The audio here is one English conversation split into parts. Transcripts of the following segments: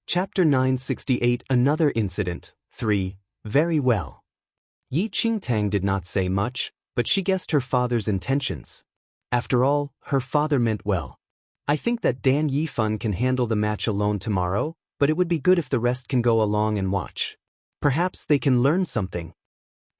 Chapter 968 Another Incident 3. Very well. Yi Qingtang did not say much, but she guessed her father's intentions. After all, her father meant well. I think that Dan Yifan can handle the match alone tomorrow, but it would be good if the rest can go along and watch. Perhaps they can learn something.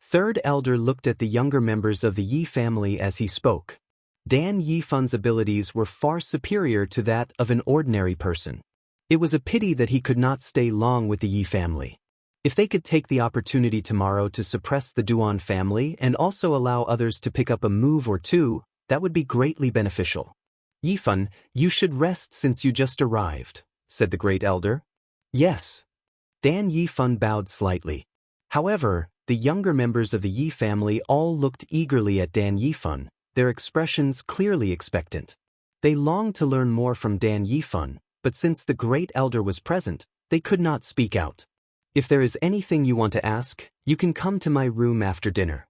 Third elder looked at the younger members of the Yi family as he spoke. Dan Yifan's abilities were far superior to that of an ordinary person. It was a pity that he could not stay long with the Yi family. If they could take the opportunity tomorrow to suppress the Duan family and also allow others to pick up a move or two, that would be greatly beneficial. Yifan, you should rest since you just arrived, said the great elder. Yes. Dan Yifan bowed slightly. However, the younger members of the Yi family all looked eagerly at Dan Yifan, their expressions clearly expectant. They longed to learn more from Dan Yifan, but since the great elder was present, they could not speak out. If there is anything you want to ask, you can come to my room after dinner.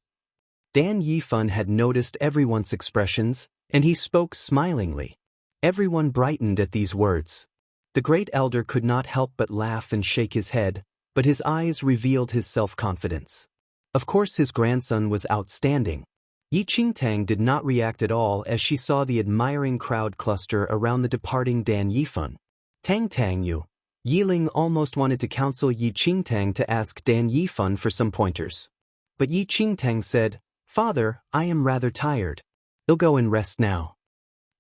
Dan Yifan had noticed everyone's expressions, and he spoke smilingly. Everyone brightened at these words. The great elder could not help but laugh and shake his head, but his eyes revealed his self-confidence. Of course his grandson was outstanding. Yi Qingtang did not react at all as she saw the admiring crowd cluster around the departing Dan Yifan. Tang you. Yiling almost wanted to counsel Yi Qingtang to ask Dan Yifan for some pointers. But Yi Qingtang said, "Father, I am rather tired. I'll go and rest now."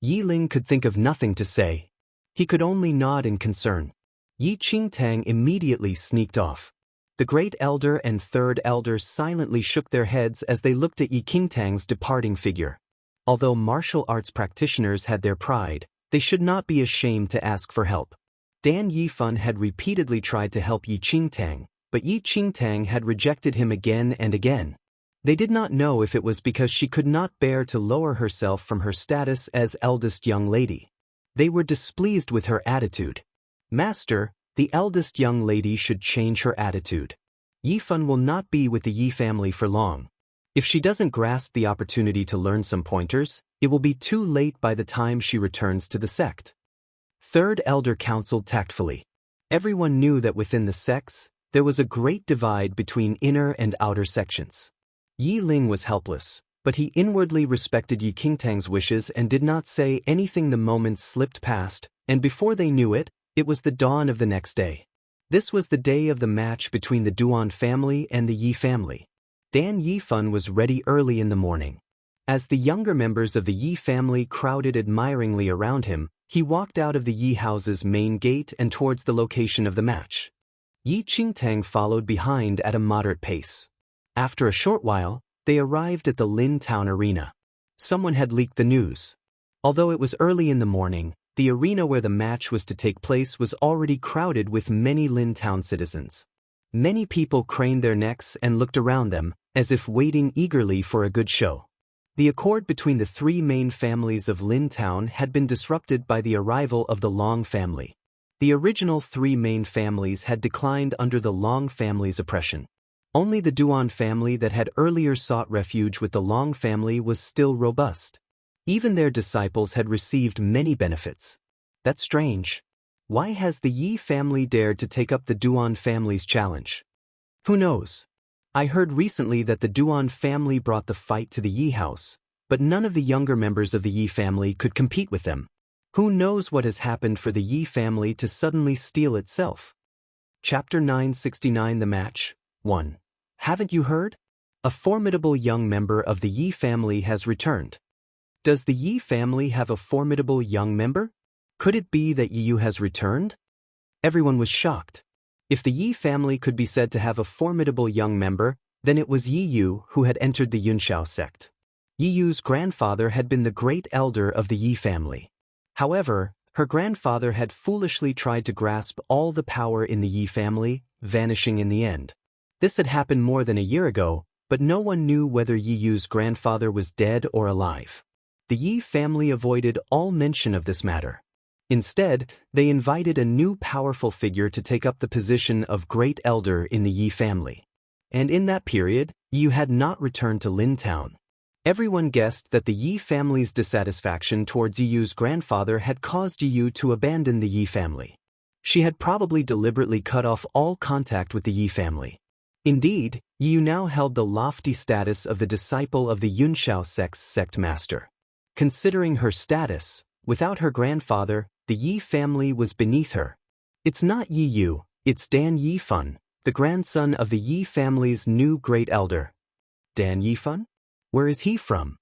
Yiling could think of nothing to say. He could only nod in concern. Yi Qingtang immediately sneaked off. The great elder and third elder silently shook their heads as they looked at Yi Qingtang's departing figure. Although martial arts practitioners had their pride, they should not be ashamed to ask for help. Dan Yifan had repeatedly tried to help Yi Qingtang, but Yi Qingtang had rejected him again and again. They did not know if it was because she could not bear to lower herself from her status as eldest young lady. They were displeased with her attitude. Master, the eldest young lady should change her attitude. Yifan will not be with the Yi family for long. If she doesn't grasp the opportunity to learn some pointers, it will be too late by the time she returns to the sect. Third elder counseled tactfully. Everyone knew that within the sects, there was a great divide between inner and outer sections. Yi Ling was helpless, but he inwardly respected Yi Qingtang's wishes and did not say anything. The moments slipped past, and before they knew it, it was the dawn of the next day. This was the day of the match between the Duan family and the Yi family. Dan Yifan was ready early in the morning. As the younger members of the Yi family crowded admiringly around him, he walked out of the Yi house's main gate and towards the location of the match. Yi Qingtang followed behind at a moderate pace. After a short while, they arrived at the Lin Town arena. Someone had leaked the news. Although it was early in the morning, the arena where the match was to take place was already crowded with many Lin Town citizens. Many people craned their necks and looked around them, as if waiting eagerly for a good show. The accord between the three main families of Lin Town had been disrupted by the arrival of the Long family. The original three main families had declined under the Long family's oppression. Only the Duan family that had earlier sought refuge with the Long family was still robust. Even their disciples had received many benefits. That's strange. Why has the Yi family dared to take up the Duan family's challenge? Who knows? I heard recently that the Duan family brought the fight to the Yi house, but none of the younger members of the Yi family could compete with them. Who knows what has happened for the Yi family to suddenly steal itself? Chapter 969 The Match 1. Haven't you heard? A formidable young member of the Yi family has returned. Does the Yi family have a formidable young member? Could it be that Yi has returned? Everyone was shocked. If the Yi family could be said to have a formidable young member, then it was Yi Yu who had entered the Yunxiao sect. Yi Yu's grandfather had been the great elder of the Yi family. However, her grandfather had foolishly tried to grasp all the power in the Yi family, vanishing in the end. This had happened more than a year ago, but no one knew whether Yi Yu's grandfather was dead or alive. The Yi family avoided all mention of this matter. Instead, they invited a new powerful figure to take up the position of great elder in the Yi family. And in that period, Yi had not returned to Lin Town. Everyone guessed that the Yi family's dissatisfaction towards Yi Yu's grandfather had caused Yi Yu to abandon the Yi family. She had probably deliberately cut off all contact with the Yi family. Indeed, Yu now held the lofty status of the disciple of the Yunxiao sect's sect master. Considering her status, without her grandfather, the Yi family was beneath her. It's not Yi Yu, it's Dan Yifan, the grandson of the Yi family's new great elder. Dan Yifan? Where is he from?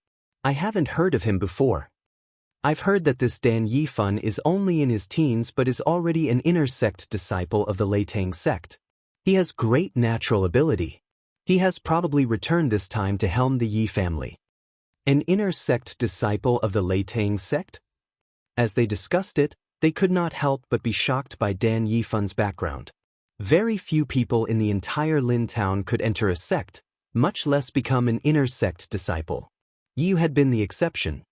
I haven't heard of him before. I've heard that this Dan Yifan is only in his teens but is already an inner sect disciple of the Leitang sect. He has great natural ability. He has probably returned this time to helm the Yi family. An inner sect disciple of the Leitang sect? As they discussed it, they could not help but be shocked by Dan Yifan's background. Very few people in the entire Lin town could enter a sect, much less become an inner sect disciple. Yu had been the exception.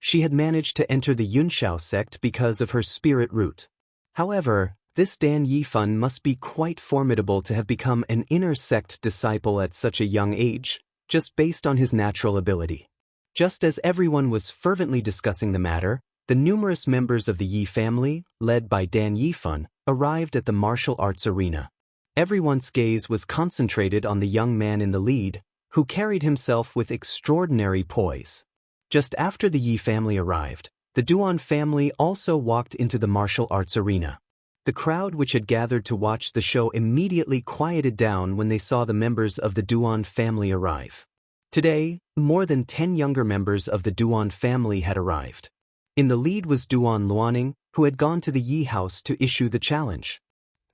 She had managed to enter the Yunxiao sect because of her spirit root. However, this Dan Yifan must be quite formidable to have become an inner sect disciple at such a young age, just based on his natural ability. Just as everyone was fervently discussing the matter, the numerous members of the Yi family, led by Dan Yifan, arrived at the martial arts arena. Everyone's gaze was concentrated on the young man in the lead, who carried himself with extraordinary poise. Just after the Yi family arrived, the Duan family also walked into the martial arts arena. The crowd which had gathered to watch the show immediately quieted down when they saw the members of the Duan family arrive. Today, more than 10 younger members of the Duan family had arrived. In the lead was Duan Luaning, who had gone to the Yi house to issue the challenge.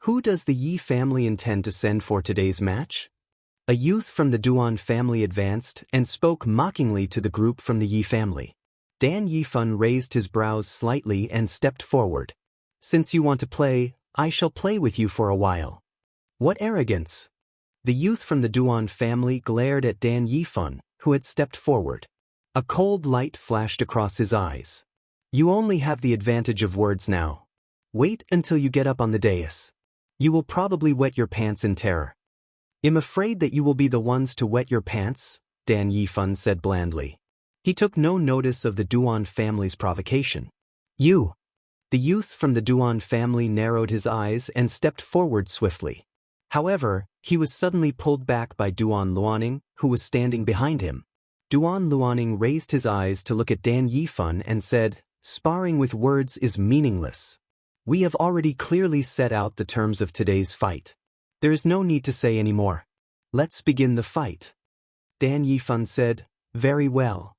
Who does the Yi family intend to send for today's match? A youth from the Duan family advanced and spoke mockingly to the group from the Yi family. Dan Yifan raised his brows slightly and stepped forward. Since you want to play, I shall play with you for a while. What arrogance! The youth from the Duan family glared at Dan Yifan, who had stepped forward. A cold light flashed across his eyes. You only have the advantage of words now. Wait until you get up on the dais. You will probably wet your pants in terror. I'm afraid that you will be the ones to wet your pants, Dan Yifan said blandly. He took no notice of the Duan family's provocation. You! The youth from the Duan family narrowed his eyes and stepped forward swiftly. However, he was suddenly pulled back by Duan Luaning, who was standing behind him. Duan Luaning raised his eyes to look at Dan Yifan and said, "Sparring with words is meaningless. We have already clearly set out the terms of today's fight. There is no need to say any more. Let's begin the fight." Dan Yifan said, "Very well."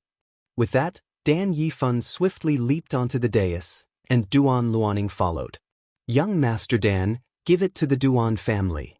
With that, Dan Yifan swiftly leaped onto the dais, and Duan Luaning followed. "Young Master Dan, give it to the Duan family."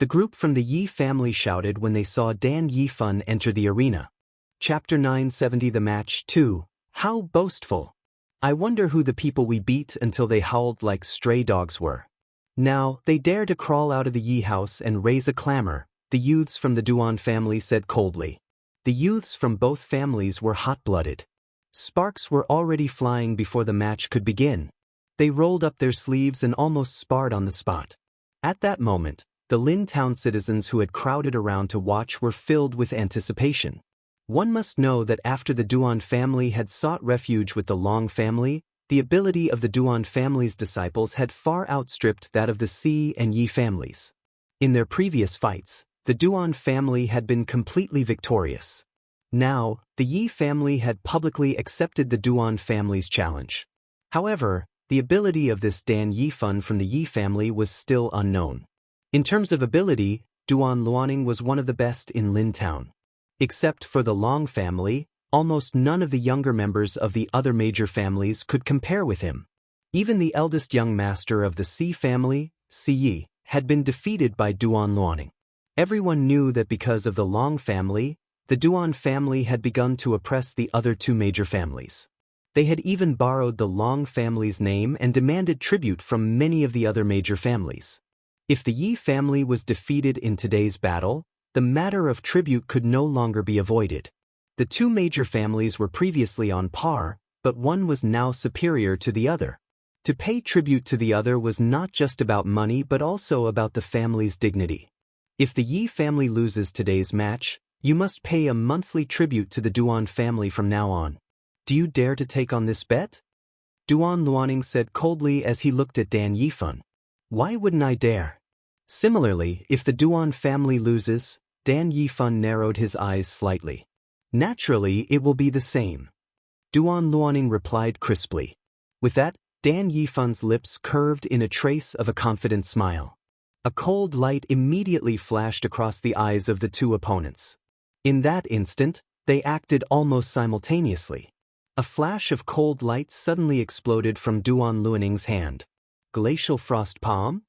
The group from the Yi family shouted when they saw Dan Yifan enter the arena. Chapter 970 The Match 2. How boastful! I wonder who the people we beat until they howled like stray dogs were. Now, they dare to crawl out of the Yi house and raise a clamor, the youths from the Duan family said coldly. The youths from both families were hot-blooded. Sparks were already flying before the match could begin. They rolled up their sleeves and almost sparred on the spot. At that moment, the Lin town citizens who had crowded around to watch were filled with anticipation. One must know that after the Duan family had sought refuge with the Long family, the ability of the Duan family's disciples had far outstripped that of the Si and Yi families. In their previous fights, the Duan family had been completely victorious. Now, the Yi family had publicly accepted the Duan family's challenge. However, the ability of this Dan Yifan from the Yi family was still unknown. In terms of ability, Duan Luaning was one of the best in Lin town. Except for the Long family, almost none of the younger members of the other major families could compare with him. Even the eldest young master of the Si family, Si Yi, had been defeated by Duan Luaning. Everyone knew that because of the Long family, the Duan family had begun to oppress the other two major families. They had even borrowed the Long family's name and demanded tribute from many of the other major families. If the Yi family was defeated in today's battle, the matter of tribute could no longer be avoided. The two major families were previously on par, but one was now superior to the other. To pay tribute to the other was not just about money but also about the family's dignity. If the Yi family loses today's match, you must pay a monthly tribute to the Duan family from now on. Do you dare to take on this bet? Duan Luaning said coldly as he looked at Dan Yifan. Why wouldn't I dare? Similarly, if the Duan family loses, Dan Yifan narrowed his eyes slightly. Naturally, it will be the same. Duan Luoning replied crisply. With that, Dan Yifan's lips curved in a trace of a confident smile. A cold light immediately flashed across the eyes of the two opponents. In that instant, they acted almost simultaneously. A flash of cold light suddenly exploded from Duan Luoning's hand. Glacial frost palm?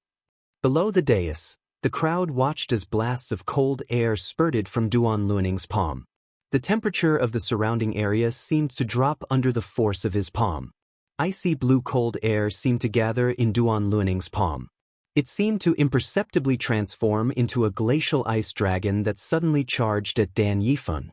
Below the dais, the crowd watched as blasts of cold air spurted from Duan Luoning's palm. The temperature of the surrounding area seemed to drop under the force of his palm. Icy blue cold air seemed to gather in Duan Luoning's palm. It seemed to imperceptibly transform into a glacial ice dragon that suddenly charged at Dan Yifan.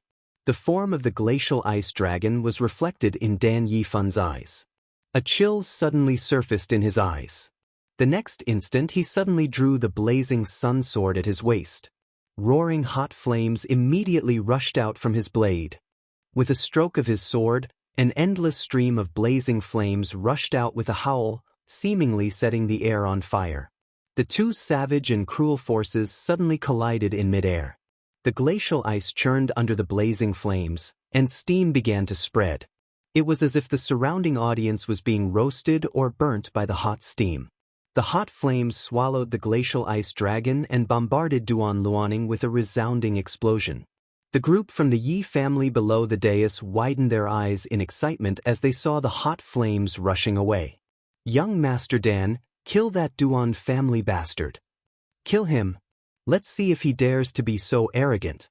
The form of the glacial ice dragon was reflected in Dan Yifan's eyes. A chill suddenly surfaced in his eyes. The next instant he suddenly drew the blazing sun sword at his waist. Roaring hot flames immediately rushed out from his blade. With a stroke of his sword, an endless stream of blazing flames rushed out with a howl, seemingly setting the air on fire. The two savage and cruel forces suddenly collided in midair. The glacial ice churned under the blazing flames, and steam began to spread. It was as if the surrounding audience was being roasted or burnt by the hot steam. The hot flames swallowed the glacial ice dragon and bombarded Duan Luoning with a resounding explosion. The group from the Yi family below the dais widened their eyes in excitement as they saw the hot flames rushing away. "Young Master Dan, kill that Duan family bastard. Kill him. Let's see if he dares to be so arrogant."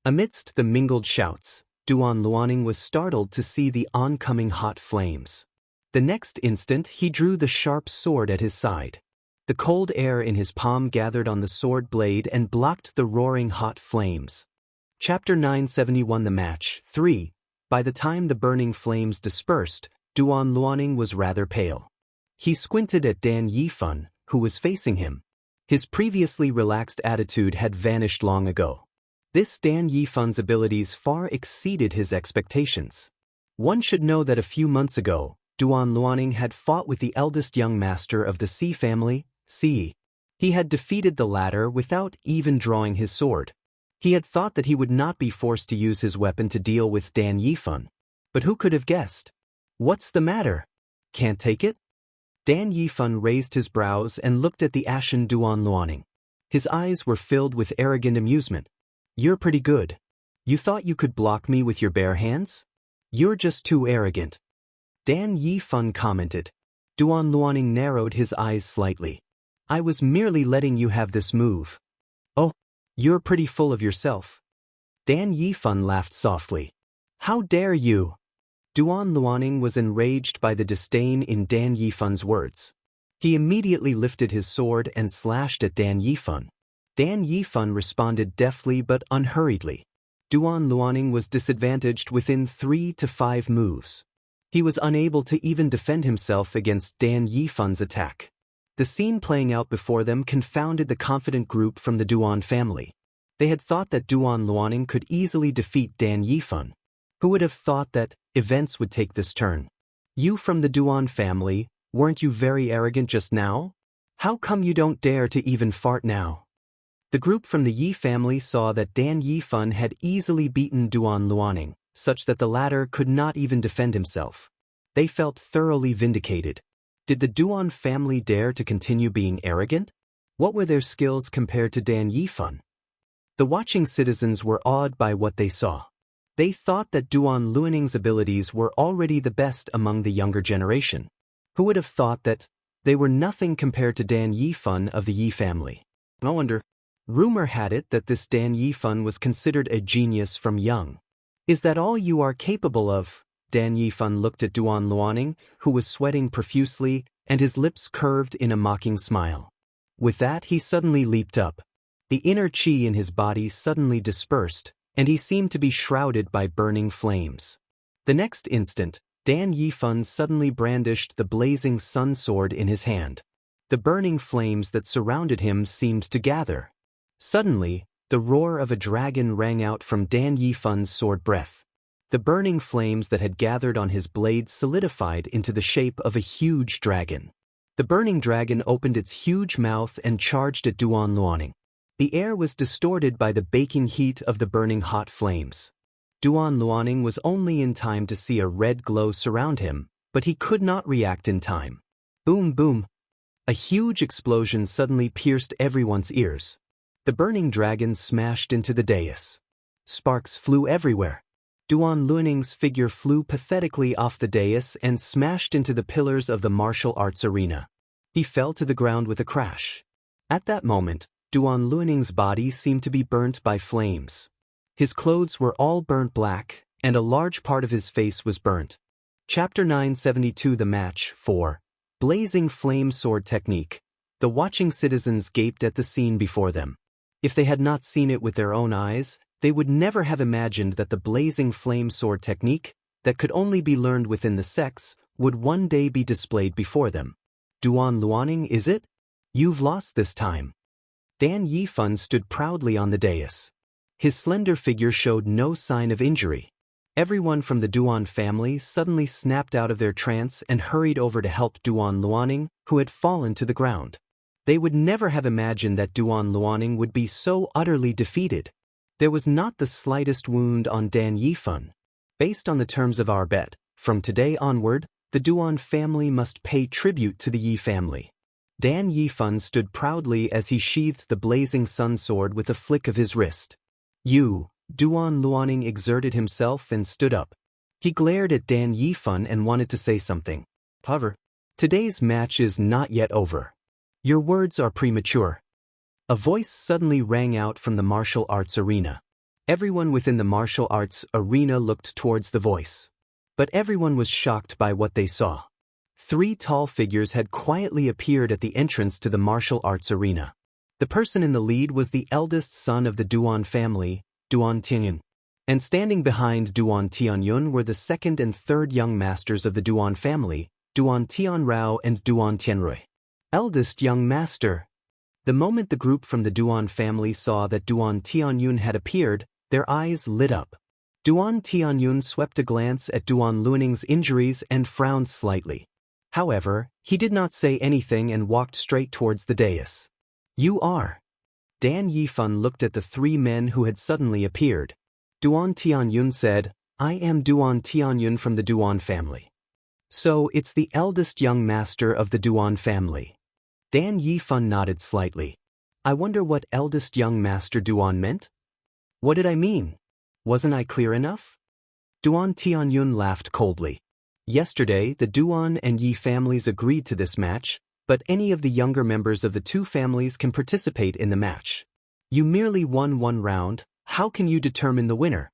Amidst the mingled shouts, Duan Luoning was startled to see the oncoming hot flames. The next instant he drew the sharp sword at his side. The cold air in his palm gathered on the sword blade and blocked the roaring hot flames. Chapter 971 The Match 3. By the time the burning flames dispersed, Duan Luoning was rather pale. He squinted at Dan Yifan, who was facing him. His previously relaxed attitude had vanished long ago. This Dan Yifan's abilities far exceeded his expectations. One should know that a few months ago, Duan Luoning had fought with the eldest young master of the Si family, Si. He had defeated the latter without even drawing his sword. He had thought that he would not be forced to use his weapon to deal with Dan Yifan. But who could have guessed? "What's the matter? Can't take it?" Dan Yifan raised his brows and looked at the ashen Duan Luoning. His eyes were filled with arrogant amusement. "You're pretty good. You thought you could block me with your bare hands? You're just too arrogant." Dan Yifan commented. Duan Luoning narrowed his eyes slightly. "I was merely letting you have this move." "Oh, you're pretty full of yourself." Dan Yifan laughed softly. "How dare you?" Duan Luoning was enraged by the disdain in Dan Yifan's words. He immediately lifted his sword and slashed at Dan Yifan. Dan Yifan responded deftly but unhurriedly. Duan Luoning was disadvantaged within 3 to 5 moves. He was unable to even defend himself against Dan Yifan's attack. The scene playing out before them confounded the confident group from the Duan family. They had thought that Duan Luoning could easily defeat Dan Yifan. Who would have thought that events would take this turn? "You from the Duan family, weren't you very arrogant just now? How come you don't dare to even fart now?" The group from the Yi family saw that Dan Yifan had easily beaten Duan Luoning, such that the latter could not even defend himself. They felt thoroughly vindicated. Did the Duan family dare to continue being arrogant? What were their skills compared to Dan Yifan? The watching citizens were awed by what they saw. They thought that Duan Luoning's abilities were already the best among the younger generation. Who would have thought that they were nothing compared to Dan Yifan of the Yi family? No wonder. Rumor had it that this Dan Yifan was considered a genius from young. "Is that all you are capable of?" Dan Yifan looked at Duan Luoning, who was sweating profusely, and his lips curved in a mocking smile. With that he suddenly leaped up. The inner chi in his body suddenly dispersed, and he seemed to be shrouded by burning flames. The next instant, Dan Yifan suddenly brandished the blazing sun sword in his hand. The burning flames that surrounded him seemed to gather. Suddenly, the roar of a dragon rang out from Dan Yifan's sword breath. The burning flames that had gathered on his blade solidified into the shape of a huge dragon. The burning dragon opened its huge mouth and charged at Duan Luoning. The air was distorted by the baking heat of the burning hot flames. Duan Luoning was only in time to see a red glow surround him, but he could not react in time. Boom boom! A huge explosion suddenly pierced everyone's ears. The burning dragon smashed into the dais. Sparks flew everywhere. Duan Luoning's figure flew pathetically off the dais and smashed into the pillars of the martial arts arena. He fell to the ground with a crash. At that moment, Duan Luoning's body seemed to be burnt by flames. His clothes were all burnt black, and a large part of his face was burnt. Chapter 972 The Match 4. Blazing Flame Sword Technique. The watching citizens gaped at the scene before them. If they had not seen it with their own eyes, they would never have imagined that the blazing flame sword technique, that could only be learned within the sects, would one day be displayed before them. Duan Luoning, is it? You've lost this time. Dan Yifan stood proudly on the dais. His slender figure showed no sign of injury. Everyone from the Duan family suddenly snapped out of their trance and hurried over to help Duan Luoning, who had fallen to the ground. They would never have imagined that Duan Luoning would be so utterly defeated. There was not the slightest wound on Dan Yifan. Based on the terms of our bet, from today onward, the Duan family must pay tribute to the Yi family. Dan Yifan stood proudly as he sheathed the blazing sun sword with a flick of his wrist. Duan Luoning exerted himself and stood up. He glared at Dan Yifan and wanted to say something. However, today's match is not yet over. Your words are premature. A voice suddenly rang out from the martial arts arena. Everyone within the martial arts arena looked towards the voice. But everyone was shocked by what they saw. 3 tall figures had quietly appeared at the entrance to the martial arts arena. The person in the lead was the eldest son of the Duan family, Duan Tianyun. And standing behind Duan Tianyun were the second and third young masters of the Duan family, Duan Tianrao and Duan Tianrui. Eldest young master. The moment the group from the Duan family saw that Duan Tianyun had appeared, their eyes lit up. Duan Tianyun swept a glance at Duan Luoning's injuries and frowned slightly. However, he did not say anything and walked straight towards the dais. You are. Dan Yifan looked at the 3 men who had suddenly appeared. Duan Tianyun said, I am Duan Tianyun from the Duan family. So it's the eldest young master of the Duan family. Dan Yifan nodded slightly. I wonder what eldest young master Duan meant? What did I mean? Wasn't I clear enough? Duan Tianyun laughed coldly. Yesterday, the Duan and Yi families agreed to this match, but any of the younger members of the 2 families can participate in the match. You merely won 1 round, how can you determine the winner?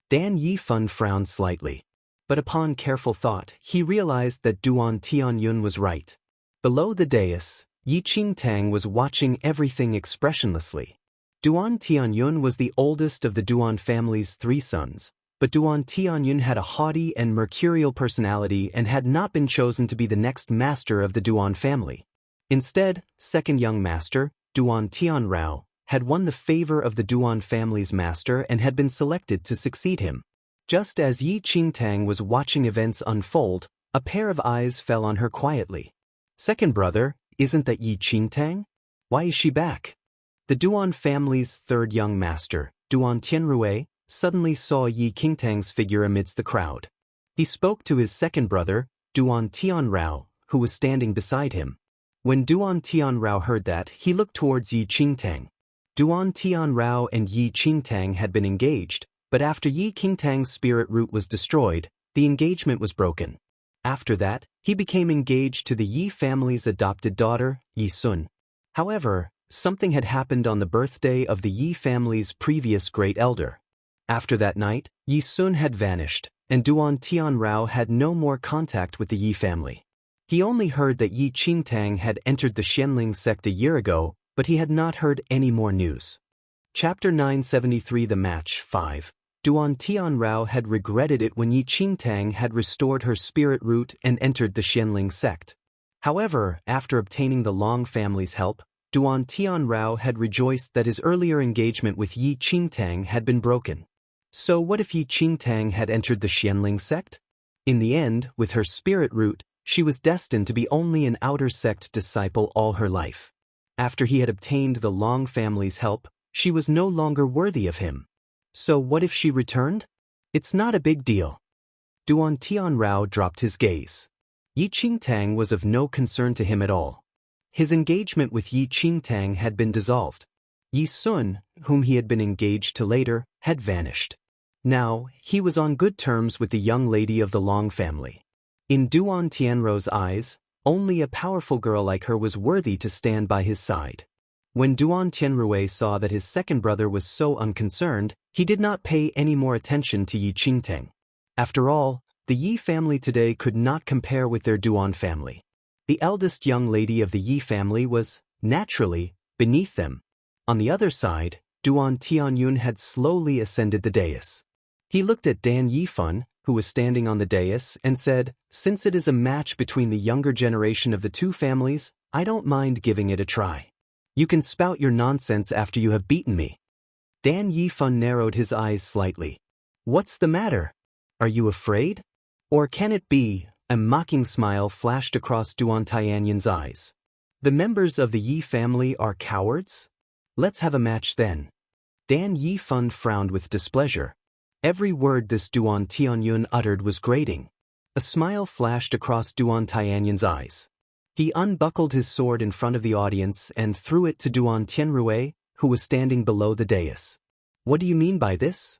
Dan Yifan frowned slightly. But upon careful thought, he realized that Duan Tianyun was right. Below the dais, Yi Qingtang was watching everything expressionlessly. Duan Tianyun was the oldest of the Duan family's 3 sons, but Duan Tianyun had a haughty and mercurial personality and had not been chosen to be the next master of the Duan family. Instead, second young master, Duan Tianrao, had won the favor of the Duan family's master and had been selected to succeed him. Just as Yi Qingtang was watching events unfold, a pair of eyes fell on her quietly. Second brother, isn't that Yi Qingtang? Why is she back? The Duan family's 3rd young master, Duan Tianrui, suddenly saw Yi Qingtang's figure amidst the crowd. He spoke to his second brother, Duan Tianrao, who was standing beside him. When Duan Tianrao heard that, he looked towards Yi Qingtang. Duan Tianrao and Yi Qingtang had been engaged, but after Yi Qingtang's spirit root was destroyed, the engagement was broken. After that, he became engaged to the Yi family's adopted daughter, Yi Sun. However, something had happened on the birthday of the Yi family's previous great elder. After that night, Yi Sun had vanished, and Duan Tianrao had no more contact with the Yi family. He only heard that Yi Qingtang had entered the Xianling sect a year ago, but he had not heard any more news. Chapter 973 The Match 5. Duan Tianrao had regretted it when Yi Qingtang had restored her spirit root and entered the Xianling sect. However, after obtaining the Long family's help, Duan Tianrao had rejoiced that his earlier engagement with Yi Qingtang had been broken. So what if Yi Qingtang had entered the Xianling sect? In the end, with her spirit root, She was destined to be only an outer sect disciple all her life. After he had obtained the Long family's help, she was no longer worthy of him. So what if she returned? It's not a big deal. Duan Tianrao dropped his gaze. Yi Qingtang was of no concern to him at all. His engagement with Yi Qingtang had been dissolved. Yi Sun, whom he had been engaged to later, had vanished. Now, he was on good terms with the young lady of the Long family. In Duan Tianrao's eyes, only a powerful girl like her was worthy to stand by his side. When Duan Tianrui saw that his second brother was so unconcerned, he did not pay any more attention to Yi Qingtang. After all, the Yi family today could not compare with their Duan family. The eldest young lady of the Yi family was, naturally, beneath them. On the other side, Duan Tianyun had slowly ascended the dais. He looked at Dan Yifan, who was standing on the dais, and said, "Since it is a match between the younger generation of the two families, I don't mind giving it a try. You can spout your nonsense after you have beaten me." Dan Yifan narrowed his eyes slightly. "What's the matter? Are you afraid? Or can it be?" A mocking smile flashed across Duan Tianyun's eyes. "The members of the Yi family are cowards? Let's have a match then." Dan Yifan frowned with displeasure. Every word this Duan Tianyun uttered was grating. A smile flashed across Duan Tianyun's eyes. He unbuckled his sword in front of the audience and threw it to Duan Tianrui, who was standing below the dais. "What do you mean by this?"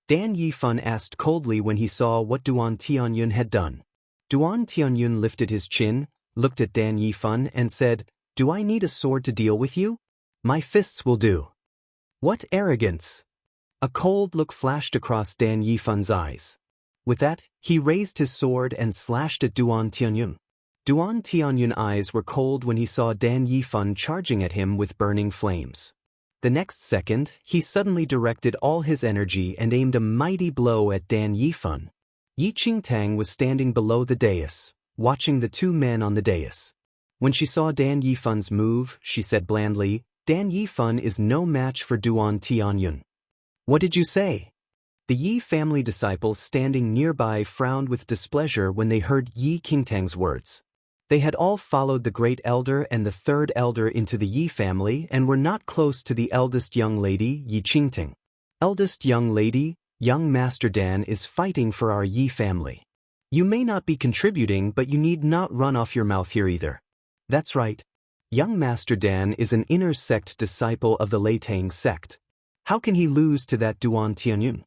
Dan Yifan asked coldly when he saw what Duan Tianyun had done. Duan Tianyun lifted his chin, looked at Dan Yifan and said, "Do I need a sword to deal with you? My fists will do." "What arrogance!" A cold look flashed across Dan Yifan's eyes. With that, he raised his sword and slashed at Duan Tianyun. Duan Tianyun's eyes were cold when he saw Dan Yifan charging at him with burning flames. The next second, he suddenly directed all his energy and aimed a mighty blow at Dan Yifan. Yi Qingtang was standing below the dais, watching the two men on the dais. When she saw Dan Yifan's move, she said blandly, "Dan Yifan is no match for Duan Tianyun." "What did you say?" The Yi family disciples standing nearby frowned with displeasure when they heard Yi Qingtang's words. They had all followed the great elder and the third elder into the Yi family and were not close to the eldest young lady, Yi Qingtang. "Eldest young lady, young Master Dan is fighting for our Yi family. You may not be contributing, but you need not run off your mouth here either." "That's right. Young Master Dan is an inner sect disciple of the Leitang sect. How can he lose to that Duan Tianyun?"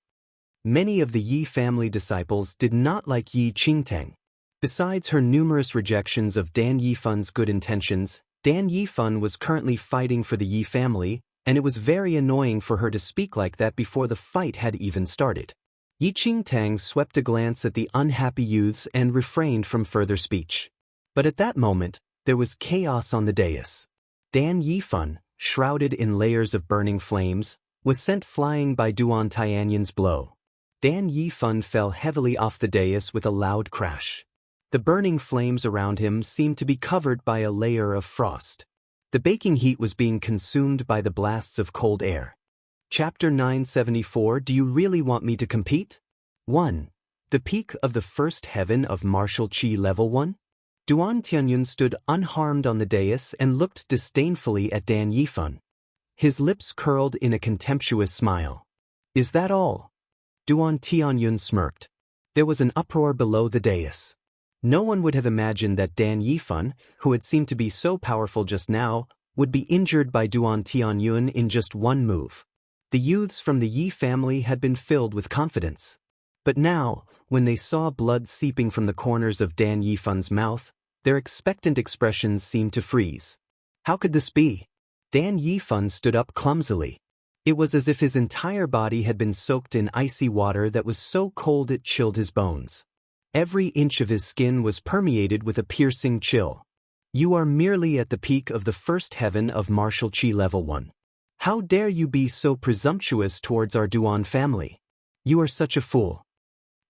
Many of the Yi family disciples did not like Yi Qingtang. Besides her numerous rejections of Dan Yifan's good intentions, Dan Yifan was currently fighting for the Yi family, and it was very annoying for her to speak like that before the fight had even started. Yi Qingtang swept a glance at the unhappy youths and refrained from further speech. But at that moment, there was chaos on the dais. Dan Yifan, shrouded in layers of burning flames, was sent flying by Duan Tianyun's blow. Dan Yifan fell heavily off the dais with a loud crash. The burning flames around him seemed to be covered by a layer of frost. The baking heat was being consumed by the blasts of cold air. Chapter 974. Do you really want me to compete? 1. The peak of the first heaven of martial Qi level 1? Duan Tianyun stood unharmed on the dais and looked disdainfully at Dan Yifan. His lips curled in a contemptuous smile. "Is that all?" Duan Tianyun smirked. There was an uproar below the dais. No one would have imagined that Dan Yifan, who had seemed to be so powerful just now, would be injured by Duan Tianyun in just one move. The youths from the Yi family had been filled with confidence. But now, when they saw blood seeping from the corners of Dan Yifan's mouth, their expectant expressions seemed to freeze. How could this be? Dan Yifan stood up clumsily. It was as if his entire body had been soaked in icy water that was so cold it chilled his bones. Every inch of his skin was permeated with a piercing chill. "You are merely at the peak of the first heaven of martial Qi level 1. How dare you be so presumptuous towards our Duan family? You are such a fool."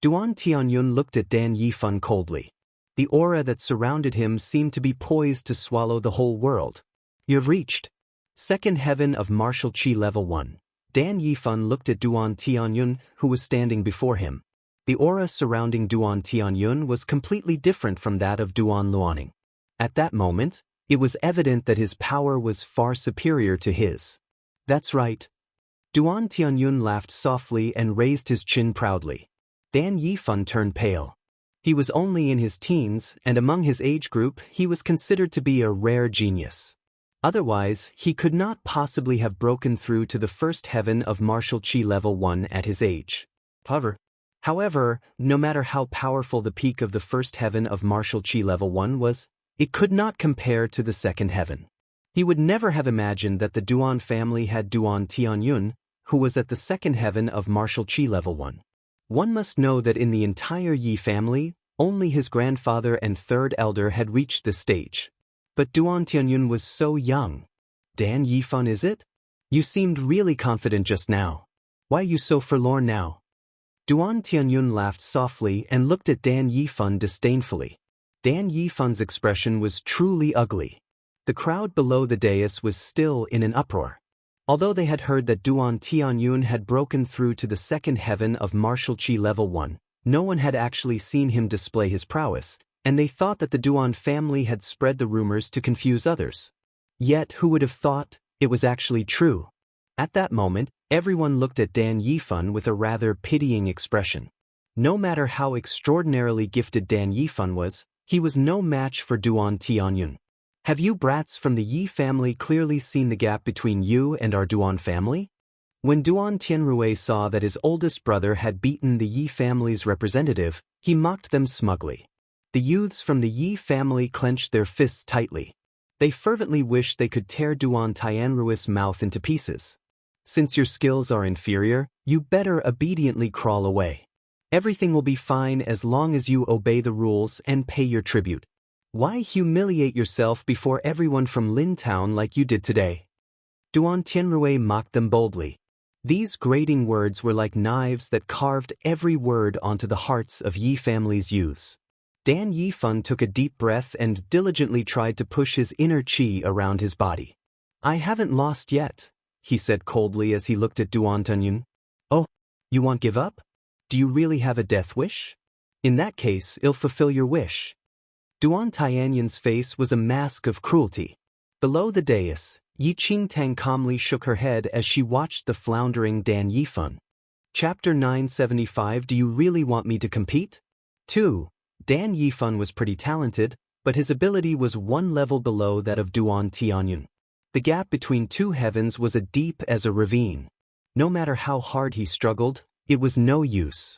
Duan Tianyun looked at Dan Yifan coldly. The aura that surrounded him seemed to be poised to swallow the whole world. "You have reached second heaven of martial Qi level 1. Dan Yifan looked at Duan Tianyun, who was standing before him. The aura surrounding Duan Tianyun was completely different from that of Duan Luoning. At that moment, it was evident that his power was far superior to his. That's right. Duan Tianyun laughed softly and raised his chin proudly. Dan Yifan turned pale. He was only in his teens, and among his age group, he was considered to be a rare genius. Otherwise, he could not possibly have broken through to the first heaven of martial chi level 1 at his age. However, no matter how powerful the peak of the first heaven of martial chi level 1 was, it could not compare to the second heaven. He would never have imagined that the Duan family had Duan Tianyun, who was at the second heaven of martial chi level 1. One must know that in the entire Yi family, only his grandfather and third elder had reached this stage. But Duan Tianyun was so young. Dan Yifan, is it? You seemed really confident just now. Why are you so forlorn now? Duan Tianyun laughed softly and looked at Dan Yifan disdainfully. Dan Yifan's expression was truly ugly. The crowd below the dais was still in an uproar. Although they had heard that Duan Tianyun had broken through to the second heaven of martial chi level 1, no one had actually seen him display his prowess, and they thought that the Duan family had spread the rumors to confuse others. Yet who would have thought it was actually true? At that moment, everyone looked at Dan Yifan with a rather pitying expression. No matter how extraordinarily gifted Dan Yifan was, he was no match for Duan Tianyun. Have you brats from the Yi family clearly seen the gap between you and our Duan family? When Duan Tianrui saw that his oldest brother had beaten the Yi family's representative, he mocked them smugly. The youths from the Yi family clenched their fists tightly. They fervently wished they could tear Duan Tianrui's mouth into pieces. Since your skills are inferior, you better obediently crawl away. Everything will be fine as long as you obey the rules and pay your tribute. Why humiliate yourself before everyone from Lin Town like you did today? Duan Tianrui mocked them boldly. These grating words were like knives that carved every word onto the hearts of Yi family's youths. Dan Yifan took a deep breath and diligently tried to push his inner qi around his body. I haven't lost yet, he said coldly as he looked at Duan Tianyun. Oh, you won't give up? Do you really have a death wish? In that case, I'll fulfill your wish. Duan Tianyun's face was a mask of cruelty. Below the dais, Yi Qingtang calmly shook her head as she watched the floundering Dan Yifan. Chapter 975. Do you really want me to compete? 2. Dan Yifan was pretty talented, but his ability was one level below that of Duan Tianyun. The gap between two heavens was as deep as a ravine. No matter how hard he struggled, it was no use.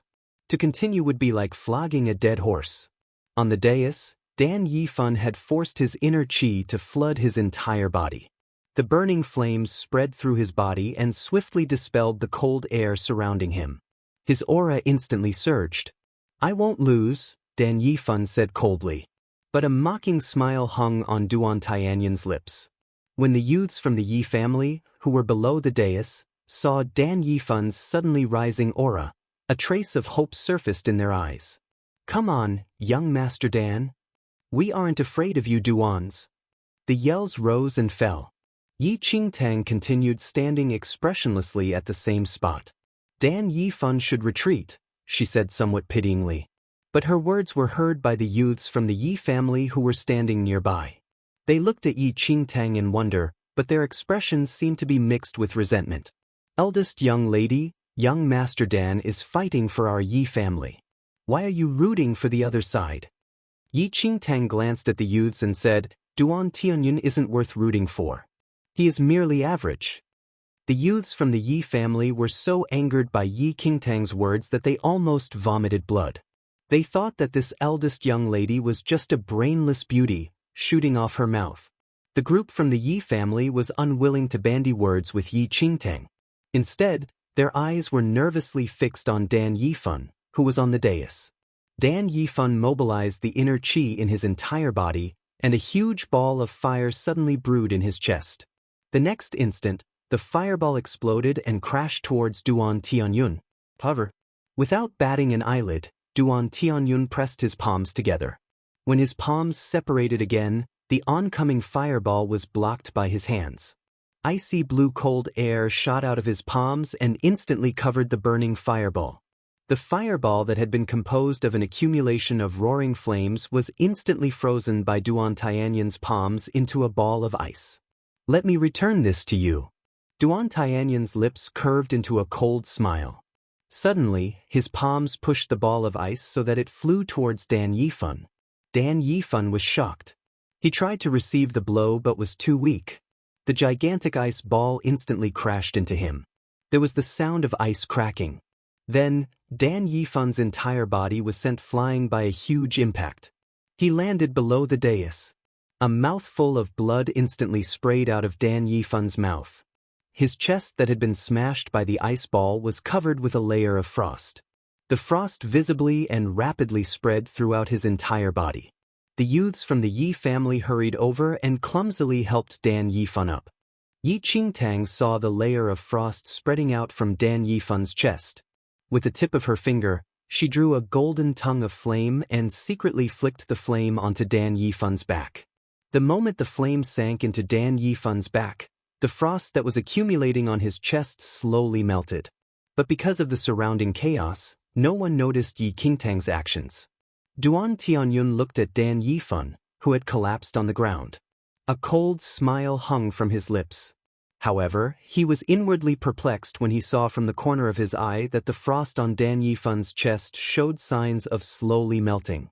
To continue would be like flogging a dead horse. On the dais, Dan Yifan had forced his inner qi to flood his entire body. The burning flames spread through his body and swiftly dispelled the cold air surrounding him. His aura instantly surged. I won't lose, Dan Yifan said coldly. But a mocking smile hung on Duan Tianyun's lips. When the youths from the Yi family, who were below the dais, saw Dan Yifan's suddenly rising aura, a trace of hope surfaced in their eyes. Come on, young Master Dan. We aren't afraid of you Duans. The yells rose and fell. Yi Qingtang continued standing expressionlessly at the same spot. Dan Yifan should retreat, she said somewhat pityingly. But her words were heard by the youths from the Yi family who were standing nearby. They looked at Yi Qingtang in wonder, but their expressions seemed to be mixed with resentment. Eldest young lady, young Master Dan is fighting for our Yi family. Why are you rooting for the other side? Yi Qingtang glanced at the youths and said, Duan Tianyun isn't worth rooting for. He is merely average. The youths from the Yi family were so angered by Yi Qingtang's words that they almost vomited blood. They thought that this eldest young lady was just a brainless beauty, shooting off her mouth. The group from the Yi family was unwilling to bandy words with Yi Qingtang. Instead, their eyes were nervously fixed on Dan Yifan, who was on the dais. Dan Yifan mobilized the inner qi in his entire body, and a huge ball of fire suddenly brewed in his chest. The next instant, the fireball exploded and crashed towards Duan Tianyun. However, without batting an eyelid, Duan Tianyun pressed his palms together. When his palms separated again, the oncoming fireball was blocked by his hands. Icy blue cold air shot out of his palms and instantly covered the burning fireball. The fireball that had been composed of an accumulation of roaring flames was instantly frozen by Duan Tianyun's palms into a ball of ice. "Let me return this to you." Duan Tianyun's lips curved into a cold smile. Suddenly, his palms pushed the ball of ice so that it flew towards Dan Yifan. Dan Yifan was shocked. He tried to receive the blow but was too weak. The gigantic ice ball instantly crashed into him. There was the sound of ice cracking. Then, Dan Yifan's entire body was sent flying by a huge impact. He landed below the dais. A mouthful of blood instantly sprayed out of Dan Yifan's mouth. His chest that had been smashed by the ice ball was covered with a layer of frost. The frost visibly and rapidly spread throughout his entire body. The youths from the Yi family hurried over and clumsily helped Dan Yifan up. Yi Qingtang saw the layer of frost spreading out from Dan Yifan's chest. With the tip of her finger, she drew a golden tongue of flame and secretly flicked the flame onto Dan Yifan's back. The moment the flame sank into Dan Yifan's back, the frost that was accumulating on his chest slowly melted. But because of the surrounding chaos, no one noticed Yi Qingtang's actions. Duan Tianyun looked at Dan Yifan, who had collapsed on the ground. A cold smile hung from his lips. However, he was inwardly perplexed when he saw from the corner of his eye that the frost on Dan Yifan's chest showed signs of slowly melting.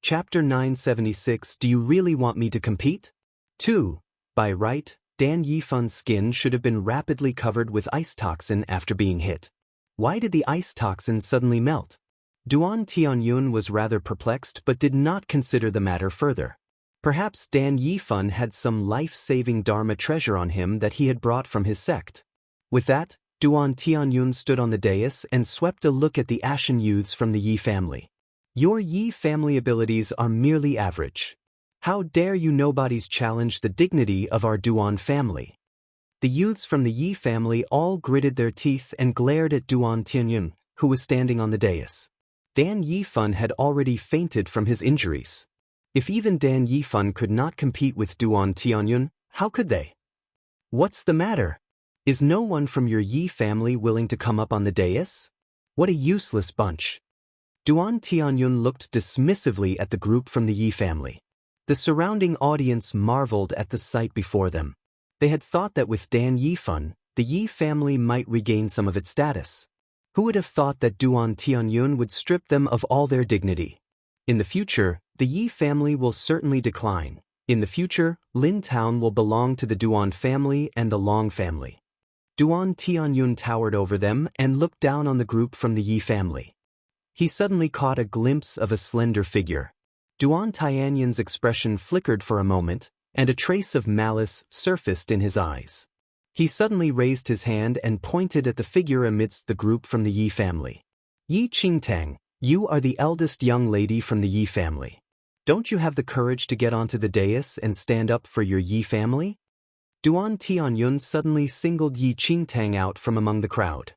Chapter 976. Do you really want me to compete? 2. By right, Dan Yifan's skin should have been rapidly covered with ice toxin after being hit. Why did the ice toxin suddenly melt? Duan Tianyun was rather perplexed but did not consider the matter further. Perhaps Dan Yifan had some life-saving Dharma treasure on him that he had brought from his sect. With that, Duan Tianyun stood on the dais and swept a look at the ashen youths from the Yi family. Your Yi family abilities are merely average. How dare you nobodies challenge the dignity of our Duan family? The youths from the Yi family all gritted their teeth and glared at Duan Tianyun, who was standing on the dais. Dan Yifan had already fainted from his injuries. If even Dan Yifan could not compete with Duan Tianyun, how could they? What's the matter? Is no one from your Yi family willing to come up on the dais? What a useless bunch. Duan Tianyun looked dismissively at the group from the Yi family. The surrounding audience marveled at the sight before them. They had thought that with Dan Yifan, the Yi family might regain some of its status. Who would have thought that Duan Tianyun would strip them of all their dignity? In the future, the Yi family will certainly decline. In the future, Lin Town will belong to the Duan family and the Long family. Duan Tianyun towered over them and looked down on the group from the Yi family. He suddenly caught a glimpse of a slender figure. Duan Tianyun's expression flickered for a moment, and a trace of malice surfaced in his eyes. He suddenly raised his hand and pointed at the figure amidst the group from the Yi family. Yi Qingtang, you are the eldest young lady from the Yi family. Don't you have the courage to get onto the dais and stand up for your Yi family? Duan Tianyun suddenly singled Yi Qingtang out from among the crowd.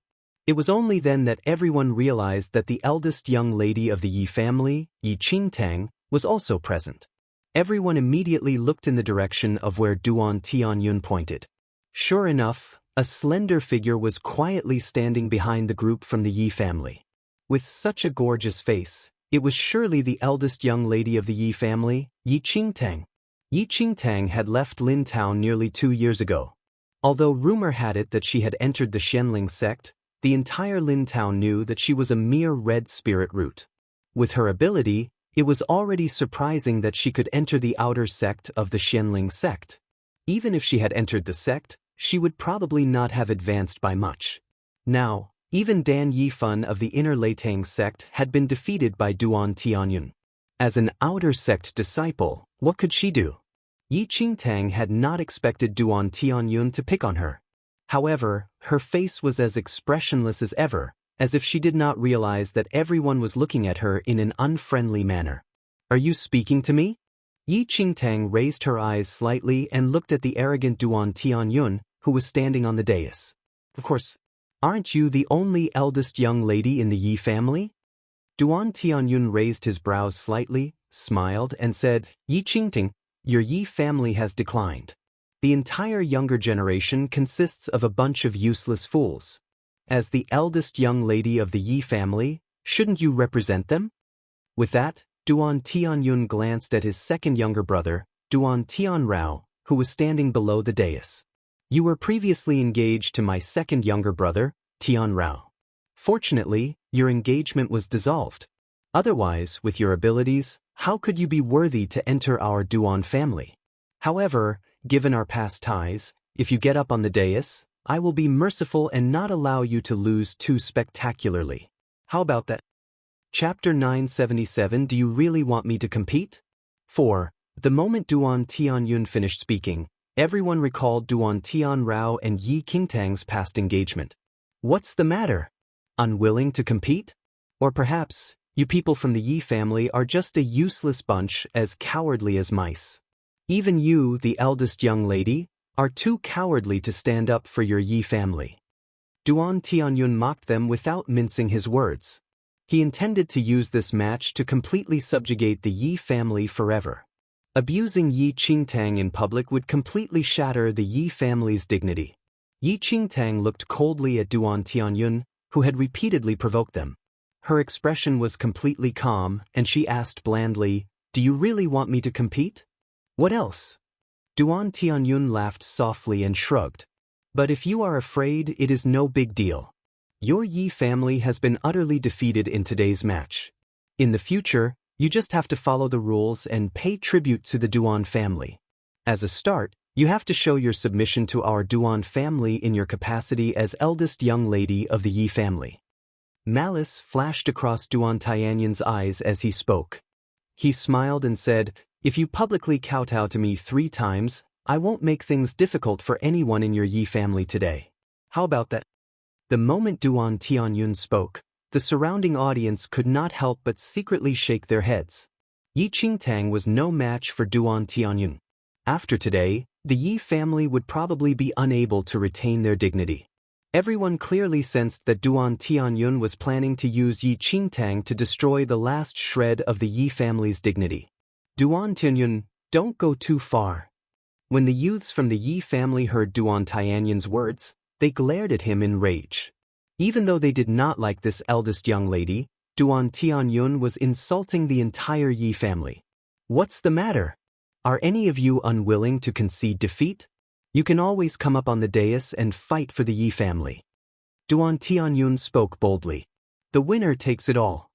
It was only then that everyone realized that the eldest young lady of the Yi family, Yi Qingtang, was also present. Everyone immediately looked in the direction of where Duan Tianyun pointed. Sure enough, a slender figure was quietly standing behind the group from the Yi family. With such a gorgeous face, it was surely the eldest young lady of the Yi family, Yi Qingtang. Yi Qingtang had left Lin Town nearly 2 years ago. Although rumor had it that she had entered the Xianling sect, the entire Lin Town knew that she was a mere red spirit root. With her ability, it was already surprising that she could enter the outer sect of the Xianling sect. Even if she had entered the sect, she would probably not have advanced by much. Now, even Dan Yifan of the inner Leitang sect had been defeated by Duan Tianyun. As an outer sect disciple, what could she do? Yi Qingtang had not expected Duan Tianyun to pick on her. However, her face was as expressionless as ever, as if she did not realize that everyone was looking at her in an unfriendly manner. Are you speaking to me? Yi Qingtang raised her eyes slightly and looked at the arrogant Duan Tianyun, who was standing on the dais. Of course, aren't you the only eldest young lady in the Yi family? Duan Tianyun raised his brows slightly, smiled, and said, Yi Qingtang, your Yi family has declined. The entire younger generation consists of a bunch of useless fools. As the eldest young lady of the Yi family, Shouldn't you represent them? With that, Duan Tianyun glanced at his second younger brother, Duan Tianrao, who was standing below the dais. You were previously engaged to my second younger brother, Tianrao. Fortunately, your engagement was dissolved. Otherwise, with your abilities, how could you be worthy to enter our Duan family? However, given our past ties, if you get up on the dais, I will be merciful and not allow you to lose too spectacularly. How about that? Chapter 977. Do you really want me to compete? 4. The moment Duan Tianyun finished speaking, everyone recalled Duan Tianrao and Yi Qingtang's past engagement. What's the matter? Unwilling to compete? Or perhaps, you people from the Yi family are just a useless bunch, as cowardly as mice. Even you, the eldest young lady, are too cowardly to stand up for your Yi family. Duan Tianyun mocked them without mincing his words. He intended to use this match to completely subjugate the Yi family forever. Abusing Yi Qingtang in public would completely shatter the Yi family's dignity. Yi Qingtang looked coldly at Duan Tianyun, who had repeatedly provoked them. Her expression was completely calm, and she asked blandly, "Do you really want me to compete? What else?" Duan Tianyun laughed softly and shrugged. "But if you are afraid, it is no big deal. Your Yi family has been utterly defeated in today's match. In the future, you just have to follow the rules and pay tribute to the Duan family. As a start, you have to show your submission to our Duan family in your capacity as eldest young lady of the Yi family." Malice flashed across Duan Tianyun's eyes as he spoke. He smiled and said, "If you publicly kowtow to me 3 times, I won't make things difficult for anyone in your Yi family today. How about that?" The moment Duan Tianyun spoke, the surrounding audience could not help but secretly shake their heads. Yi Qingtang was no match for Duan Tianyun. After today, the Yi family would probably be unable to retain their dignity. Everyone clearly sensed that Duan Tianyun was planning to use Yi Qingtang to destroy the last shred of the Yi family's dignity. "Duan Tianyun, don't go too far." When the youths from the Yi family heard Duan Tianyun's words, they glared at him in rage. Even though they did not like this eldest young lady, Duan Tianyun was insulting the entire Yi family. "What's the matter? Are any of you unwilling to concede defeat? You can always come up on the dais and fight for the Yi family." Duan Tianyun spoke boldly. "The winner takes it all.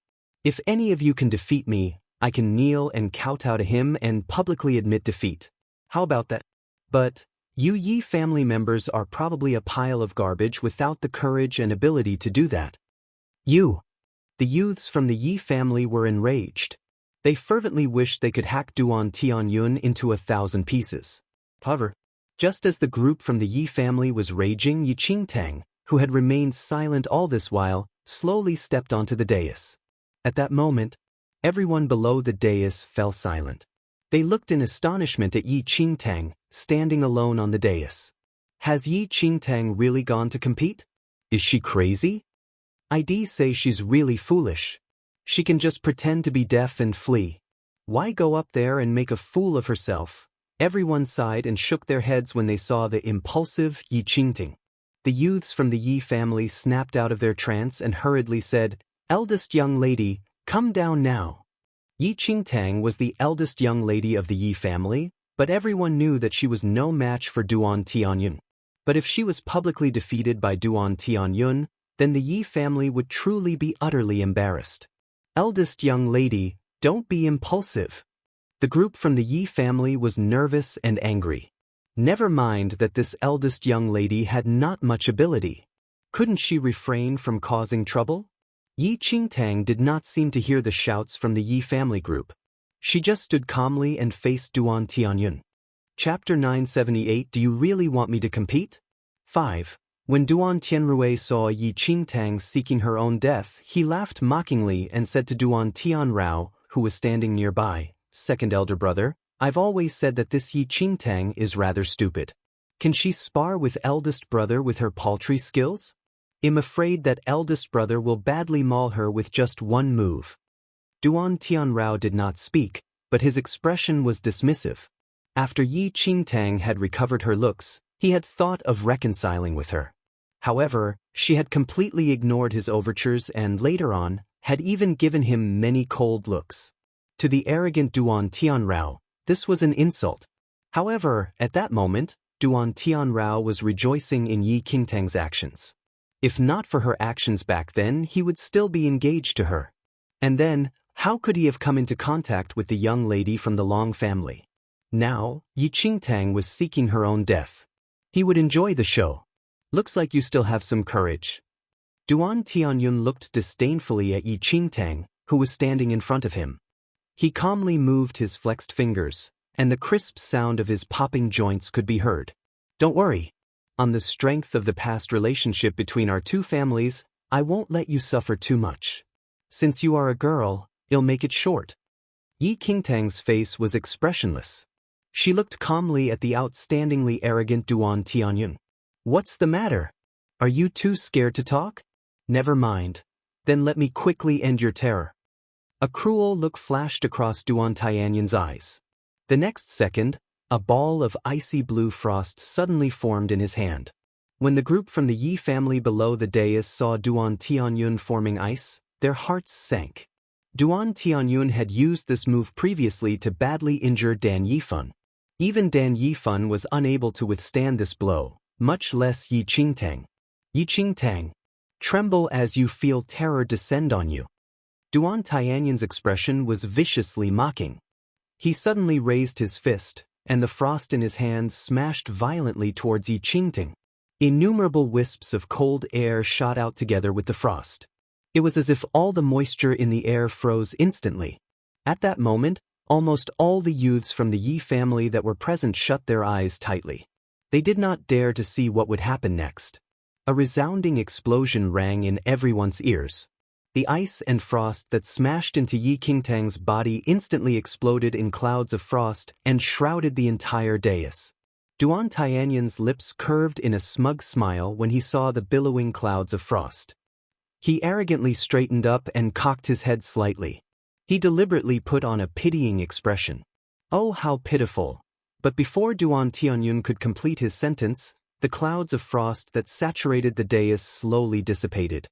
If any of you can defeat me, I can kneel and kowtow to him and publicly admit defeat. How about that? But you Yi family members are probably a pile of garbage without the courage and ability to do that." The youths from the Yi family were enraged. They fervently wished they could hack Duan Tianyun into 1,000 pieces. However, just as the group from the Yi family was raging, Yi Qingtang, who had remained silent all this while, slowly stepped onto the dais. At that moment, everyone below the dais fell silent. They looked in astonishment at Yi Qingtang, standing alone on the dais. Has Yi Qingtang really gone to compete? Is she crazy? I'd say she's really foolish. She can just pretend to be deaf and flee. Why go up there and make a fool of herself? Everyone sighed and shook their heads when they saw the impulsive Yi Qingtang. The youths from the Yi family snapped out of their trance and hurriedly said, "Eldest young lady, come down now." Yi Qingtang was the eldest young lady of the Yi family, but everyone knew that she was no match for Duan Tianyun. But if she was publicly defeated by Duan Tianyun, then the Yi family would truly be utterly embarrassed. "Eldest young lady, don't be impulsive." The group from the Yi family was nervous and angry. Never mind that this eldest young lady had not much ability. Couldn't she refrain from causing trouble? Yi Qingtang did not seem to hear the shouts from the Yi family group. She just stood calmly and faced Duan Tianyun. Chapter 978. Do you really want me to compete? 5. When Duan Tianrui saw Yi Qingtang seeking her own death, he laughed mockingly and said to Duan Tianrao, who was standing nearby, "Second elder brother, I've always said that this Yi Qingtang is rather stupid. Can she spar with eldest brother with her paltry skills? I'm afraid that eldest brother will badly maul her with just one move." Duan Tianrao did not speak, but his expression was dismissive. After Yi Qingtang had recovered her looks, he had thought of reconciling with her. However, she had completely ignored his overtures and later on, had even given him many cold looks. To the arrogant Duan Tianrao, this was an insult. However, at that moment, Duan Tianrao was rejoicing in Yi Qingtang's actions. If not for her actions back then, he would still be engaged to her. And then, how could he have come into contact with the young lady from the Long family? Now, Yi Qingtang was seeking her own death. He would enjoy the show. Looks like you still have some courage. Duan Tianyun looked disdainfully at Yi Qingtang, who was standing in front of him. He calmly moved his flexed fingers, and the crisp sound of his popping joints could be heard. Don't worry. On the strength of the past relationship between our two families, I won't let you suffer too much. Since you are a girl, I'll make it short. Yi Qingtang's face was expressionless. She looked calmly at the outstandingly arrogant Duan Tianyun. What's the matter? Are you too scared to talk? Never mind. Then let me quickly end your terror. A cruel look flashed across Duan Tianyun's eyes. The next second, a ball of icy blue frost suddenly formed in his hand. When the group from the Yi family below the dais saw Duan Tianyun forming ice, their hearts sank. Duan Tianyun had used this move previously to badly injure Dan Yifan. Even Dan Yifan was unable to withstand this blow, much less Yi Qingtang. Yi Qingtang, tremble as you feel terror descend on you. Duan Tianyun's expression was viciously mocking. He suddenly raised his fist, and the frost in his hand smashed violently towards Yi Qingtang. Innumerable wisps of cold air shot out together with the frost. It was as if all the moisture in the air froze instantly. At that moment, almost all the youths from the Yi family that were present shut their eyes tightly. They did not dare to see what would happen next. A resounding explosion rang in everyone's ears. The ice and frost that smashed into Yi Qingtang's body instantly exploded in clouds of frost and shrouded the entire dais. Duan Tianyun's lips curved in a smug smile when he saw the billowing clouds of frost. He arrogantly straightened up and cocked his head slightly. He deliberately put on a pitying expression. Oh, how pitiful! But before Duan Tianyun could complete his sentence, the clouds of frost that saturated the dais slowly dissipated.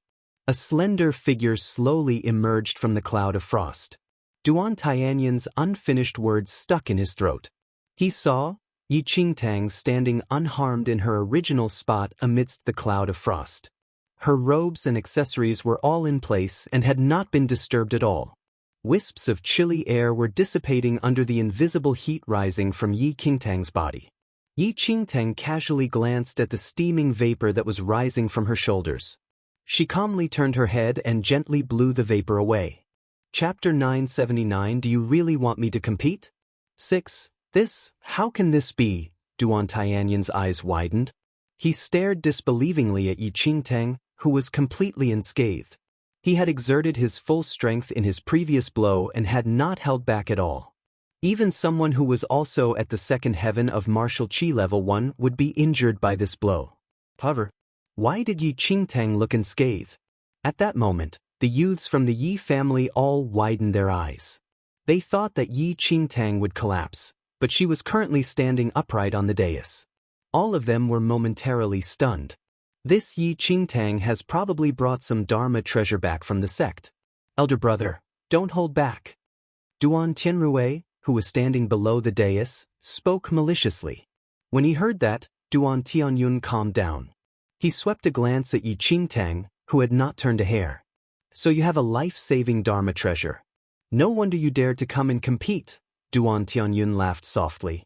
A slender figure slowly emerged from the cloud of frost. Duan Tianyun's unfinished words stuck in his throat. He saw Yi Qingtang standing unharmed in her original spot amidst the cloud of frost. Her robes and accessories were all in place and had not been disturbed at all. Wisps of chilly air were dissipating under the invisible heat rising from Yi Qingtang's body. Yi Qingtang casually glanced at the steaming vapor that was rising from her shoulders. She calmly turned her head and gently blew the vapor away. Chapter 979. Do you really want me to compete? 6. How can this be? Duan Tianyun's eyes widened. He stared disbelievingly at Yi Qingtang, who was completely unscathed. He had exerted his full strength in his previous blow and had not held back at all. Even someone who was also at the second heaven of martial qi level 1 would be injured by this blow. However, why did Yi Qingtang look unscathed? At that moment, the youths from the Yi family all widened their eyes. They thought that Yi Qingtang would collapse, but she was currently standing upright on the dais. All of them were momentarily stunned. This Yi Qingtang has probably brought some Dharma treasure back from the sect. Elder brother, don't hold back. Duan Tianrui, who was standing below the dais, spoke maliciously. When he heard that, Duan Tianyun calmed down. He swept a glance at Yi Qingtang, who had not turned a hair. So you have a life-saving Dharma treasure. No wonder you dared to come and compete. Duan Tianyun laughed softly.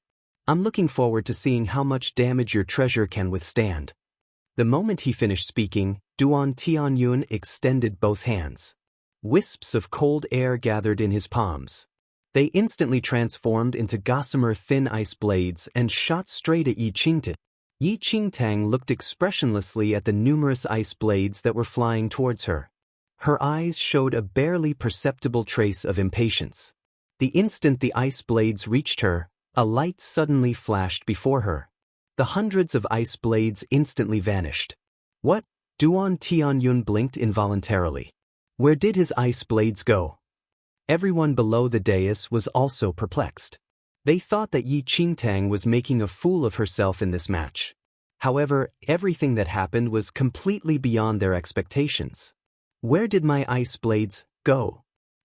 I'm looking forward to seeing how much damage your treasure can withstand. The moment he finished speaking, Duan Tianyun extended both hands. Wisps of cold air gathered in his palms. They instantly transformed into gossamer thin ice blades and shot straight at Yi Qingtang. Yi Qingtang looked expressionlessly at the numerous ice blades that were flying towards her. Her eyes showed a barely perceptible trace of impatience. The instant the ice blades reached her, a light suddenly flashed before her. The hundreds of ice blades instantly vanished. What? Duan Tianyun blinked involuntarily. Where did his ice blades go? Everyone below the dais was also perplexed. They thought that Yi Qingtang was making a fool of herself in this match. However, everything that happened was completely beyond their expectations. Where did my ice blades go.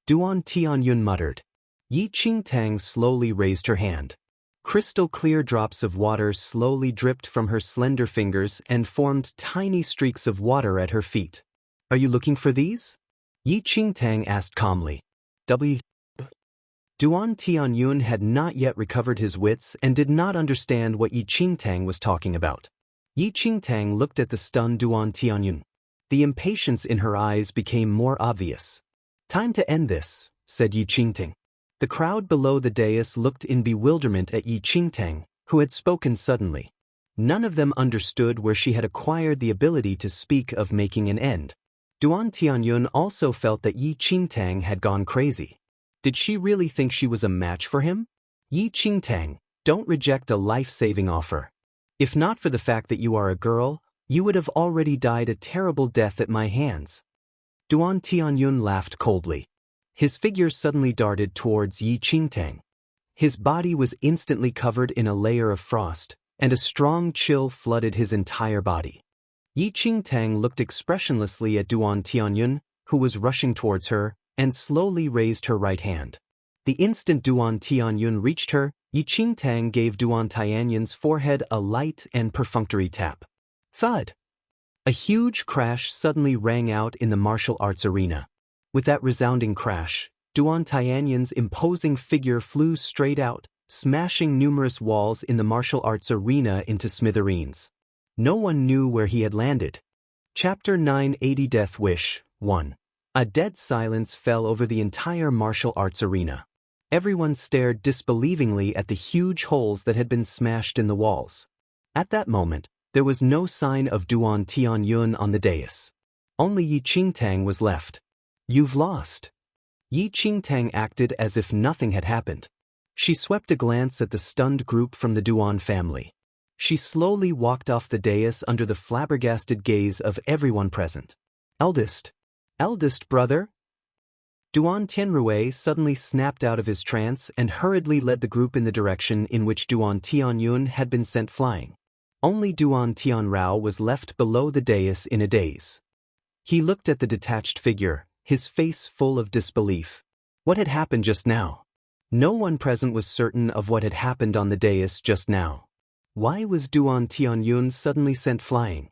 Duan Tianyun muttered. Yi Qingtang slowly raised her hand. Crystal clear drops of water slowly dripped from her slender fingers and formed tiny streaks of water at her feet. Are you looking for these? Yi Qingtang asked calmly. Duan Tianyun had not yet recovered his wits and did not understand what Yi Qingtang was talking about. Yi Qingtang looked at the stunned Duan Tianyun. The impatience in her eyes became more obvious. Time to end this, said Yi Qingtang. The crowd below the dais looked in bewilderment at Yi Qingtang, who had spoken suddenly. None of them understood where she had acquired the ability to speak of making an end. Duan Tianyun also felt that Yi Qingtang had gone crazy. Did she really think she was a match for him? Yi Qingtang, don't reject a life-saving offer. If not for the fact that you are a girl, you would have already died a terrible death at my hands. Duan Tianyun laughed coldly. His figure suddenly darted towards Yi Qingtang. His body was instantly covered in a layer of frost, and a strong chill flooded his entire body. Yi Qingtang looked expressionlessly at Duan Tianyun, who was rushing towards her, and slowly raised her right hand. The instant Duan Tianyun reached her, Yi Qingtang gave Duan Tianyun's forehead a light and perfunctory tap. Thud! A huge crash suddenly rang out in the martial arts arena. With that resounding crash, Duan Tianyun's imposing figure flew straight out, smashing numerous walls in the martial arts arena into smithereens. No one knew where he had landed. Chapter 980 Death Wish 1. A dead silence fell over the entire martial arts arena. Everyone stared disbelievingly at the huge holes that had been smashed in the walls. At that moment, there was no sign of Duan Tianyun on the dais. Only Yi Qingtang was left. You've lost. Yi Qingtang acted as if nothing had happened. She swept a glance at the stunned group from the Duan family. She slowly walked off the dais under the flabbergasted gaze of everyone present. Eldest brother? Duan Tianrui suddenly snapped out of his trance and hurriedly led the group in the direction in which Duan Tianyun had been sent flying. Only Duan Tianrao was left below the dais in a daze. He looked at the detached figure, his face full of disbelief. What had happened just now? No one present was certain of what had happened on the dais just now. Why was Duan Tianyun suddenly sent flying?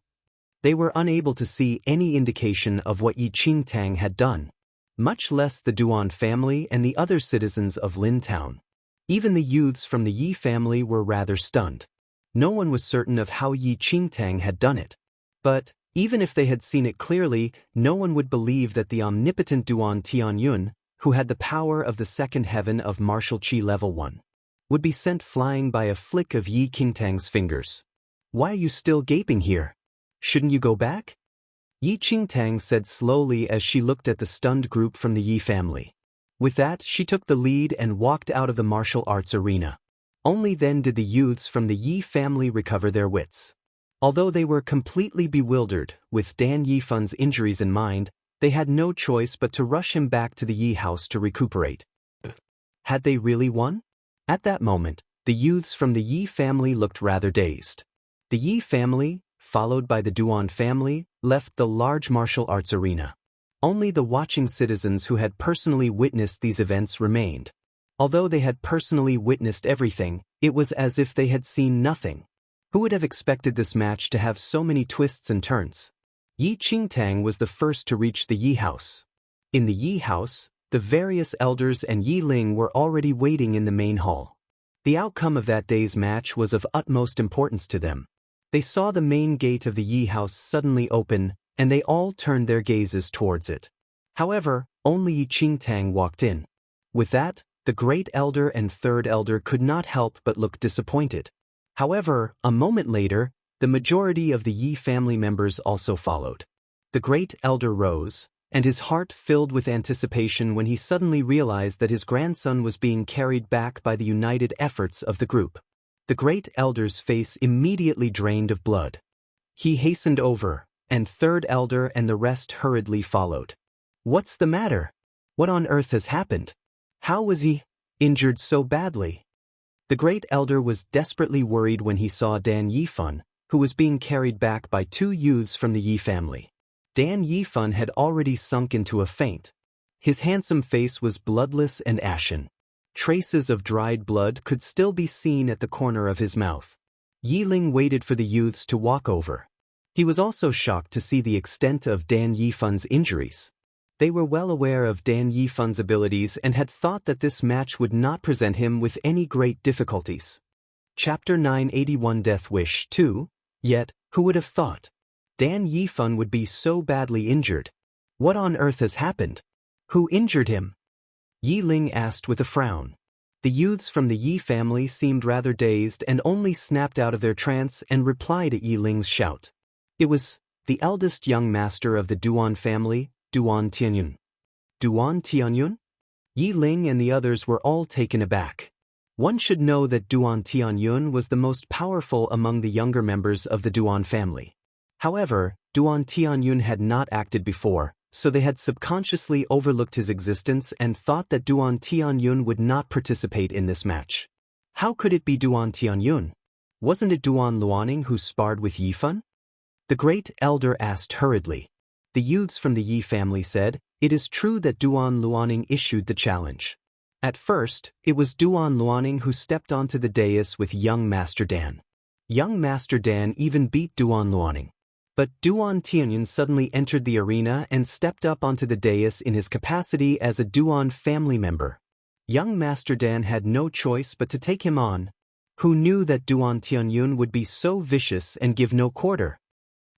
They were unable to see any indication of what Yi Qingtang had done, much less the Duan family and the other citizens of Lin Town. Even the youths from the Yi family were rather stunned. No one was certain of how Yi Qingtang had done it. But, even if they had seen it clearly, no one would believe that the omnipotent Duan Tianyun, who had the power of the second heaven of martial qi level 1, would be sent flying by a flick of Yi Qingtang's fingers. Why are you still gaping here? Shouldn't you go back? Yi Qingtang said slowly as she looked at the stunned group from the Yi family. With that, she took the lead and walked out of the martial arts arena. Only then did the youths from the Yi family recover their wits. Although they were completely bewildered, with Dan Yifun's injuries in mind, they had no choice but to rush him back to the Yi house to recuperate. Had they really won? At that moment, the youths from the Yi family looked rather dazed. The Yi family, followed by the Duan family, left the large martial arts arena. Only the watching citizens who had personally witnessed these events remained. Although they had personally witnessed everything, it was as if they had seen nothing. Who would have expected this match to have so many twists and turns? Yi Qingtang was the first to reach the Yi house. In the Yi house, the various elders and Yi Ling were already waiting in the main hall. The outcome of that day's match was of utmost importance to them. They saw the main gate of the Yi house suddenly open, and they all turned their gazes towards it. However, only Yi Qingtang walked in. With that, the great elder and third elder could not help but look disappointed. However, a moment later, the majority of the Yi family members also followed. The great elder rose, and his heart filled with anticipation when he suddenly realized that his grandson was being carried back by the united efforts of the group. The great elder's face immediately drained of blood. He hastened over, and third elder and the rest hurriedly followed. What's the matter? What on earth has happened? How was he injured so badly? The great elder was desperately worried when he saw Dan Yifun, who was being carried back by two youths from the Yi family. Dan Yifun had already sunk into a faint. His handsome face was bloodless and ashen. Traces of dried blood could still be seen at the corner of his mouth. Yi Ling waited for the youths to walk over. He was also shocked to see the extent of Dan Yifun's injuries. They were well aware of Dan Yifun's abilities and had thought that this match would not present him with any great difficulties. Chapter 981 Death Wish 2. Yet, who would have thought? Dan Yifun would be so badly injured. What on earth has happened? Who injured him? Yi Ling asked with a frown. The youths from the Yi family seemed rather dazed and only snapped out of their trance and replied at Yi Ling's shout. It was the eldest young master of the Duan family, Duan Tianyun. Duan Tianyun? Yi Ling and the others were all taken aback. One should know that Duan Tianyun was the most powerful among the younger members of the Duan family. However, Duan Tianyun had not acted before, so they had subconsciously overlooked his existence and thought that Duan Tianyun would not participate in this match. How could it be Duan Tianyun? Wasn't it Duan Luaning who sparred with Yifun? The great elder asked hurriedly. The youths from the Yi family said, "It is true that Duan Luaning issued the challenge." At first, it was Duan Luaning who stepped onto the dais with young Master Dan. Young Master Dan even beat Duan Luaning. But Duan Tianyun suddenly entered the arena and stepped up onto the dais in his capacity as a Duan family member. Young Master Dan had no choice but to take him on. Who knew that Duan Tianyun would be so vicious and give no quarter?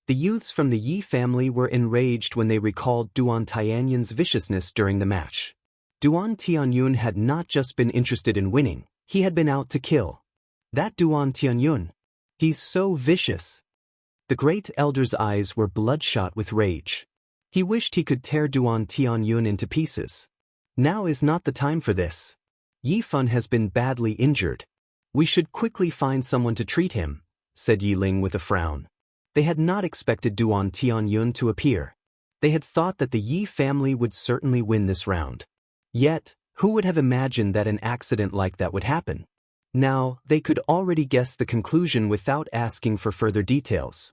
The youths from the Yi family were enraged when they recalled Duan Tianyun's viciousness during the match. Duan Tianyun had not just been interested in winning, he had been out to kill. That Duan Tianyun. He's so vicious. The great elder's eyes were bloodshot with rage. He wished he could tear Duan Tianyun into pieces. Now is not the time for this. Yifun has been badly injured. We should quickly find someone to treat him, said Yi Ling with a frown. They had not expected Duan Tianyun to appear. They had thought that the Yi family would certainly win this round. Yet, who would have imagined that an accident like that would happen? Now, they could already guess the conclusion without asking for further details.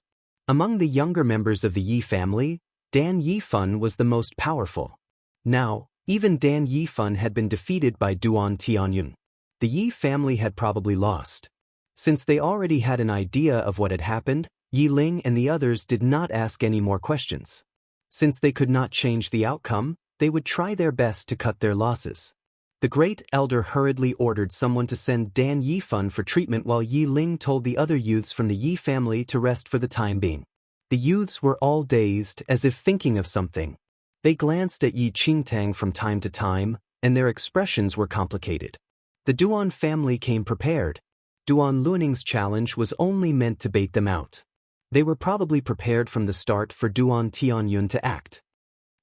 Among the younger members of the Yi family, Dan Yifun was the most powerful. Now, even Dan Yifun had been defeated by Duan Tianyun. The Yi family had probably lost. Since they already had an idea of what had happened, Yi Ling and the others did not ask any more questions. Since they could not change the outcome, they would try their best to cut their losses. The great elder hurriedly ordered someone to send Dan Yifun for treatment while Yi Ling told the other youths from the Yi family to rest for the time being. The youths were all dazed, as if thinking of something. They glanced at Yi Qingtang from time to time, and their expressions were complicated. The Duan family came prepared. Duan Luning's challenge was only meant to bait them out. They were probably prepared from the start for Duan Tianyun to act.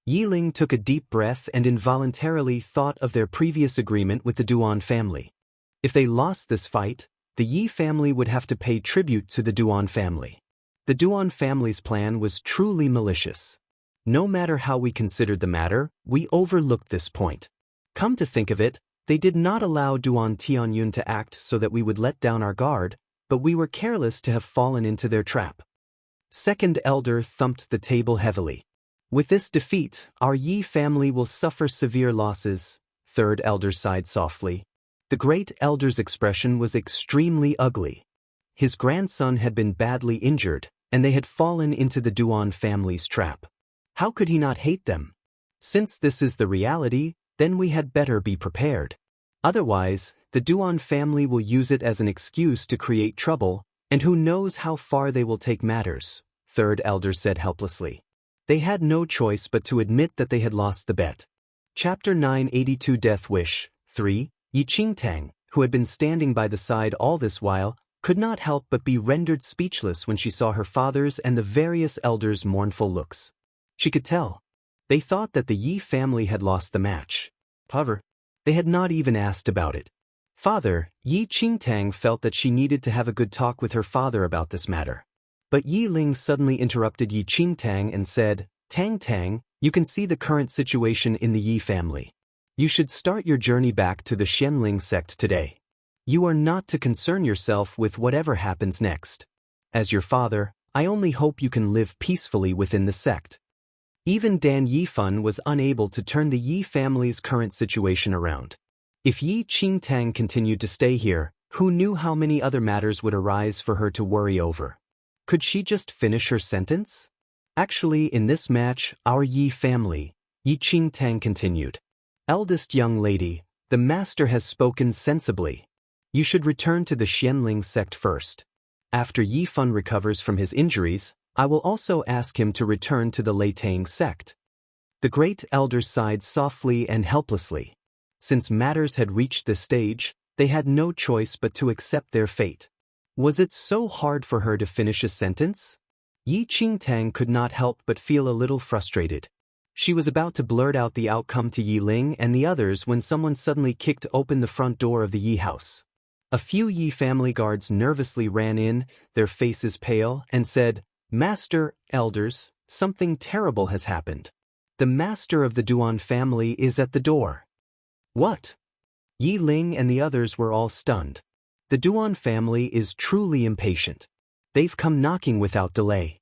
Yi Ling took a deep breath and involuntarily thought of their previous agreement with the Duan family. If they lost this fight, the Yi family would have to pay tribute to the Duan family. The Duan family's plan was truly malicious. No matter how we considered the matter, we overlooked this point. Come to think of it, they did not allow Duan Tianyun to act so that we would let down our guard, but we were careless to have fallen into their trap. Second elder thumped the table heavily. With this defeat, our Yi family will suffer severe losses, third elder sighed softly. The great elder's expression was extremely ugly. His grandson had been badly injured, and they had fallen into the Duan family's trap. How could he not hate them? Since this is the reality, then we had better be prepared. Otherwise, the Duan family will use it as an excuse to create trouble, and who knows how far they will take matters, third elder said helplessly. They had no choice but to admit that they had lost the bet. Chapter 982 Death Wish 3. Yi Qingtang, who had been standing by the side all this while, could not help but be rendered speechless when she saw her father's and the various elders' mournful looks. She could tell. They thought that the Yi family had lost the match. However, they had not even asked about it. Father, Yi Qingtang felt that she needed to have a good talk with her father about this matter. But Yi Ling suddenly interrupted Yi Qingtang and said, Tang, you can see the current situation in the Yi family. You should start your journey back to the Xianling sect today. You are not to concern yourself with whatever happens next. As your father, I only hope you can live peacefully within the sect. Even Dan Yifan was unable to turn the Yi family's current situation around. If Yi Qingtang continued to stay here, who knew how many other matters would arise for her to worry over? Could she just finish her sentence? Actually, in this match, our Yi family, Yi Qingtang continued. Eldest young lady, the master has spoken sensibly. You should return to the Xianling sect first. After Yi Fun recovers from his injuries, I will also ask him to return to the Leitang sect. The great elder sighed softly and helplessly. Since matters had reached this stage, they had no choice but to accept their fate. Was it so hard for her to finish a sentence? Yi Qingtang could not help but feel a little frustrated. She was about to blurt out the outcome to Yi Ling and the others when someone suddenly kicked open the front door of the Yi house. A few Yi family guards nervously ran in, their faces pale, and said, "Master, elders, something terrible has happened. The master of the Duan family is at the door." What? Yi Ling and the others were all stunned. The Duan family is truly impatient. They've come knocking without delay.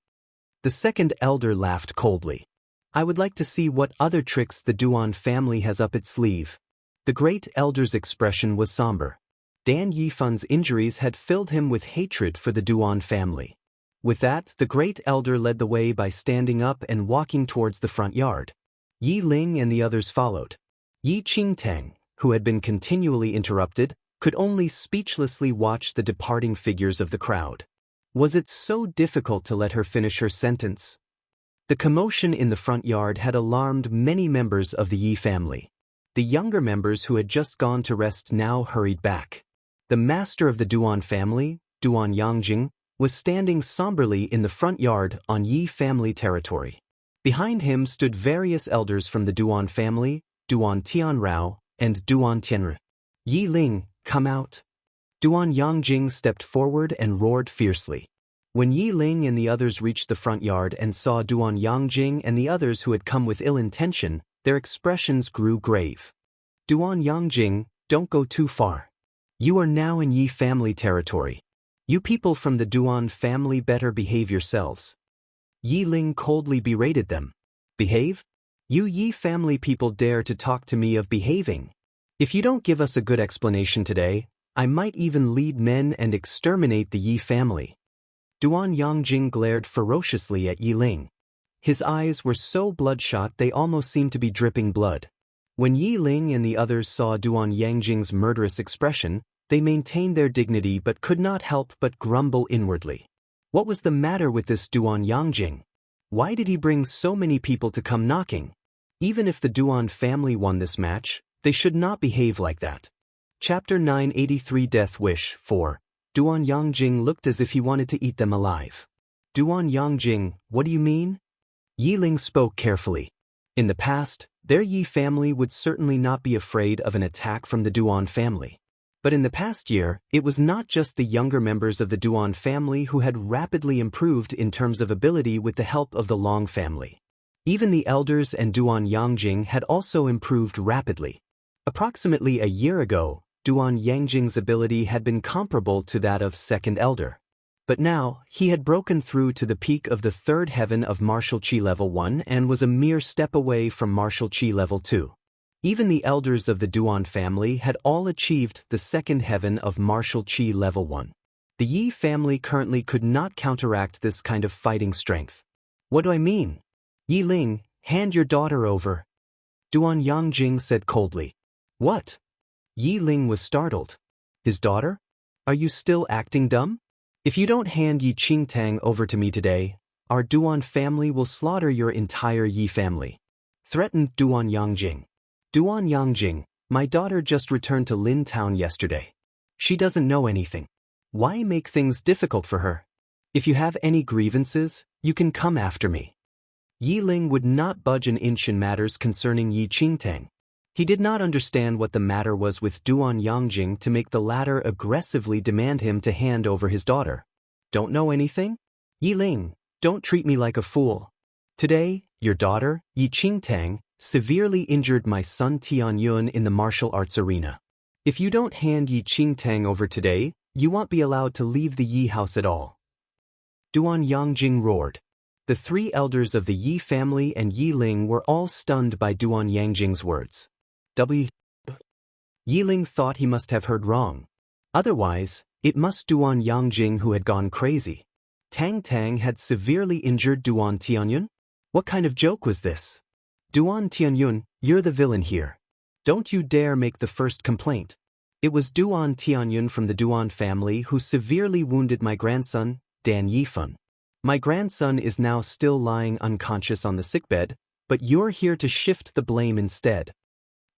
The second elder laughed coldly. I would like to see what other tricks the Duan family has up its sleeve. The great elder's expression was somber. Dan Yifun's injuries had filled him with hatred for the Duan family. With that, the great elder led the way by standing up and walking towards the front yard. Yi Ling and the others followed. Yi Qingtang, who had been continually interrupted, could only speechlessly watch the departing figures of the crowd. Was it so difficult to let her finish her sentence? The commotion in the front yard had alarmed many members of the Yi family. The younger members who had just gone to rest now hurried back. The master of the Duan family, Duan Yangjing, was standing somberly in the front yard on Yi family territory. Behind him stood various elders from the Duan family, Duan Tianrao, and Duan Tianru. Yi Ling, come out. Duan Yangjing stepped forward and roared fiercely. When Yi Ling and the others reached the front yard and saw Duan Yangjing and the others who had come with ill intention, their expressions grew grave. Duan Yangjing, don't go too far. You are now in Yi family territory. You people from the Duan family better behave yourselves. Yi Ling coldly berated them. Behave? You Yi family people dare to talk to me of behaving? If you don't give us a good explanation today, I might even lead men and exterminate the Yi family. Duan Yangjing glared ferociously at Yi Ling. His eyes were so bloodshot they almost seemed to be dripping blood. When Yi Ling and the others saw Duan Yangjing's murderous expression, they maintained their dignity but could not help but grumble inwardly. What was the matter with this Duan Yangjing? Why did he bring so many people to come knocking? Even if the Duan family won this match, they should not behave like that. Chapter 983 Death Wish 4. Duan Yangjing looked as if he wanted to eat them alive. Duan Yangjing, what do you mean? Yi Ling spoke carefully. In the past, their Yi family would certainly not be afraid of an attack from the Duan family. But in the past year, it was not just the younger members of the Duan family who had rapidly improved in terms of ability with the help of the Long family. Even the elders and Duan Yangjing had also improved rapidly. Approximately a year ago, Duan Yangjing's ability had been comparable to that of second elder. But now, he had broken through to the peak of the third heaven of Martial Qi Level 1 and was a mere step away from Martial Qi Level 2. Even the elders of the Duan family had all achieved the second heaven of Martial Qi Level 1. The Yi family currently could not counteract this kind of fighting strength. What do I mean? Yi Ling, hand your daughter over. Duan Yangjing said coldly. What? Yi Ling was startled. His daughter? Are you still acting dumb? If you don't hand Yi Qingtang over to me today, our Duan family will slaughter your entire Yi family. Threatened Duan Yangjing. Duan Yangjing, my daughter just returned to Lin Town yesterday. She doesn't know anything. Why make things difficult for her? If you have any grievances, you can come after me. Yi Ling would not budge an inch in matters concerning Yi Qingtang. He did not understand what the matter was with Duan Yangjing to make the latter aggressively demand him to hand over his daughter. Don't know anything? Yi Ling, don't treat me like a fool. Today, your daughter, Yi Qingtang, severely injured my son Tianyun in the martial arts arena. If you don't hand Yi Qingtang over today, you won't be allowed to leave the Yi house at all. Duan Yangjing roared. The three elders of the Yi family and Yi Ling were all stunned by Duan Yangjing's words. Yi Ling thought he must have heard wrong. Otherwise, it must Duan Yangjing who had gone crazy. Tang Tang had severely injured Duan Tianyun? What kind of joke was this? Duan Tianyun, you're the villain here. Don't you dare make the first complaint. It was Duan Tianyun from the Duan family who severely wounded my grandson, Dan Yifan. My grandson is now still lying unconscious on the sickbed, but you're here to shift the blame instead.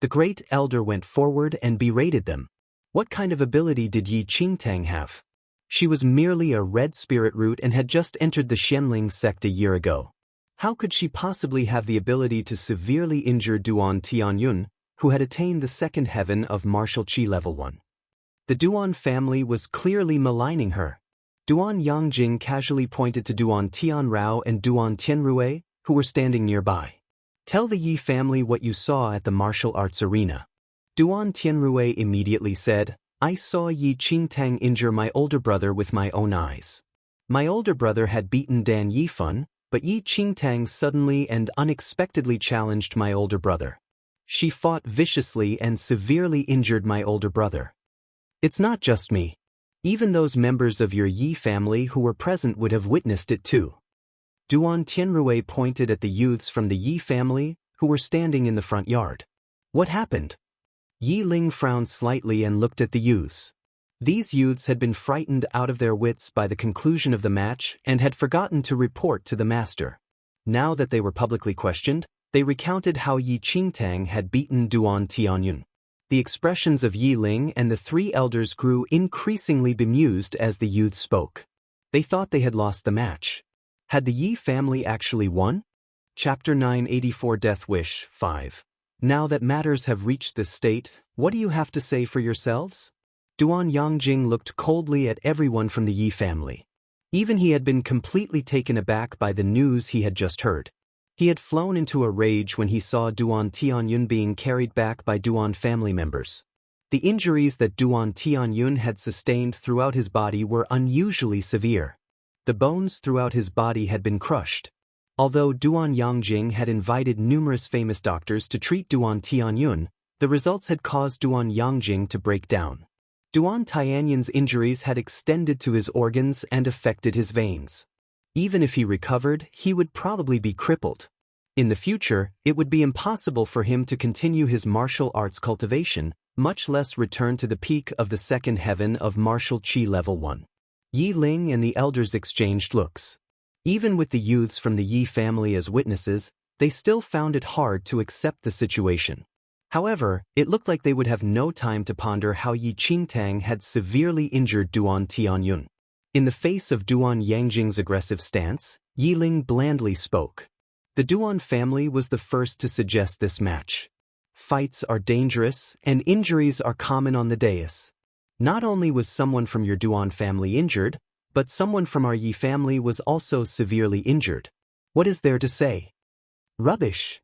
The great elder went forward and berated them. What kind of ability did Yi Qingtang have? She was merely a red spirit root and had just entered the Xianling sect a year ago. How could she possibly have the ability to severely injure Duan Tianyun, who had attained the second heaven of martial qi level 1? The Duan family was clearly maligning her. Duan Yangjing casually pointed to Duan Tianrao and Duan Tianrue, who were standing nearby. Tell the Yi family what you saw at the martial arts arena. Duan Tianrue immediately said, I saw Yi Qingtang injure my older brother with my own eyes. My older brother had beaten Dan Yifan, but Yi Qingtang suddenly and unexpectedly challenged my older brother. She fought viciously and severely injured my older brother. It's not just me. Even those members of your Yi family who were present would have witnessed it too. Duan Tianrue pointed at the youths from the Yi family who were standing in the front yard. What happened? Yi Ling frowned slightly and looked at the youths. These youths had been frightened out of their wits by the conclusion of the match and had forgotten to report to the master. Now that they were publicly questioned, they recounted how Yi Qingtang had beaten Duan Tianyun. The expressions of Yi Ling and the three elders grew increasingly bemused as the youths spoke. They thought they had lost the match. Had the Yi family actually won? Chapter 984 Death Wish 5. Now that matters have reached this state, what do you have to say for yourselves? Duan Yangjing looked coldly at everyone from the Yi family. Even he had been completely taken aback by the news he had just heard. He had flown into a rage when he saw Duan Tianyun being carried back by Duan family members. The injuries that Duan Tianyun had sustained throughout his body were unusually severe. The bones throughout his body had been crushed. Although Duan Yangjing had invited numerous famous doctors to treat Duan Tianyun, the results had caused Duan Yangjing to break down. Duan Tianyun's injuries had extended to his organs and affected his veins. Even if he recovered, he would probably be crippled. In the future, it would be impossible for him to continue his martial arts cultivation, much less return to the peak of the second heaven of martial qi level 1. Yi Ling and the elders exchanged looks. Even with the youths from the Yi family as witnesses, they still found it hard to accept the situation. However, it looked like they would have no time to ponder how Yi Qingtang had severely injured Duan Tianyun. In the face of Duan Yangjing's aggressive stance, Yi Ling blandly spoke. The Duan family was the first to suggest this match. Fights are dangerous, and injuries are common on the dais. Not only was someone from your Duan family injured, but someone from our Yi family was also severely injured. What is there to say? Rubbish!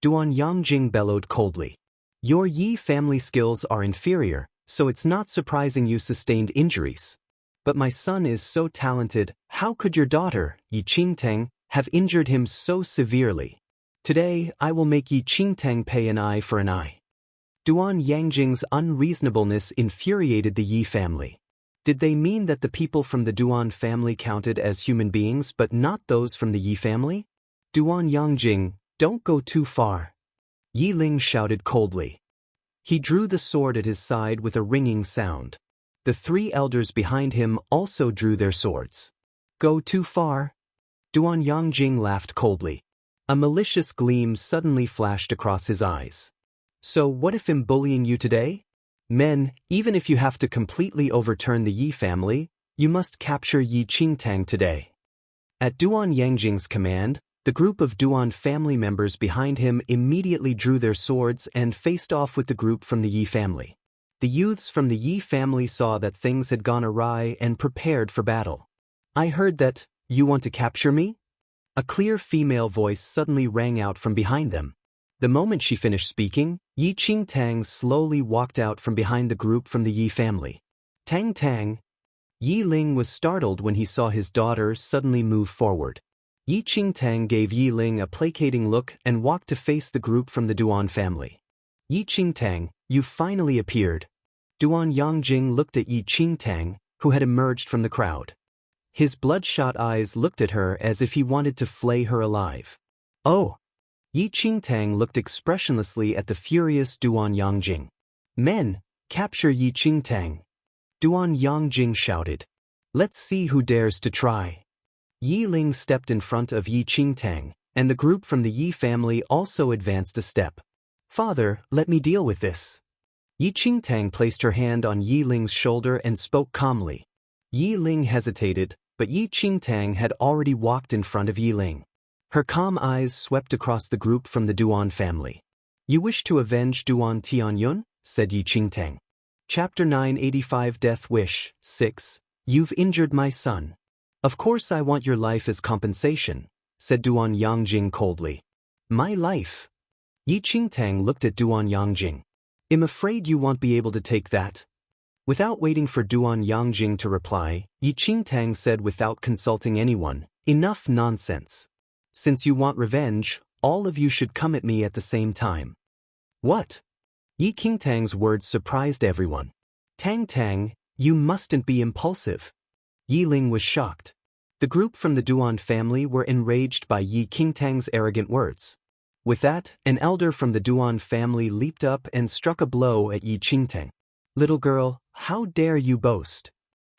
Duan Yangjing bellowed coldly. Your Yi family skills are inferior, so it's not surprising you sustained injuries. But my son is so talented, how could your daughter, Yi Qingtang, have injured him so severely? Today, I will make Yi Qingtang pay an eye for an eye. Duan Yangjing's unreasonableness infuriated the Yi family. Did they mean that the people from the Duan family counted as human beings but not those from the Yi family? Duan Yangjing, don't go too far. Yi Ling shouted coldly. He drew the sword at his side with a ringing sound. The three elders behind him also drew their swords. Go too far? Duan Yangjing laughed coldly. A malicious gleam suddenly flashed across his eyes. So what if I'm bullying you today? Men, even if you have to completely overturn the Yi family, you must capture Yi Qingtang today. At Duan Yangjing's command, the group of Duan family members behind him immediately drew their swords and faced off with the group from the Yi family. The youths from the Yi family saw that things had gone awry and prepared for battle. I heard that, you want to capture me? A clear female voice suddenly rang out from behind them. The moment she finished speaking, Yi Qingtang slowly walked out from behind the group from the Yi family. Tang Tang. Yi Ling was startled when he saw his daughter suddenly move forward. Yi Qingtang gave Yi Ling a placating look and walked to face the group from the Duan family. Yi Qingtang, you finally appeared. Duan Yangjing looked at Yi Qingtang, who had emerged from the crowd. His bloodshot eyes looked at her as if he wanted to flay her alive. Oh! Yi Qingtang looked expressionlessly at the furious Duan Yangjing. Men, capture Yi Qingtang! Duan Yangjing shouted. Let's see who dares to try. Yi Ling stepped in front of Yi Qingtang, and the group from the Yi family also advanced a step. Father, let me deal with this. Yi Qingtang placed her hand on Yi Ling's shoulder and spoke calmly. Yi Ling hesitated, but Yi Qingtang had already walked in front of Yi Ling. Her calm eyes swept across the group from the Duan family. You wish to avenge Duan Tianyun? Said Yi Qingtang. Chapter 985 Death Wish 6. You've injured my son. Of course I want your life as compensation, said Duan Yangjing coldly. My life? Yi Qingtang looked at Duan Yangjing. I'm afraid you won't be able to take that. Without waiting for Duan Yangjing to reply, Yi Qingtang said without consulting anyone, enough nonsense. Since you want revenge, all of you should come at me at the same time. What? Yi Qingtang's words surprised everyone. Tang Tang, you mustn't be impulsive. Yi Ling was shocked. The group from the Duan family were enraged by Yi Qingtang's arrogant words. With that, an elder from the Duan family leaped up and struck a blow at Yi Qingtang. Little girl, how dare you boast?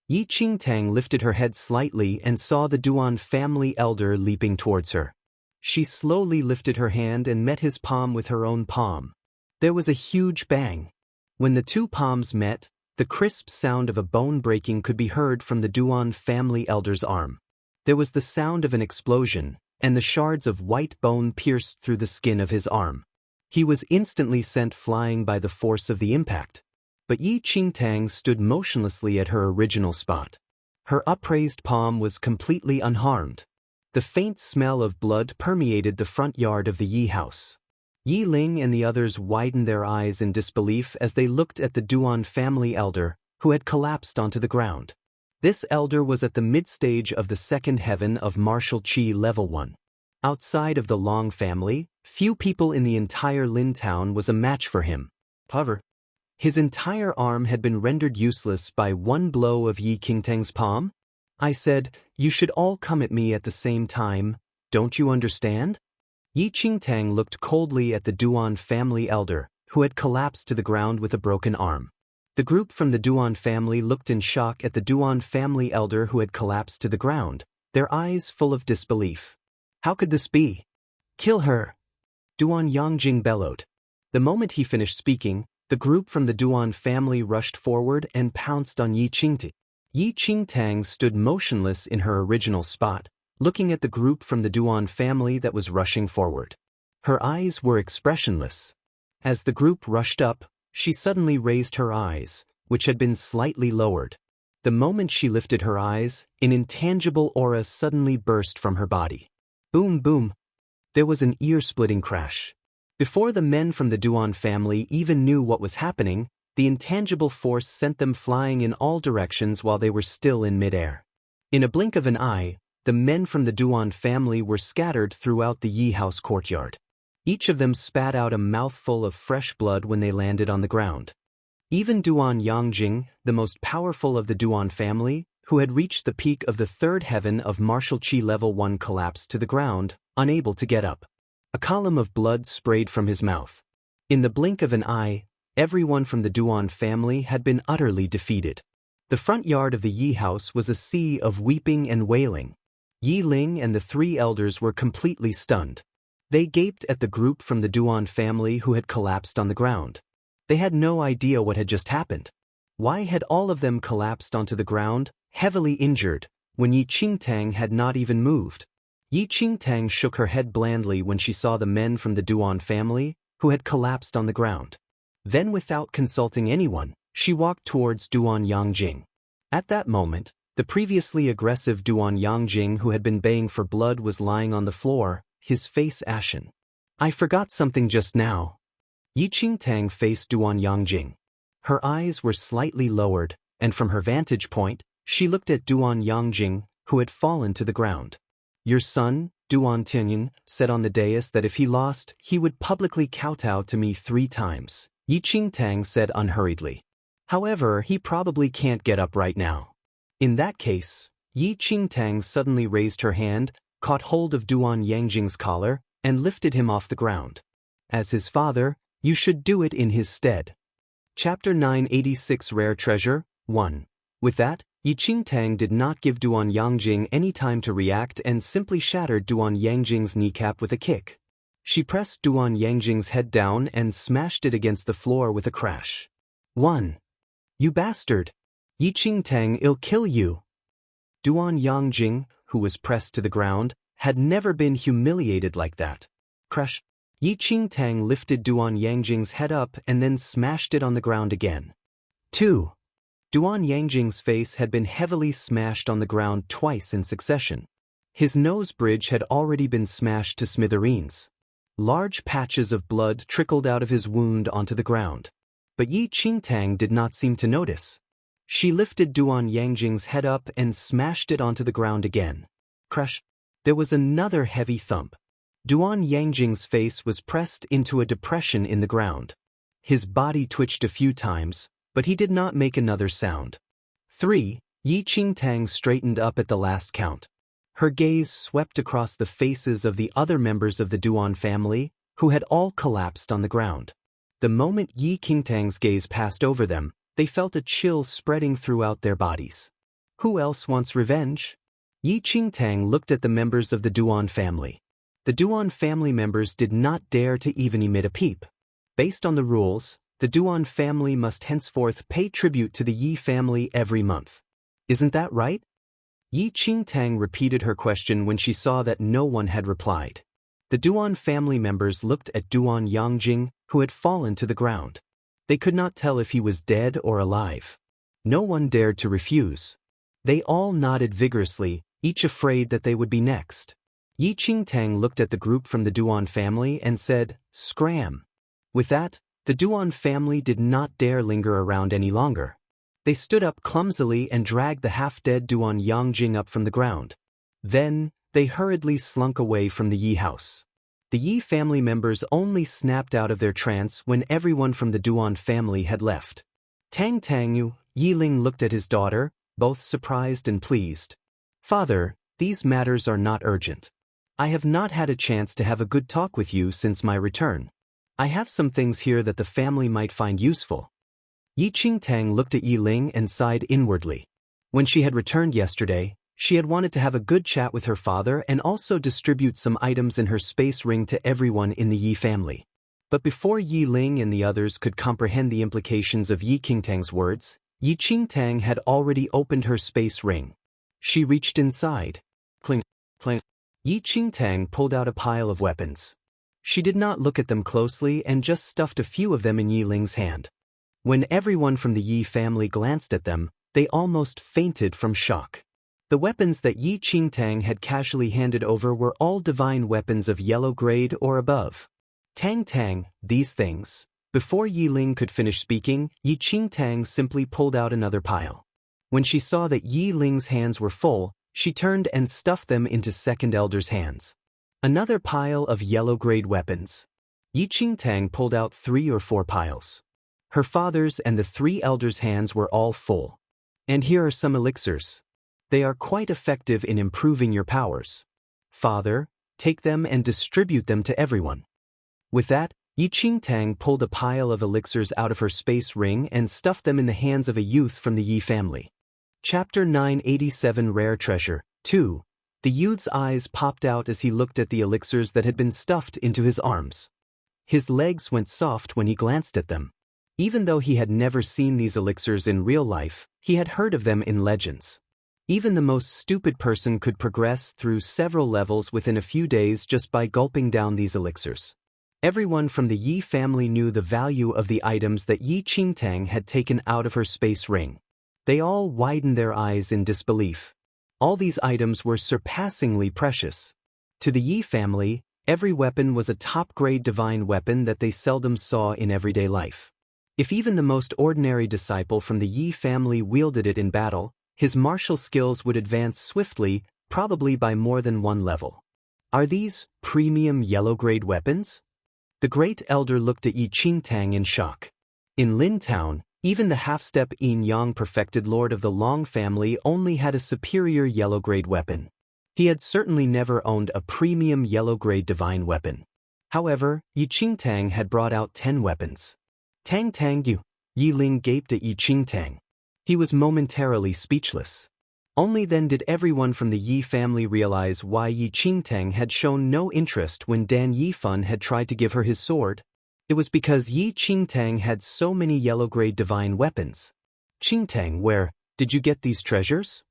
Yi Qingtang lifted her head slightly and saw the Duan family elder leaping towards her. She slowly lifted her hand and met his palm with her own palm. There was a huge bang. When the two palms met, the crisp sound of a bone breaking could be heard from the Duan family elder's arm. There was the sound of an explosion, and the shards of white bone pierced through the skin of his arm. He was instantly sent flying by the force of the impact. But Yi Qingtang stood motionlessly at her original spot. Her upraised palm was completely unharmed. The faint smell of blood permeated the front yard of the Yi house. Yi Ling and the others widened their eyes in disbelief as they looked at the Duan family elder, who had collapsed onto the ground. This elder was at the mid-stage of the second heaven of martial qi level 1. Outside of the Long family, few people in the entire Lin town was a match for him. However, his entire arm had been rendered useless by one blow of Yi Qingtang's palm. I said, you should all come at me at the same time, don't you understand? Yi Qingtang looked coldly at the Duan family elder, who had collapsed to the ground with a broken arm. The group from the Duan family looked in shock at the Duan family elder who had collapsed to the ground, their eyes full of disbelief. How could this be? Kill her! Duan Yangjing bellowed. The moment he finished speaking, the group from the Duan family rushed forward and pounced on Yi Qingtang. Yi Qingtang stood motionless in her original spot, looking at the group from the Duan family that was rushing forward. Her eyes were expressionless. As the group rushed up, she suddenly raised her eyes, which had been slightly lowered. The moment she lifted her eyes, an intangible aura suddenly burst from her body. Boom boom! There was an ear-splitting crash. Before the men from the Duan family even knew what was happening, the intangible force sent them flying in all directions while they were still in midair. In a blink of an eye, the men from the Duan family were scattered throughout the Yi house courtyard. Each of them spat out a mouthful of fresh blood when they landed on the ground. Even Duan Yangjing, the most powerful of the Duan family, who had reached the peak of the third heaven of martial qi level 1, collapsed to the ground, unable to get up. A column of blood sprayed from his mouth. In the blink of an eye, everyone from the Duan family had been utterly defeated. The front yard of the Yi house was a sea of weeping and wailing. Yi Ling and the three elders were completely stunned. They gaped at the group from the Duan family who had collapsed on the ground. They had no idea what had just happened. Why had all of them collapsed onto the ground, heavily injured, when Yi Qingtang had not even moved? Yi Qingtang shook her head blandly when she saw the men from the Duan family, who had collapsed on the ground. Then, without consulting anyone, she walked towards Duan Yangjing. At that moment, the previously aggressive Duan Yangjing who had been baying for blood was lying on the floor, his face ashen. I forgot something just now. Yi Qingtang faced Duan Yangjing. Her eyes were slightly lowered, and from her vantage point, she looked at Duan Yangjing, who had fallen to the ground. Your son, Duan Tianyin said on the dais that if he lost, he would publicly kowtow to me 3 times, Yi Qingtang said unhurriedly. However, he probably can't get up right now. In that case, Yi Qingtang suddenly raised her hand, caught hold of Duan Yangjing's collar, and lifted him off the ground. As his father, you should do it in his stead. Chapter 986 Rare Treasure 1. With that, Yi Qingtang did not give Duan Yangjing any time to react and simply shattered Duan Yangjing's kneecap with a kick. She pressed Duan Yangjing's head down and smashed it against the floor with a crash. 1. You bastard! Yi Qingtang, I'll kill you! Duan Yangjing, who was pressed to the ground, had never been humiliated like that. Crash! Yi Qingtang lifted Duan Yangjing's head up and then smashed it on the ground again. 2. Duan Yangjing's face had been heavily smashed on the ground twice in succession. His nose bridge had already been smashed to smithereens. Large patches of blood trickled out of his wound onto the ground. But Yi Qingtang did not seem to notice. She lifted Duan Yangjing's head up and smashed it onto the ground again. Crash! There was another heavy thump. Duan Yangjing's face was pressed into a depression in the ground. His body twitched a few times, but he did not make another sound. 3. Yi Qingtang straightened up at the last count. Her gaze swept across the faces of the other members of the Duan family, who had all collapsed on the ground. The moment Yi Qingtang's gaze passed over them, they felt a chill spreading throughout their bodies. Who else wants revenge? Yi Qingtang looked at the members of the Duan family. The Duan family members did not dare to even emit a peep. Based on the rules, the Duan family must henceforth pay tribute to the Yi family every month. Isn't that right? Yi Qingtang repeated her question when she saw that no one had replied. The Duan family members looked at Duan Yangjing, who had fallen to the ground. They could not tell if he was dead or alive. No one dared to refuse. They all nodded vigorously, each afraid that they would be next. Yi Qingtang looked at the group from the Duan family and said, "Scram." With that, the Duan family did not dare linger around any longer. They stood up clumsily and dragged the half-dead Duan Yangjing up from the ground. Then, they hurriedly slunk away from the Yi house. The Yi family members only snapped out of their trance when everyone from the Duan family had left. Tang Tangyu, Yi Ling looked at his daughter, both surprised and pleased. "Father, these matters are not urgent. I have not had a chance to have a good talk with you since my return. I have some things here that the family might find useful." Yi Qingtang looked at Yi Ling and sighed inwardly. When she had returned yesterday, she had wanted to have a good chat with her father and also distribute some items in her space ring to everyone in the Yi family. But before Yi Ling and the others could comprehend the implications of Yi Qingtang's words, Yi Qingtang had already opened her space ring. She reached inside. Clink, clink. Yi Qingtang pulled out a pile of weapons. She did not look at them closely and just stuffed a few of them in Yi Ling's hand. When everyone from the Yi family glanced at them, they almost fainted from shock. The weapons that Yi Qingtang had casually handed over were all divine weapons of yellow grade or above. Tang, these things. Before Yi Ling could finish speaking, Yi Qingtang simply pulled out another pile. When she saw that Yi Ling's hands were full, she turned and stuffed them into Second Elder's hands. Another pile of yellow-grade weapons. Yi Qingtang pulled out 3 or 4 piles. Her father's and the 3 elders' hands were all full. And here are some elixirs. They are quite effective in improving your powers. Father, take them and distribute them to everyone. With that, Yi Qingtang pulled a pile of elixirs out of her space ring and stuffed them in the hands of a youth from the Yi family. Chapter 987 Rare Treasure 2. The youth's eyes popped out as he looked at the elixirs that had been stuffed into his arms. His legs went soft when he glanced at them. Even though he had never seen these elixirs in real life, he had heard of them in legends. Even the most stupid person could progress through several levels within a few days just by gulping down these elixirs. Everyone from the Yi family knew the value of the items that Yi Qingtang had taken out of her space ring. They all widened their eyes in disbelief. All these items were surpassingly precious. To the Yi family, every weapon was a top-grade divine weapon that they seldom saw in everyday life. If even the most ordinary disciple from the Yi family wielded it in battle, his martial skills would advance swiftly, probably by more than 1 level. Are these premium yellow-grade weapons? The Great Elder looked at Yi Qingtang in shock. In Lin Town, even the half-step Yin Yang perfected lord of the Long family only had a superior yellow-grade weapon. He had certainly never owned a premium yellow-grade divine weapon. However, Yi Qingtang had brought out 10 weapons. Tang Tang Yu, Yi Ling gaped at Yi Qingtang. He was momentarily speechless. Only then did everyone from the Yi family realize why Yi Qingtang had shown no interest when Dan Yifan had tried to give her his sword. It was because Yi Qingtang had so many yellow-grade divine weapons. Qingtang, where did you get these treasures?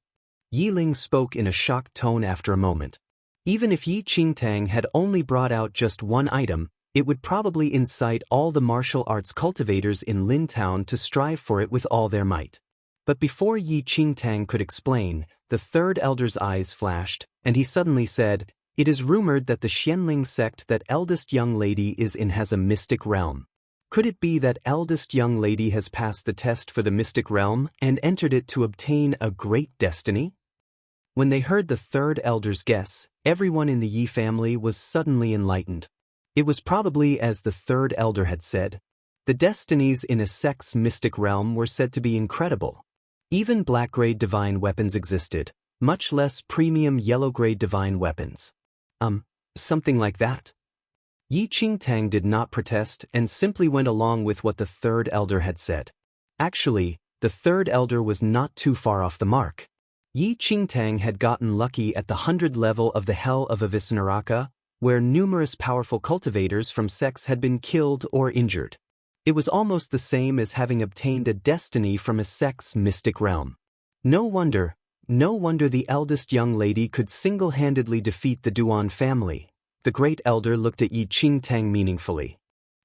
Yi Ling spoke in a shocked tone after a moment. Even if Yi Qingtang had only brought out just one item, it would probably incite all the martial arts cultivators in Lin Town to strive for it with all their might. But before Yi Qingtang could explain, the third elder's eyes flashed, and he suddenly said, "It is rumored that the Xianling sect that eldest young lady is in has a mystic realm. Could it be that eldest young lady has passed the test for the mystic realm and entered it to obtain a great destiny?" When they heard the third elder's guess, everyone in the Yi family was suddenly enlightened. It was probably as the third elder had said. The destinies in a sect's mystic realm were said to be incredible. Even black-grade divine weapons existed, much less premium yellow-grade divine weapons. Something like that? Yi Qingtang did not protest and simply went along with what the third elder had said. Actually, the third elder was not too far off the mark. Yi Qingtang had gotten lucky at the 100 level of the Hell of Avisnaraka, where numerous powerful cultivators from sects had been killed or injured. It was almost the same as having obtained a destiny from a sect's mystic realm. No wonder the eldest young lady could single-handedly defeat the Duan family. The Great Elder looked at Yi Qingtang meaningfully.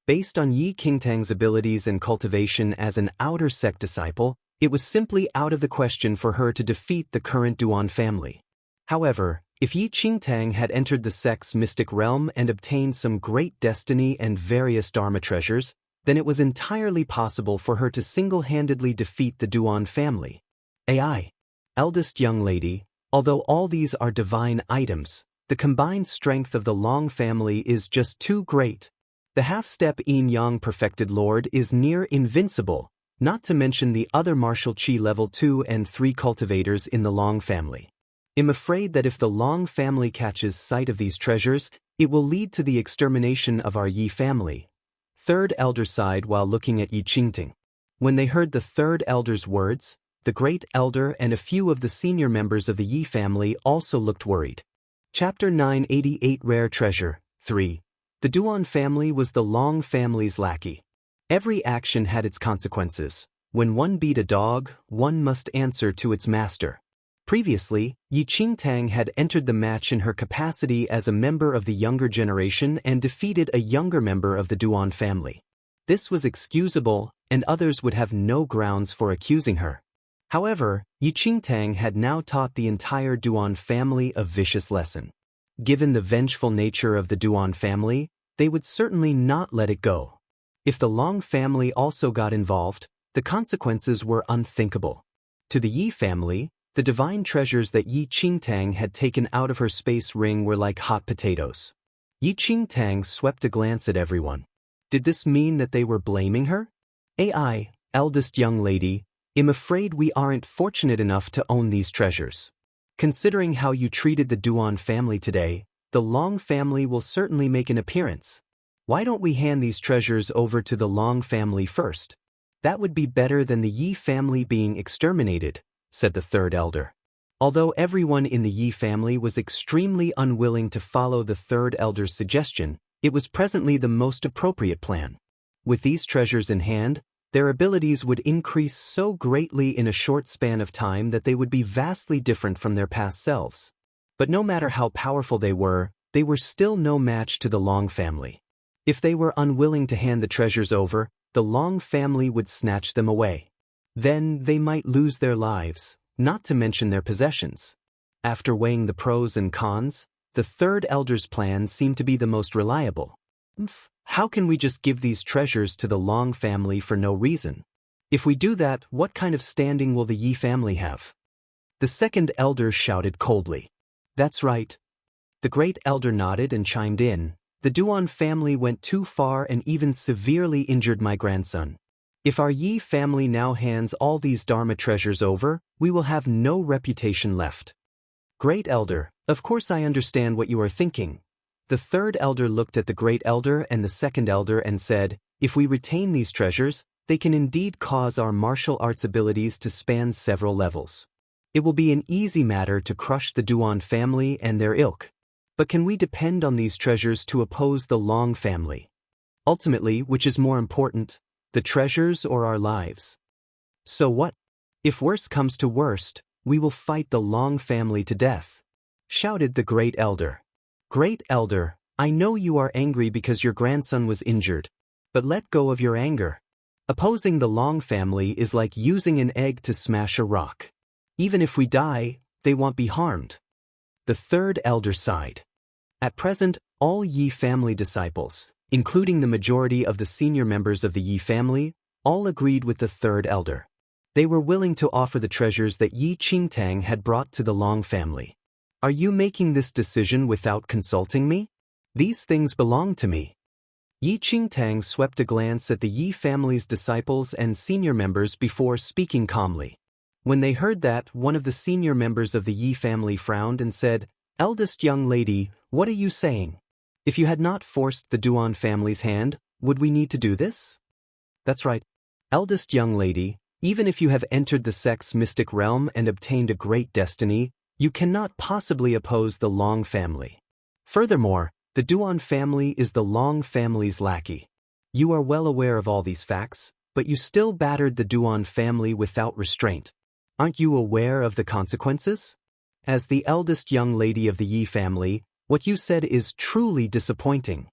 Based on Yi Qingtang's abilities and cultivation as an outer sect disciple, it was simply out of the question for her to defeat the current Duan family. However, if Yi Qingtang had entered the sect's mystic realm and obtained some great destiny and various Dharma treasures, then it was entirely possible for her to single-handedly defeat the Duan family. AI, eldest young lady, although all these are divine items, the combined strength of the Long family is just too great. The half-step Yin Yang perfected lord is near invincible, not to mention the other martial chi level 2 and 3 cultivators in the Long family. I'm afraid that if the Long family catches sight of these treasures, it will lead to the extermination of our Yi family. Third elder sighed while looking at Yi Qingtang. When they heard the third elder's words, the Great Elder and a few of the senior members of the Yi family also looked worried. Chapter 988 Rare Treasure 3. The Duan family was the Long family's lackey. Every action had its consequences. When one beat a dog, one must answer to its master. Previously, Yi Qingtang had entered the match in her capacity as a member of the younger generation and defeated a younger member of the Duan family. This was excusable, and others would have no grounds for accusing her. However, Yi Qingtang had now taught the entire Duan family a vicious lesson. Given the vengeful nature of the Duan family, they would certainly not let it go. If the Long family also got involved, the consequences were unthinkable. To the Yi family, the divine treasures that Yi Qingtang had taken out of her space ring were like hot potatoes. Yi Qingtang swept a glance at everyone. Did this mean that they were blaming her? AI, eldest young lady, I'm afraid we aren't fortunate enough to own these treasures. Considering how you treated the Duan family today, the Long family will certainly make an appearance. Why don't we hand these treasures over to the Long family first? That would be better than the Yi family being exterminated, said the third elder. Although everyone in the Yi family was extremely unwilling to follow the third elder's suggestion, it was presently the most appropriate plan. With these treasures in hand, their abilities would increase so greatly in a short span of time that they would be vastly different from their past selves. But no matter how powerful they were still no match to the Long family. If they were unwilling to hand the treasures over, the Long family would snatch them away. Then they might lose their lives, not to mention their possessions. After weighing the pros and cons, the third elder's plan seemed to be the most reliable. How can we just give these treasures to the Long family for no reason? If we do that, what kind of standing will the Yi family have? The second elder shouted coldly. That's right. The great elder nodded and chimed in. The Duan family went too far and even severely injured my grandson. If our Yi family now hands all these Dharma treasures over, we will have no reputation left. Great elder, of course I understand what you are thinking. The third elder looked at the great elder and the second elder and said, if we retain these treasures, they can indeed cause our martial arts abilities to span several levels. It will be an easy matter to crush the Duan family and their ilk. But can we depend on these treasures to oppose the Long family? Ultimately, which is more important, the treasures or our lives? So what? If worst comes to worst, we will fight the Long family to death, shouted the great elder. Great elder, I know you are angry because your grandson was injured, but let go of your anger. Opposing the Long family is like using an egg to smash a rock. Even if we die, they won't be harmed. The third elder sighed. At present, all Yi family disciples, including the majority of the senior members of the Yi family, all agreed with the third elder. They were willing to offer the treasures that Yi Qingtang had brought to the Long family. Are you making this decision without consulting me? These things belong to me. Yi Qingtang swept a glance at the Yi family's disciples and senior members before speaking calmly. When they heard that, one of the senior members of the Yi family frowned and said, Eldest young lady, what are you saying? If you had not forced the Duan family's hand, would we need to do this? That's right. Eldest young lady, even if you have entered the sect's mystic realm and obtained a great destiny, you cannot possibly oppose the Long family. Furthermore, the Duan family is the Long family's lackey. You are well aware of all these facts, but you still battered the Duan family without restraint. Aren't you aware of the consequences? As the eldest young lady of the Yi family, what you said is truly disappointing.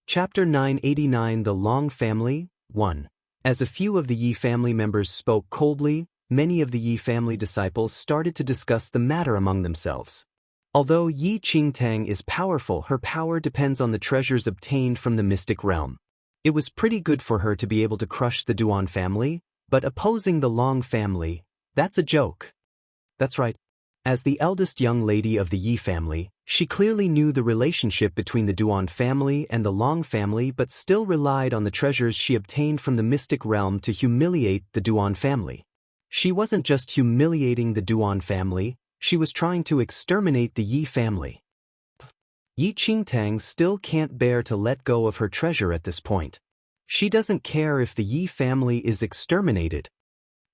Chapter 989 The Long Family, 1. As a few of the Yi family members spoke coldly, many of the Yi family disciples started to discuss the matter among themselves. Although Yi Qingtang is powerful, her power depends on the treasures obtained from the mystic realm. It was pretty good for her to be able to crush the Duan family, but opposing the Long family, that's a joke. That's right. As the eldest young lady of the Yi family, she clearly knew the relationship between the Duan family and the Long family but still relied on the treasures she obtained from the mystic realm to humiliate the Duan family. She wasn't just humiliating the Duan family, she was trying to exterminate the Yi family. Yi Qingtang still can't bear to let go of her treasure at this point. She doesn't care if the Yi family is exterminated.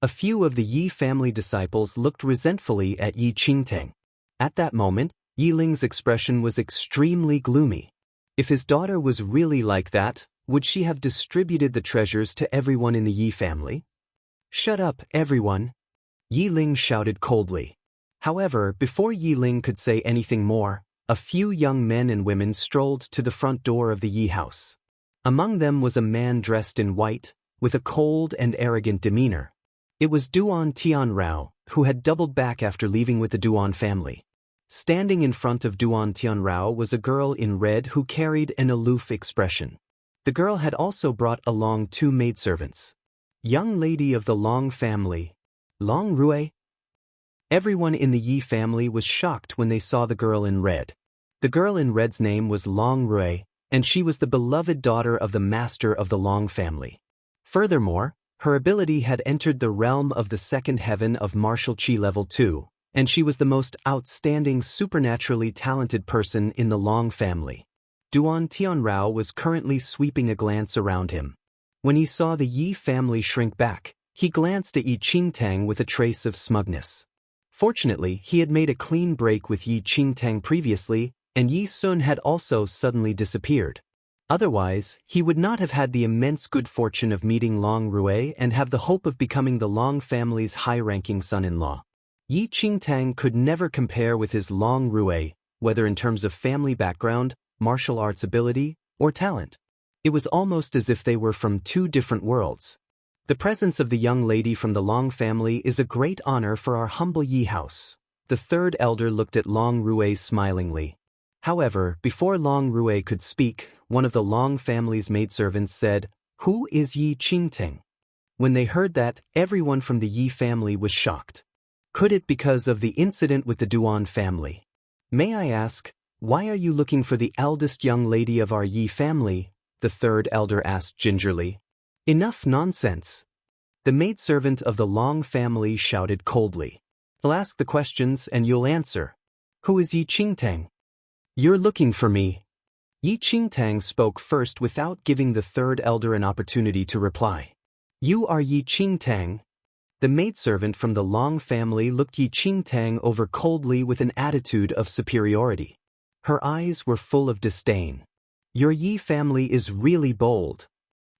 A few of the Yi family disciples looked resentfully at Yi Qingtang. At that moment, Yi Ling's expression was extremely gloomy. If his daughter was really like that, would she have distributed the treasures to everyone in the Yi family? Shut up, everyone! Yi Ling shouted coldly. However, before Yi Ling could say anything more, a few young men and women strolled to the front door of the Yi house. Among them was a man dressed in white, with a cold and arrogant demeanor. It was Duan Tianrao, who had doubled back after leaving with the Duan family. Standing in front of Duan Tianrao was a girl in red who carried an aloof expression. The girl had also brought along two maidservants. Young lady of the Long family, Long Rui. Everyone in the Yi family was shocked when they saw the girl in red. The girl in red's name was Long Rui, and she was the beloved daughter of the master of the Long family. Furthermore, her ability had entered the realm of the second heaven of martial chi level 2, and she was the most outstanding supernaturally talented person in the Long family. Duan Tianrao was currently sweeping a glance around him. When he saw the Yi family shrink back, he glanced at Yi Qingtang with a trace of smugness. Fortunately, he had made a clean break with Yi Qingtang previously, and Yi Sun had also suddenly disappeared. Otherwise, he would not have had the immense good fortune of meeting Long Rui and have the hope of becoming the Long family's high-ranking son-in-law. Yi Qingtang could never compare with his Long Rui, whether in terms of family background, martial arts ability, or talent. It was almost as if they were from two different worlds. The presence of the young lady from the Long family is a great honor for our humble Yi house. The third elder looked at Long Rui smilingly. However, before Long Rui could speak, one of the Long family's maidservants said, "Who is Yi Qingtang?" When they heard that, everyone from the Yi family was shocked. Could it because of the incident with the Duan family? May I ask, Why are you looking for the eldest young lady of our Yi family? The third elder asked gingerly. Enough nonsense. The maidservant of the Long family shouted coldly. I'll ask the questions and you'll answer. Who is Yi Qingtang? You're looking for me. Yi Qingtang spoke first without giving the third elder an opportunity to reply. You are Yi Qingtang. The maidservant from the Long family looked Yi Qingtang over coldly with an attitude of superiority. Her eyes were full of disdain. Your Yi family is really bold.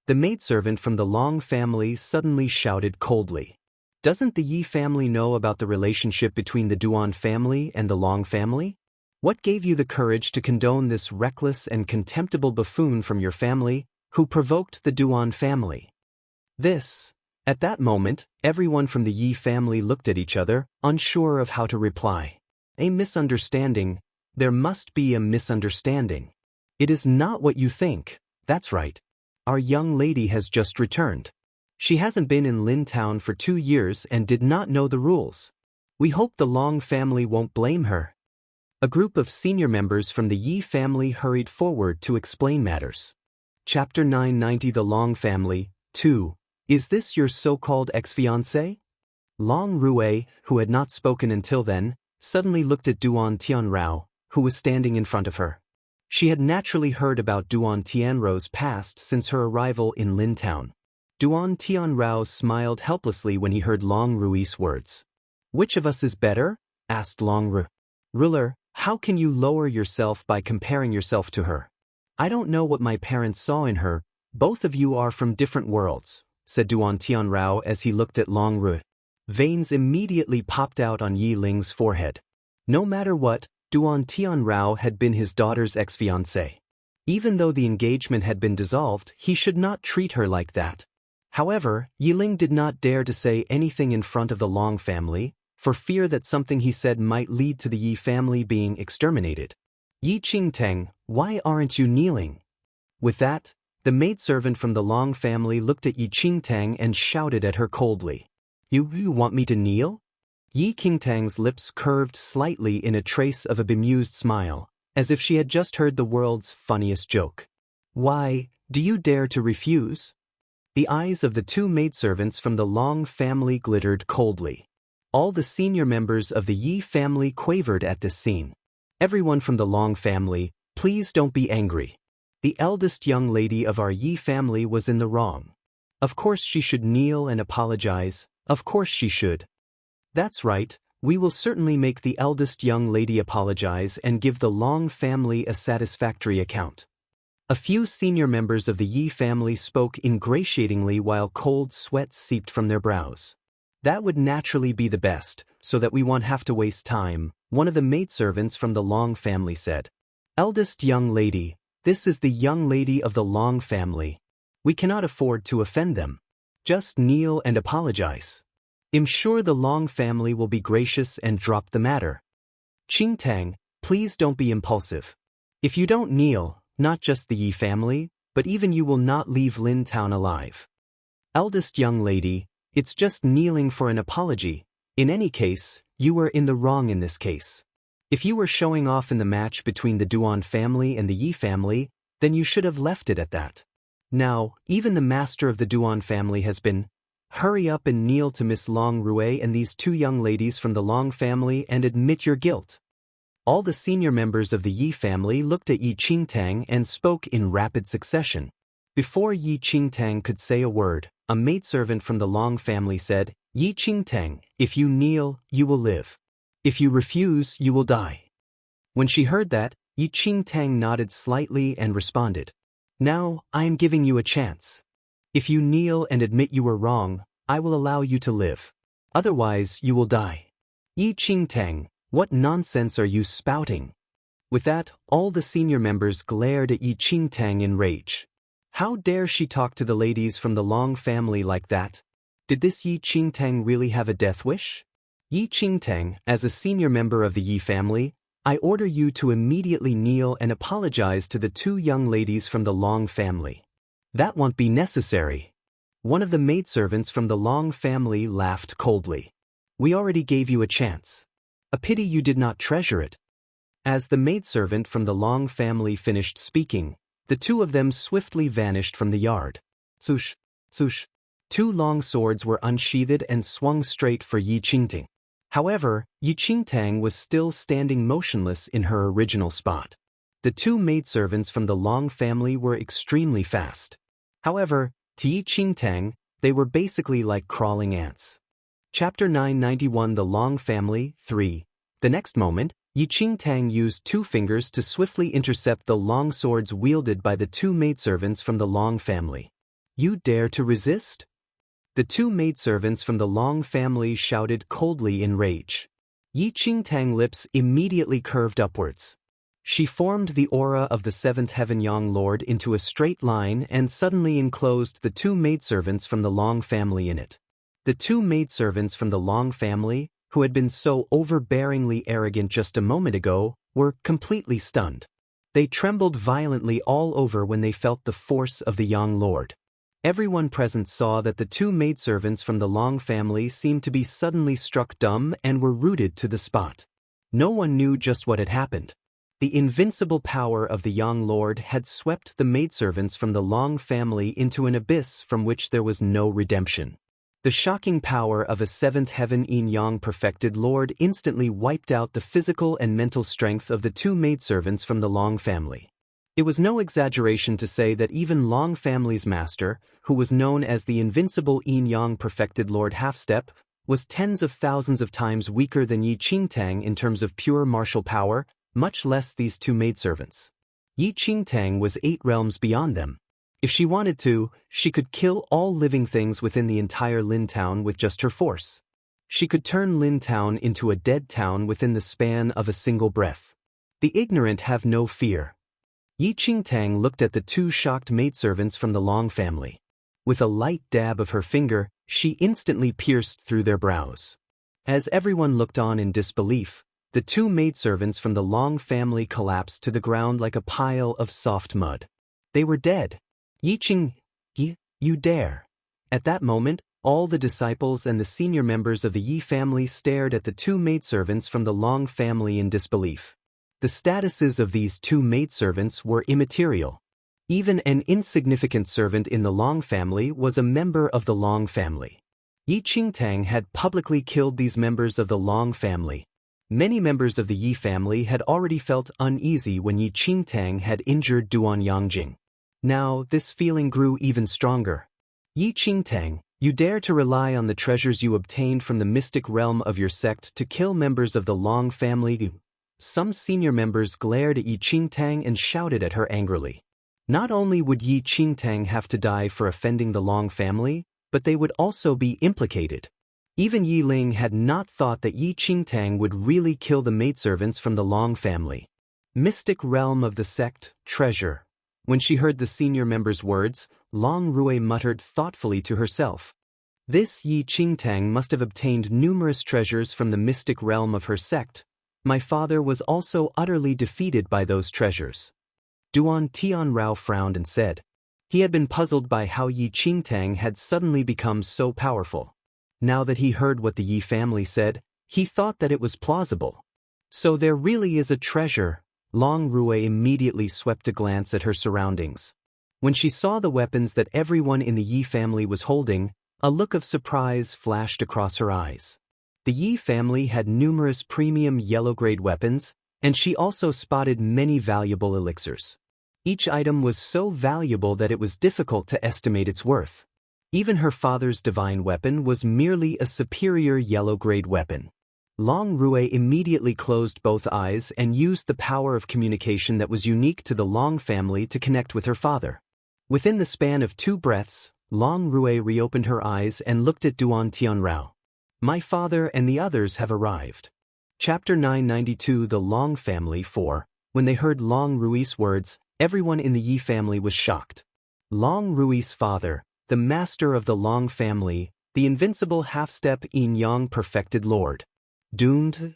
The maidservant from the Long family suddenly shouted coldly. Doesn't the Yi family know about the relationship between the Duan family and the Long family? What gave you the courage to condone this reckless and contemptible buffoon from your family, who provoked the Duan family? At that moment, everyone from the Yi family looked at each other, unsure of how to reply. A misunderstanding. There must be a misunderstanding. It is not what you think. That's right. Our young lady has just returned. She hasn't been in Lin Town for 2 years and did not know the rules. We hope the Long family won't blame her. A group of senior members from the Yi family hurried forward to explain matters. Chapter 990 The Long Family, 2. Is this your so-called ex-fiancé? Long Rue, who had not spoken until then, suddenly looked at Duan Tianrao, who was standing in front of her. She had naturally heard about Duan Tianrao's past since her arrival in Lin Town. Duan Tianrao smiled helplessly when he heard Long Rui's words. Which of us is better? Asked Long Ru. Ruler, how can you lower yourself by comparing yourself to her? I don't know what my parents saw in her. Both of you are from different worlds, said Duan Tianrao as he looked at Long Ru. Veins immediately popped out on Yi Ling's forehead. No matter what, Duan Tianrao had been his daughter's ex-fiancé. Even though the engagement had been dissolved, he should not treat her like that. However, Yi Ling did not dare to say anything in front of the Long family, for fear that something he said might lead to the Yi family being exterminated. Yi Qingtang, why aren't you kneeling? With that, the maidservant from the Long family looked at Yi Qingtang and shouted at her coldly. You want me to kneel? Yi Qingtang's lips curved slightly in a trace of a bemused smile, as if she had just heard the world's funniest joke. Why, do you dare to refuse? The eyes of the two maidservants from the Long family glittered coldly. All the senior members of the Yi family quavered at this scene. Everyone from the Long family, please don't be angry. The eldest young lady of our Yi family was in the wrong. Of course she should kneel and apologize, of course she should. That's right, we will certainly make the eldest young lady apologize and give the Long family a satisfactory account. A few senior members of the Yi family spoke ingratiatingly while cold sweat seeped from their brows. That would naturally be the best, so that we won't have to waste time, one of the maidservants from the Long family said. Eldest young lady, this is the young lady of the Long family. We cannot afford to offend them. Just kneel and apologize. I'm sure the Long family will be gracious and drop the matter. Qingtang, please don't be impulsive. If you don't kneel, not just the Yi family, but even you will not leave Lin Town alive. Eldest young lady, it's just kneeling for an apology. In any case, you were in the wrong in this case. If you were showing off in the match between the Duan family and the Yi family, then you should have left it at that. Now, even the master of the Duan family has been. Hurry up and kneel to Miss Long Rue and these two young ladies from the Long family and admit your guilt. All the senior members of the Yi family looked at Yi Qingtang and spoke in rapid succession. Before Yi Qingtang could say a word, a maidservant from the Long family said, Yi Qingtang, if you kneel, you will live. If you refuse, you will die. When she heard that, Yi Qingtang nodded slightly and responded, Now, I am giving you a chance. If you kneel and admit you were wrong, I will allow you to live. Otherwise, you will die. Yi Qingtang, what nonsense are you spouting? With that, all the senior members glared at Yi Qingtang in rage. How dare she talk to the ladies from the Long family like that? Did this Yi Qingtang really have a death wish? Yi Qingtang, as a senior member of the Yi family, I order you to immediately kneel and apologize to the two young ladies from the Long family. That won't be necessary. One of the maidservants from the Long family laughed coldly. We already gave you a chance. A pity you did not treasure it. As the maidservant from the Long family finished speaking, the two of them swiftly vanished from the yard. Swoosh, swoosh. Two long swords were unsheathed and swung straight for Yi Qingtang. However, Yi Qingtang was still standing motionless in her original spot. The two maidservants from the Long family were extremely fast. However, to Yi Qingtang, they were basically like crawling ants. Chapter 991 The Long Family 3. The next moment, Yi Qingtang used two fingers to swiftly intercept the long swords wielded by the two maidservants from the Long family. You dare to resist? The two maidservants from the Long family shouted coldly in rage. Yi Qingtang's lips immediately curved upwards. She formed the aura of the seventh heaven Yang Lord into a straight line and suddenly enclosed the two maidservants from the Long family in it. The two maidservants from the Long family, who had been so overbearingly arrogant just a moment ago, were completely stunned. They trembled violently all over when they felt the force of the Yang Lord. Everyone present saw that the two maidservants from the Long family seemed to be suddenly struck dumb and were rooted to the spot. No one knew just what had happened. The invincible power of the Yang Lord had swept the maidservants from the Long family into an abyss from which there was no redemption. The shocking power of a seventh heaven Yin Yang perfected Lord instantly wiped out the physical and mental strength of the two maidservants from the Long family. It was no exaggeration to say that even Long family's master, who was known as the invincible Yin Yang perfected Lord Half-Step, was tens of thousands of times weaker than Yi Qingtang in terms of pure martial power, much less these two maidservants. Yi Qingtang was 8 realms beyond them. If she wanted to, she could kill all living things within the entire Lin Town with just her force. She could turn Lin Town into a dead town within the span of a single breath. The ignorant have no fear. Yi Qingtang looked at the two shocked maidservants from the Long family. With a light dab of her finger, she instantly pierced through their brows. As everyone looked on in disbelief, the two maidservants from the Long family collapsed to the ground like a pile of soft mud. They were dead. Yi Qing, you dare. At that moment, all the disciples and the senior members of the Yi family stared at the two maidservants from the Long family in disbelief. The statuses of these two maidservants were immaterial. Even an insignificant servant in the Long family was a member of the Long family. Yi Qingtang had publicly killed these members of the Long family. Many members of the Yi family had already felt uneasy when Yi Qingtang had injured Duan Yangjing. Now, this feeling grew even stronger. Yi Qingtang, you dare to rely on the treasures you obtained from the mystic realm of your sect to kill members of the Long family? Some senior members glared at Yi Qingtang and shouted at her angrily. Not only would Yi Qingtang have to die for offending the Long family, but they would also be implicated. Even Yi Ling had not thought that Yi Qingtang would really kill the maidservants from the Long family. Mystic realm of the sect, treasure. When she heard the senior member's words, Long Rui muttered thoughtfully to herself. This Yi Qingtang must have obtained numerous treasures from the mystic realm of her sect. My father was also utterly defeated by those treasures. Duan Tianrao frowned and said. He had been puzzled by how Yi Qingtang had suddenly become so powerful. Now that he heard what the Yi family said, he thought that it was plausible. So there really is a treasure. Long Rui immediately swept a glance at her surroundings. When she saw the weapons that everyone in the Yi family was holding, a look of surprise flashed across her eyes. The Yi family had numerous premium yellow-grade weapons, and she also spotted many valuable elixirs. Each item was so valuable that it was difficult to estimate its worth. Even her father's divine weapon was merely a superior yellow-grade weapon. Long Rui immediately closed both eyes and used the power of communication that was unique to the Long family to connect with her father. Within the span of 2 breaths, Long Rui reopened her eyes and looked at Duan Tianrao. My father and the others have arrived. Chapter 992 The Long Family 4. When they heard Long Rui's words, everyone in the Yi family was shocked. Long Rui's father, the master of the Long family, the invincible half-step Yin Yang perfected Lord. Doomed,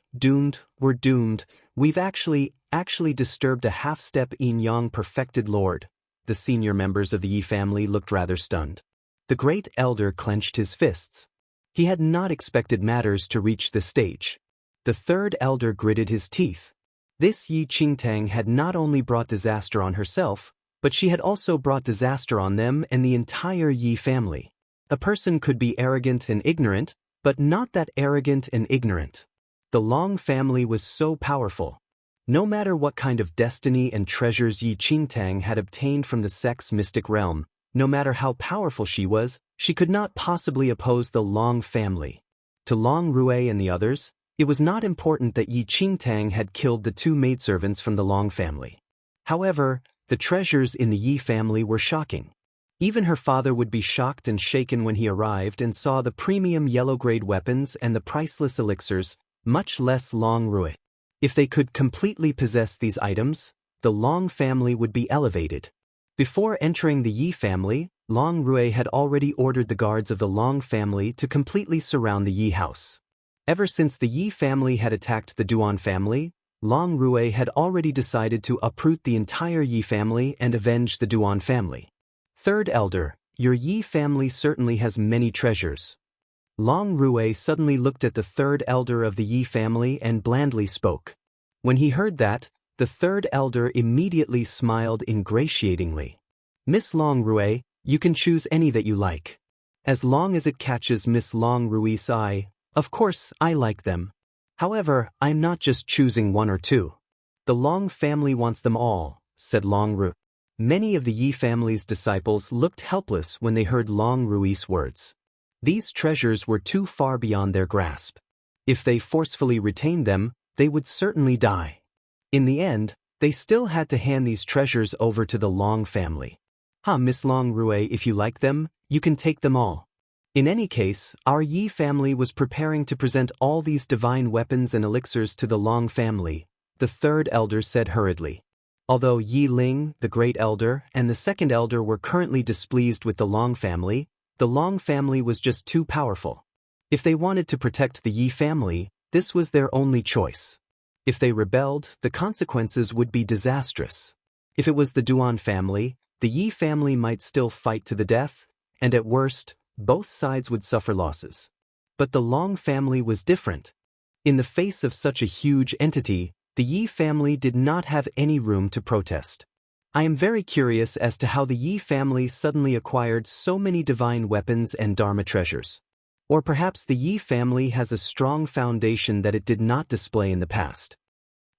we're doomed. We've actually disturbed a half-step Yin Yang perfected Lord. The senior members of the Yi family looked rather stunned. The great elder clenched his fists. He had not expected matters to reach this stage. The third elder gritted his teeth. This Yi Qingtang had not only brought disaster on herself, but she had also brought disaster on them and the entire Yi family. A person could be arrogant and ignorant, but not that arrogant and ignorant. The Long family was so powerful. No matter what kind of destiny and treasures Yi Qingtang had obtained from the sect's mystic realm, no matter how powerful she was, she could not possibly oppose the Long family. To Long Rue and the others, it was not important that Yi Qingtang had killed the two maidservants from the Long family. However, the treasures in the Yi family were shocking. Even her father would be shocked and shaken when he arrived and saw the premium yellow-grade weapons and the priceless elixirs, much less Long Rue. If they could completely possess these items, the Long family would be elevated. Before entering the Yi family, Long Rue had already ordered the guards of the Long family to completely surround the Yi house. Ever since the Yi family had attacked the Duan family, Long Rue had already decided to uproot the entire Yi family and avenge the Duan family. Third Elder, your Yi family certainly has many treasures. Long Rue suddenly looked at the third elder of the Yi family and blandly spoke. When he heard that, the third elder immediately smiled ingratiatingly. Miss Long Rue, you can choose any that you like. As long as it catches Miss Long Rue's eye, of course I like them. However, I'm not just choosing one or two. The Long family wants them all, said Long Rue. Many of the Yi family's disciples looked helpless when they heard Long Rue's words. These treasures were too far beyond their grasp. If they forcefully retained them, they would certainly die. In the end, they still had to hand these treasures over to the Long family. Miss Long Rue, if you like them, you can take them all. In any case, our Yi family was preparing to present all these divine weapons and elixirs to the Long family, the third elder said hurriedly. Although Yi Ling, the great elder, and the second elder were currently displeased with the Long family, the Long family was just too powerful. If they wanted to protect the Yi family, this was their only choice. If they rebelled, the consequences would be disastrous. If it was the Duan family, the Yi family might still fight to the death, and at worst, both sides would suffer losses. But the Long family was different. In the face of such a huge entity, the Yi family did not have any room to protest. I am very curious as to how the Yi family suddenly acquired so many divine weapons and Dharma treasures. Or perhaps the Yi family has a strong foundation that it did not display in the past.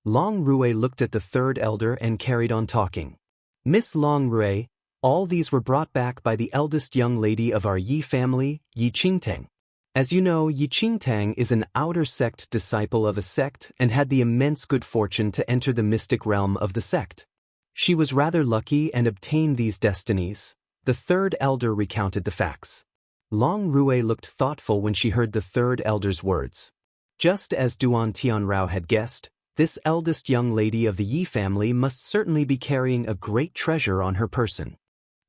Long Rue looked at the third elder and carried on talking. Miss Long Rue, all these were brought back by the eldest young lady of our Yi family, Yi Qingtang. As you know, Yi Qingtang is an outer sect disciple of a sect and had the immense good fortune to enter the mystic realm of the sect. She was rather lucky and obtained these destinies. The third elder recounted the facts. Long Rue looked thoughtful when she heard the third elder's words. Just as Duan Tianrao had guessed, this eldest young lady of the Yi family must certainly be carrying a great treasure on her person.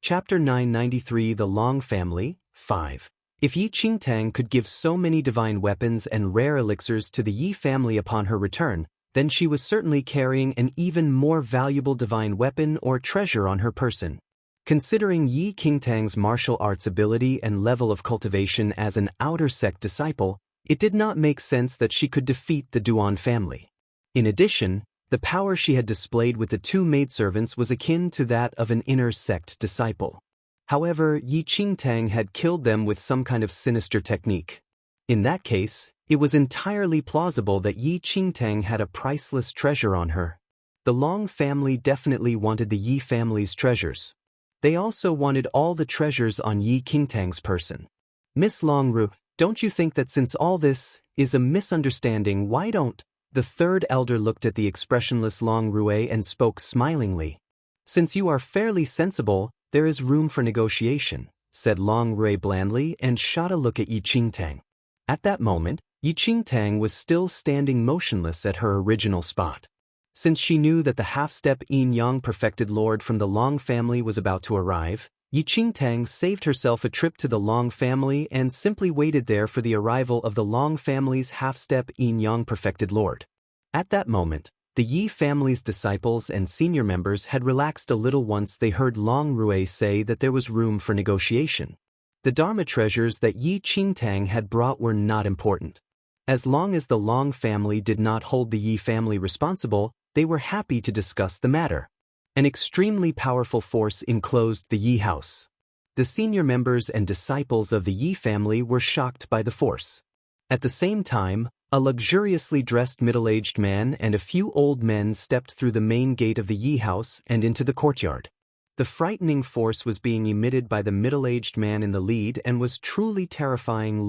Chapter 993 The Long Family, 5. If Yi Qingtang could give so many divine weapons and rare elixirs to the Yi family upon her return, then she was certainly carrying an even more valuable divine weapon or treasure on her person. Considering Yi Qingtang's martial arts ability and level of cultivation as an outer sect disciple, it did not make sense that she could defeat the Duan family. In addition, the power she had displayed with the two maidservants was akin to that of an inner sect disciple. However, Yi Qingtang had killed them with some kind of sinister technique. In that case, it was entirely plausible that Yi Qingtang had a priceless treasure on her. The Long family definitely wanted the Yi family's treasures. They also wanted all the treasures on Yi Qingtang's person. Miss Long Rue, don't you think that since all this is a misunderstanding, why don't... The third elder looked at the expressionless Long Rue and spoke smilingly. Since you are fairly sensible, there is room for negotiation, said Long Rue blandly and shot a look at Yi Qingtang. At that moment, Yi Qingtang was still standing motionless at her original spot. Since she knew that the half-step yin-yang perfected lord from the Long family was about to arrive, Yi Qingtang saved herself a trip to the Long family and simply waited there for the arrival of the Long family's half-step yin-yang perfected lord. At that moment, the Yi family's disciples and senior members had relaxed a little once they heard Long Rue say that there was room for negotiation. The Dharma treasures that Yi Qingtang had brought were not important. As long as the Long family did not hold the Yi family responsible, they were happy to discuss the matter. An extremely powerful force enclosed the Yi house. The senior members and disciples of the Yi family were shocked by the force. At the same time, a luxuriously dressed middle-aged man and a few old men stepped through the main gate of the Yi house and into the courtyard. The frightening force was being emitted by the middle-aged man in the lead and was truly terrifying.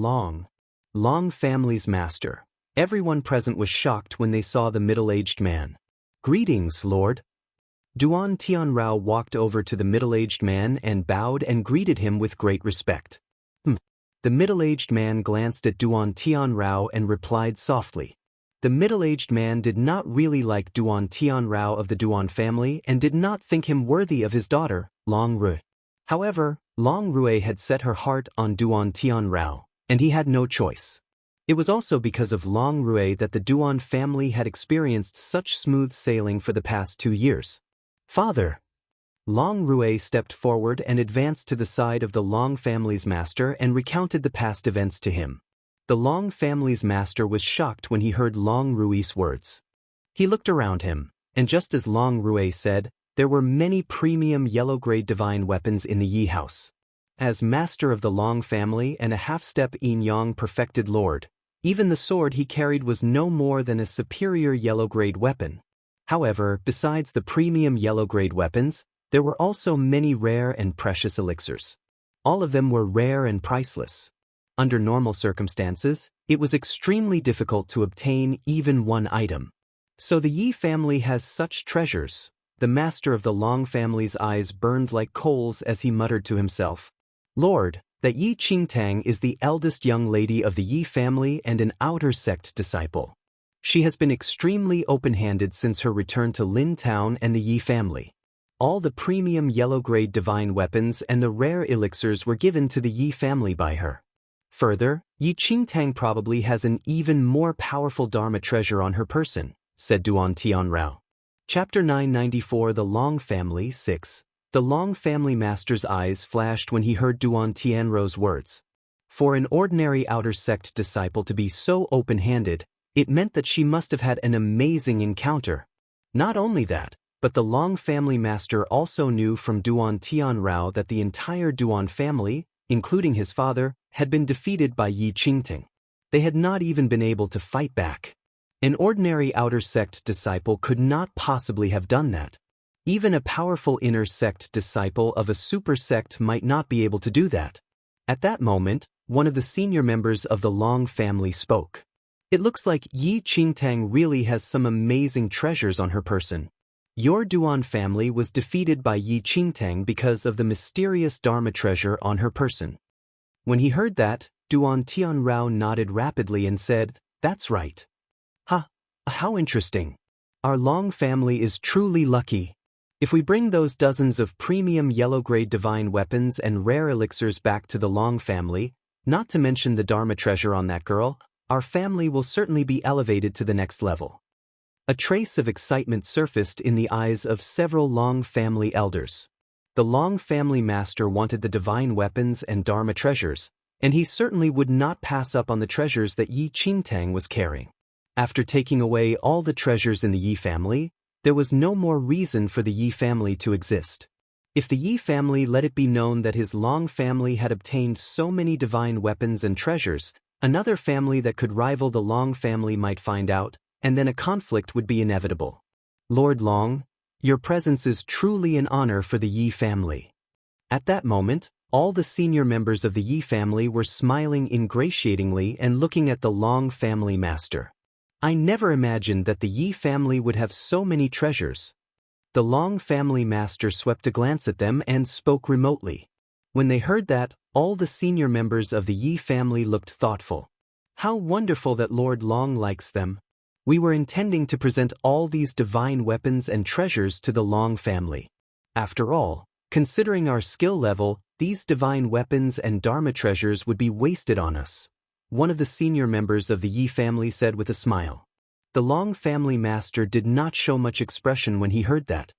Long family's master. Everyone present was shocked when they saw the middle-aged man. "Greetings, Lord." Duan Tianrao walked over to the middle-aged man and bowed and greeted him with great respect. The middle-aged man glanced at Duan Tianrao and replied softly. The middle-aged man did not really like Duan Tianrao of the Duan family and did not think him worthy of his daughter, Long Rui. However, Long Rui had set her heart on Duan Tianrao, and he had no choice. It was also because of Long Rui that the Duan family had experienced such smooth sailing for the past 2 years. "Father." Long Rui stepped forward and advanced to the side of the Long family's master and recounted the past events to him. The Long family's master was shocked when he heard Long Rui's words. He looked around him, and just as Long Rui said, there were many premium yellow-grade divine weapons in the Yi house. As master of the Long family and a half-step yin-yang perfected lord, even the sword he carried was no more than a superior yellow-grade weapon. However, besides the premium yellow-grade weapons, there were also many rare and precious elixirs. All of them were rare and priceless. Under normal circumstances, it was extremely difficult to obtain even one item. So the Yi family has such treasures. The master of the Long family's eyes burned like coals as he muttered to himself, "Lord, that Yi Qingtang is the eldest young lady of the Yi family and an outer sect disciple. She has been extremely open-handed since her return to Lin Town and the Yi family. All the premium yellow-grade divine weapons and the rare elixirs were given to the Yi family by her. Further, Yi Qingtang probably has an even more powerful Dharma treasure on her person," said Duan Tianrao. Chapter 994 The Long Family 6. The Long family master's eyes flashed when he heard Duan Tianrao's words. For an ordinary outer sect disciple to be so open-handed, it meant that she must have had an amazing encounter. Not only that, but the Long family master also knew from Duan Tianrao that the entire Duan family, including his father, had been defeated by Yi Qingtang. They had not even been able to fight back. An ordinary outer sect disciple could not possibly have done that. Even a powerful inner sect disciple of a super sect might not be able to do that. At that moment, one of the senior members of the Long family spoke. "It looks like Yi Qingtang really has some amazing treasures on her person. Your Duan family was defeated by Yi Qingtang because of the mysterious Dharma treasure on her person." When he heard that, Duan Tianrao nodded rapidly and said, "That's right. How interesting. Our Long family is truly lucky. If we bring those dozens of premium yellow-grade divine weapons and rare elixirs back to the Long family, not to mention the Dharma treasure on that girl, our family will certainly be elevated to the next level." A trace of excitement surfaced in the eyes of several Long family elders. The Long family master wanted the divine weapons and Dharma treasures, and he certainly would not pass up on the treasures that Yi Qingtang was carrying. After taking away all the treasures in the Yi family, there was no more reason for the Yi family to exist. If the Yi family let it be known that his Long family had obtained so many divine weapons and treasures, another family that could rival the Long family might find out, and then a conflict would be inevitable. "Lord Long, your presence is truly an honor for the Yi family." At that moment, all the senior members of the Yi family were smiling ingratiatingly and looking at the Long family master. "I never imagined that the Yi family would have so many treasures." The Long family master swept a glance at them and spoke remotely. When they heard that, all the senior members of the Yi family looked thoughtful. "How wonderful that Lord Long likes them. We were intending to present all these divine weapons and treasures to the Long family. After all, considering our skill level, these divine weapons and Dharma treasures would be wasted on us," one of the senior members of the Yi family said with a smile. The Long family master did not show much expression when he heard that.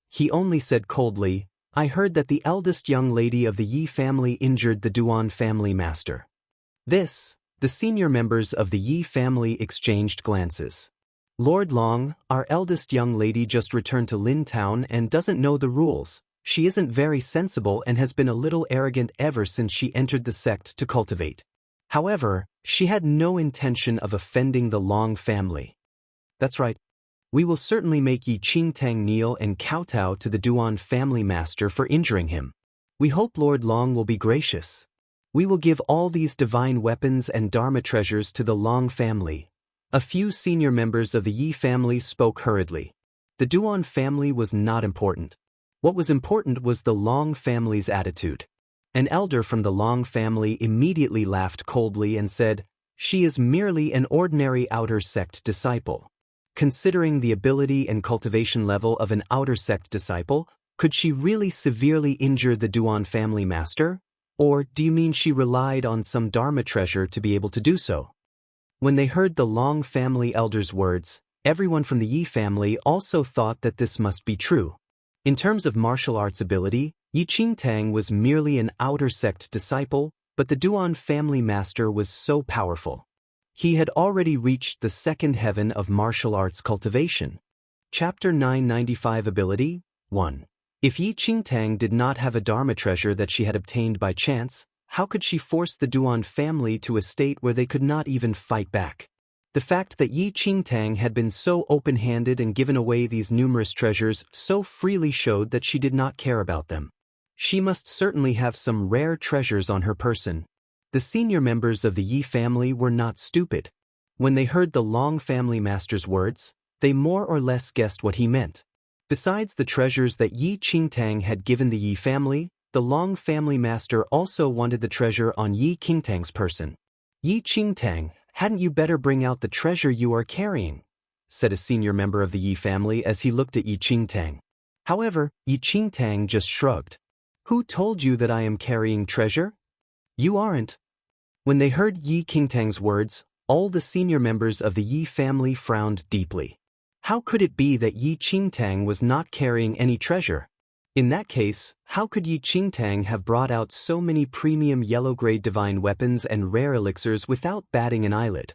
He only said coldly, "I heard that the eldest young lady of the Yi family injured the Duan family master." The senior members of the Yi family exchanged glances. Lord Long, our eldest young lady just returned to Lin Town and doesn't know the rules. She isn't very sensible and has been a little arrogant ever since she entered the sect to cultivate. However, she had no intention of offending the Long family. That's right. We will certainly make Yi Qingtang kneel and kowtow to the Duan family master for injuring him. We hope Lord Long will be gracious. We will give all these divine weapons and Dharma treasures to the Long family. A few senior members of the Yi family spoke hurriedly. The Duan family was not important. What was important was the Long family's attitude. An elder from the Long family immediately laughed coldly and said, "She is merely an ordinary outer sect disciple." Considering the ability and cultivation level of an outer sect disciple, could she really severely injure the Duan family master? Or do you mean she relied on some Dharma treasure to be able to do so? When they heard the Long family elder's words, everyone from the Yi family also thought that this must be true. In terms of martial arts ability, Yi Qingtang was merely an outer sect disciple, but the Duan family master was so powerful. He had already reached the second heaven of martial arts cultivation. Chapter 995 Ability 1. If Yi Qingtang did not have a Dharma treasure that she had obtained by chance, how could she force the Duan family to a state where they could not even fight back? The fact that Yi Qingtang had been so open-handed and given away these numerous treasures so freely showed that she did not care about them. She must certainly have some rare treasures on her person. The senior members of the Yi family were not stupid. When they heard the Long family master's words, they more or less guessed what he meant. Besides the treasures that Yi Qingtang had given the Yi family, the Long family master also wanted the treasure on Yi Qingtang's person. "Yi Qingtang, hadn't you better bring out the treasure you are carrying?" said a senior member of the Yi family as he looked at Yi Qingtang. However, Yi Qingtang just shrugged. "Who told you that I am carrying treasure? You aren't." When they heard Yi Qingtang's words, all the senior members of the Yi family frowned deeply. How could it be that Yi Qingtang was not carrying any treasure? In that case, how could Yi Qingtang have brought out so many premium yellow-grade divine weapons and rare elixirs without batting an eyelid?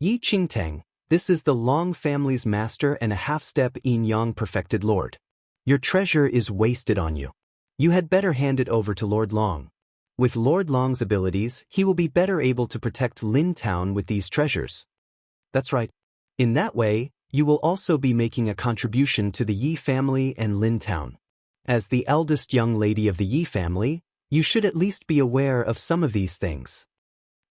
"Yi Qingtang, this is the Long family's master and a half-step yin-yang perfected lord. Your treasure is wasted on you. You had better hand it over to Lord Long. With Lord Long's abilities, he will be better able to protect Lin Town with these treasures." That's right. In that way, you will also be making a contribution to the Yi family and Lin Town. As the eldest young lady of the Yi family, you should at least be aware of some of these things.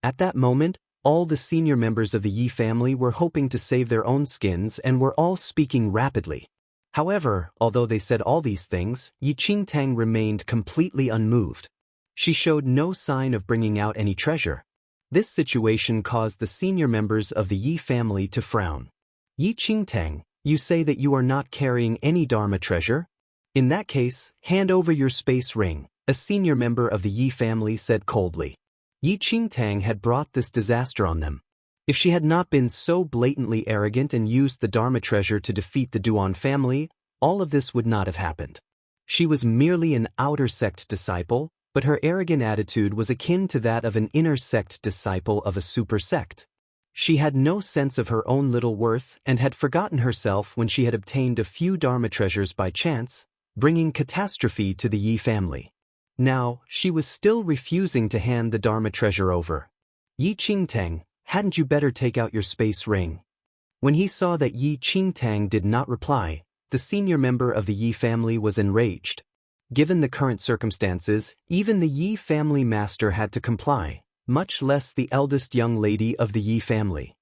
At that moment, all the senior members of the Yi family were hoping to save their own skins and were all speaking rapidly. However, although they said all these things, Yi Qingtang remained completely unmoved. She showed no sign of bringing out any treasure. This situation caused the senior members of the Yi family to frown. "Yi Qingtang, you say that you are not carrying any Dharma treasure? In that case, hand over your space ring," a senior member of the Yi family said coldly. Yi Qingtang had brought this disaster on them. If she had not been so blatantly arrogant and used the Dharma treasure to defeat the Duan family, all of this would not have happened. She was merely an outer sect disciple, but her arrogant attitude was akin to that of an inner sect disciple of a super sect. She had no sense of her own little worth and had forgotten herself when she had obtained a few Dharma treasures by chance, bringing catastrophe to the Yi family. Now, she was still refusing to hand the Dharma treasure over. "Yi Qingtang, hadn't you better take out your space ring?" When he saw that Yi Qingtang did not reply, the senior member of the Yi family was enraged. Given the current circumstances, even the Yi family master had to comply, much less the eldest young lady of the Yi family.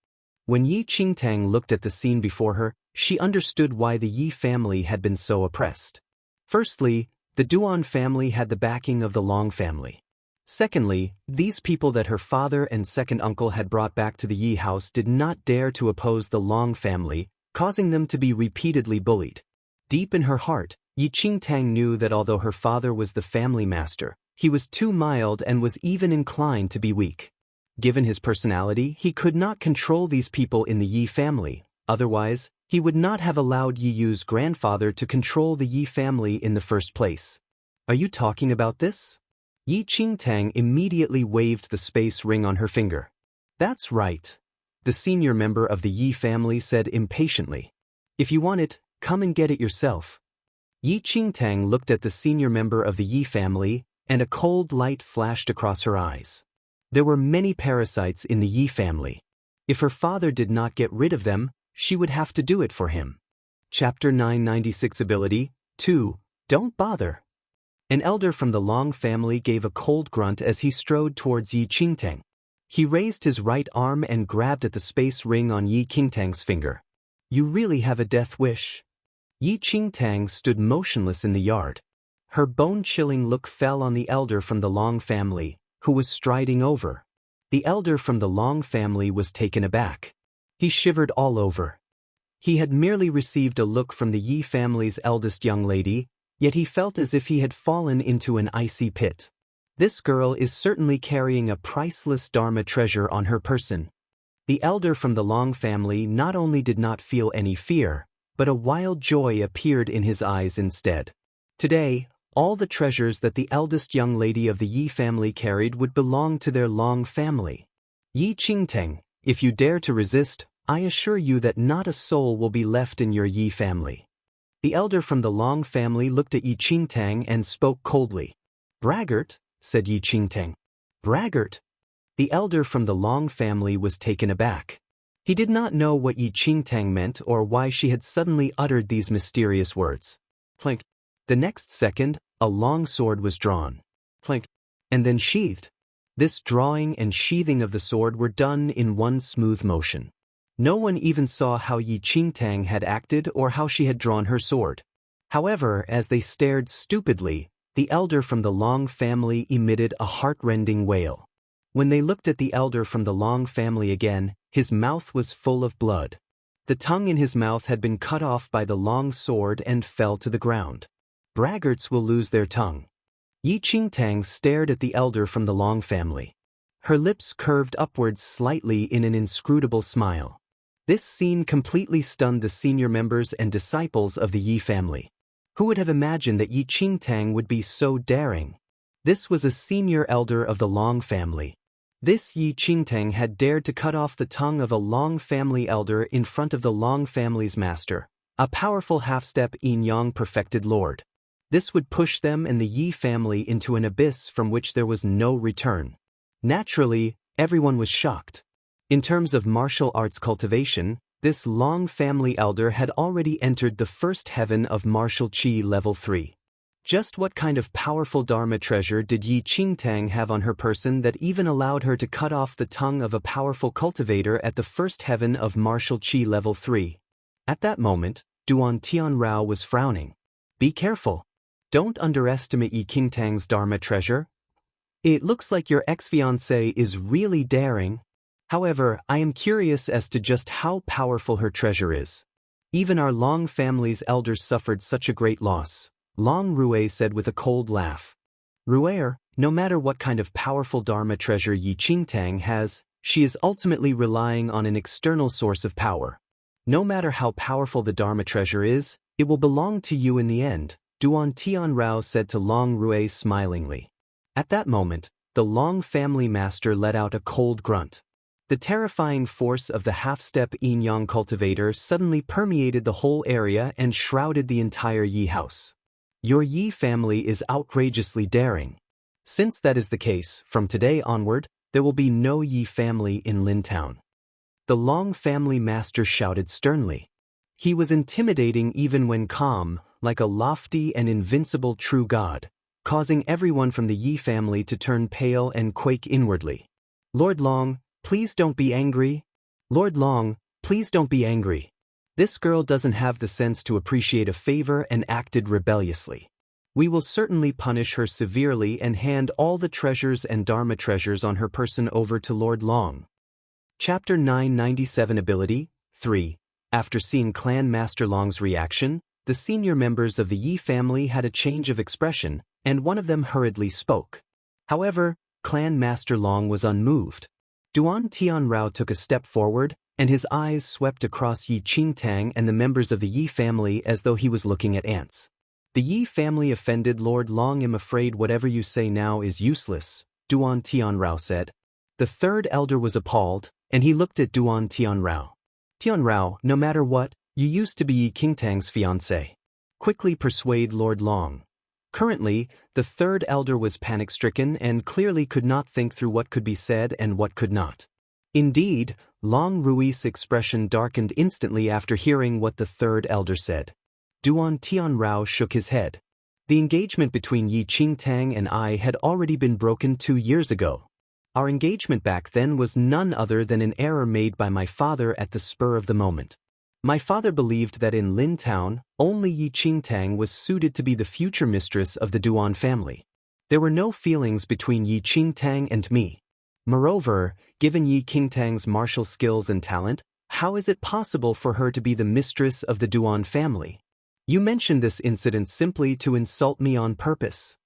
When Yi Qingtang looked at the scene before her, she understood why the Yi family had been so oppressed. Firstly, the Duan family had the backing of the Long family. Secondly, these people that her father and second uncle had brought back to the Yi house did not dare to oppose the Long family, causing them to be repeatedly bullied. Deep in her heart, Yi Qingtang knew that although her father was the family master, he was too mild and was even inclined to be weak. Given his personality, he could not control these people in the Yi family, otherwise, he would not have allowed Yi Yu's grandfather to control the Yi family in the first place. "Are you talking about this?" Yi Qingtang immediately waved the space ring on her finger. "That's right. the senior member of the Yi family said impatiently. If you want it, come and get it yourself. Yi Qingtang looked at the senior member of the Yi family, and a cold light flashed across her eyes. There were many parasites in the Yi family. If her father did not get rid of them, she would have to do it for him. Chapter 996 Ability 2. Don't bother. An elder from the Long family gave a cold grunt as he strode towards Yi Qingtang. He raised his right arm and grabbed at the space ring on Yi Qingtang's finger. You really have a death wish? Yi Qingtang stood motionless in the yard. Her bone-chilling look fell on the elder from the Long family, who was striding over. The elder from the Long family was taken aback. He shivered all over. He had merely received a look from the Yi family's eldest young lady, yet he felt as if he had fallen into an icy pit. This girl is certainly carrying a priceless Dharma treasure on her person. The elder from the Long family not only did not feel any fear, but a wild joy appeared in his eyes instead. Today, all the treasures that the eldest young lady of the Yi family carried would belong to their Long family. Yi Qingtang, if you dare to resist, I assure you that not a soul will be left in your Yi family. The elder from the Long family looked at Yi Qingtang and spoke coldly. Braggart, said Yi Qingtang. Braggart? The elder from the Long family was taken aback. He did not know what Yi Qingtang meant or why she had suddenly uttered these mysterious words. Clink. The next second, a long sword was drawn. Clink. And then sheathed. This drawing and sheathing of the sword were done in one smooth motion. No one even saw how Yi Qingtang had acted or how she had drawn her sword. However, as they stared stupidly, the elder from the Long family emitted a heart-rending wail. When they looked at the elder from the Long family again, his mouth was full of blood. The tongue in his mouth had been cut off by the long sword and fell to the ground. Braggarts will lose their tongue. Yi Qingtang stared at the elder from the Long family. Her lips curved upwards slightly in an inscrutable smile. This scene completely stunned the senior members and disciples of the Yi family. Who would have imagined that Yi Qingtang would be so daring? This was a senior elder of the Long family. This Yi Qingtang had dared to cut off the tongue of a Long family elder in front of the Long family's master, a powerful half-step yin-yang perfected lord. This would push them and the Yi family into an abyss from which there was no return. Naturally, everyone was shocked. In terms of martial arts cultivation, this Long family elder had already entered the first heaven of martial Qi level 3. Just what kind of powerful Dharma treasure did Yi Qingtang have on her person that even allowed her to cut off the tongue of a powerful cultivator at the first heaven of martial Qi level 3? At that moment, Duan Tianrao was frowning. Be careful. Don't underestimate Yi Qingtang's Dharma treasure. It looks like your ex-fiancée is really daring. However, I am curious as to just how powerful her treasure is. Even our Long family's elders suffered such a great loss, Long Rue said with a cold laugh. Ruer, no matter what kind of powerful Dharma treasure Yi Qingtang has, she is ultimately relying on an external source of power. No matter how powerful the Dharma treasure is, it will belong to you in the end, Duan Tianrao said to Long Rue smilingly. At that moment, the Long family master let out a cold grunt. The terrifying force of the half-step yin-yang cultivator suddenly permeated the whole area and shrouded the entire Yi house. Your Yi family is outrageously daring. Since that is the case, from today onward, there will be no Yi family in Lintown. The Long family master shouted sternly. He was intimidating even when calm, like a lofty and invincible true god, causing everyone from the Yi family to turn pale and quake inwardly. Lord Long, please don't be angry. Lord Long, please don't be angry. This girl doesn't have the sense to appreciate a favor and acted rebelliously. We will certainly punish her severely and hand all the treasures and Dharma treasures on her person over to Lord Long. Chapter 997 Ability 3. After seeing Clan Master Long's reaction, the senior members of the Yi family had a change of expression, and one of them hurriedly spoke. However, Clan Master Long was unmoved. Duan Tianrao took a step forward, and his eyes swept across Yi Qingtang and the members of the Yi family as though he was looking at ants. The Yi family offended Lord Long. I'm afraid whatever you say now is useless, Duan Tianrao said. The third elder was appalled, and he looked at Duan Tianrao. Tianrao, no matter what, you used to be Yi Qingtang's fiancé. Quickly persuade Lord Long. Currently, the third elder was panic-stricken and clearly could not think through what could be said and what could not. Indeed, Long Rui's expression darkened instantly after hearing what the third elder said. Duan Tianrao shook his head. The engagement between Yi Qingtang and I had already been broken 2 years ago. Our engagement back then was none other than an error made by my father at the spur of the moment. My father believed that in Lin Town, only Yi Qingtang was suited to be the future mistress of the Duan family. There were no feelings between Yi Qingtang and me. Moreover, given Yi Qingtang's martial skills and talent, how is it possible for her to be the mistress of the Duan family? You mentioned this incident simply to insult me on purpose.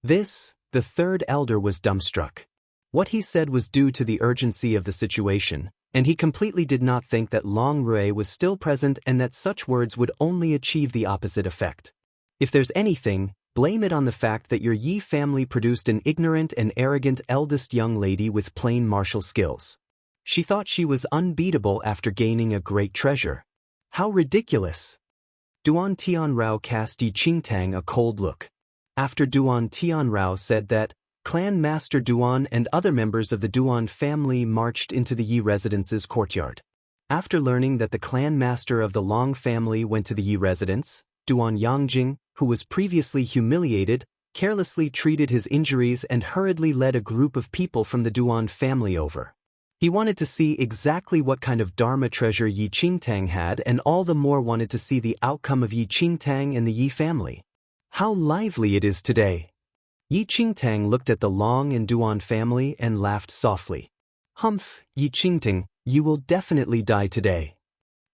The third elder was dumbstruck. What he said was due to the urgency of the situation, and he completely did not think that Long Rui was still present and that such words would only achieve the opposite effect. If there's anything, blame it on the fact that your Yi family produced an ignorant and arrogant eldest young lady with plain martial skills. She thought she was unbeatable after gaining a great treasure. How ridiculous! Duan Tianrao cast Yi Qingtang a cold look. After Duan Tianrao said that, Clan Master Duan and other members of the Duan family marched into the Yi residence's courtyard. After learning that the clan master of the Long family went to the Yi residence, Duan Yangjing, who was previously humiliated, carelessly treated his injuries and hurriedly led a group of people from the Duan family over. He wanted to see exactly what kind of Dharma treasure Yi Qingtang had and all the more wanted to see the outcome of Yi Qingtang and the Yi family. How lively it is today! Yi Qingtang looked at the Long and Duan family and laughed softly. Humph, Yi Qingtang, you will definitely die today.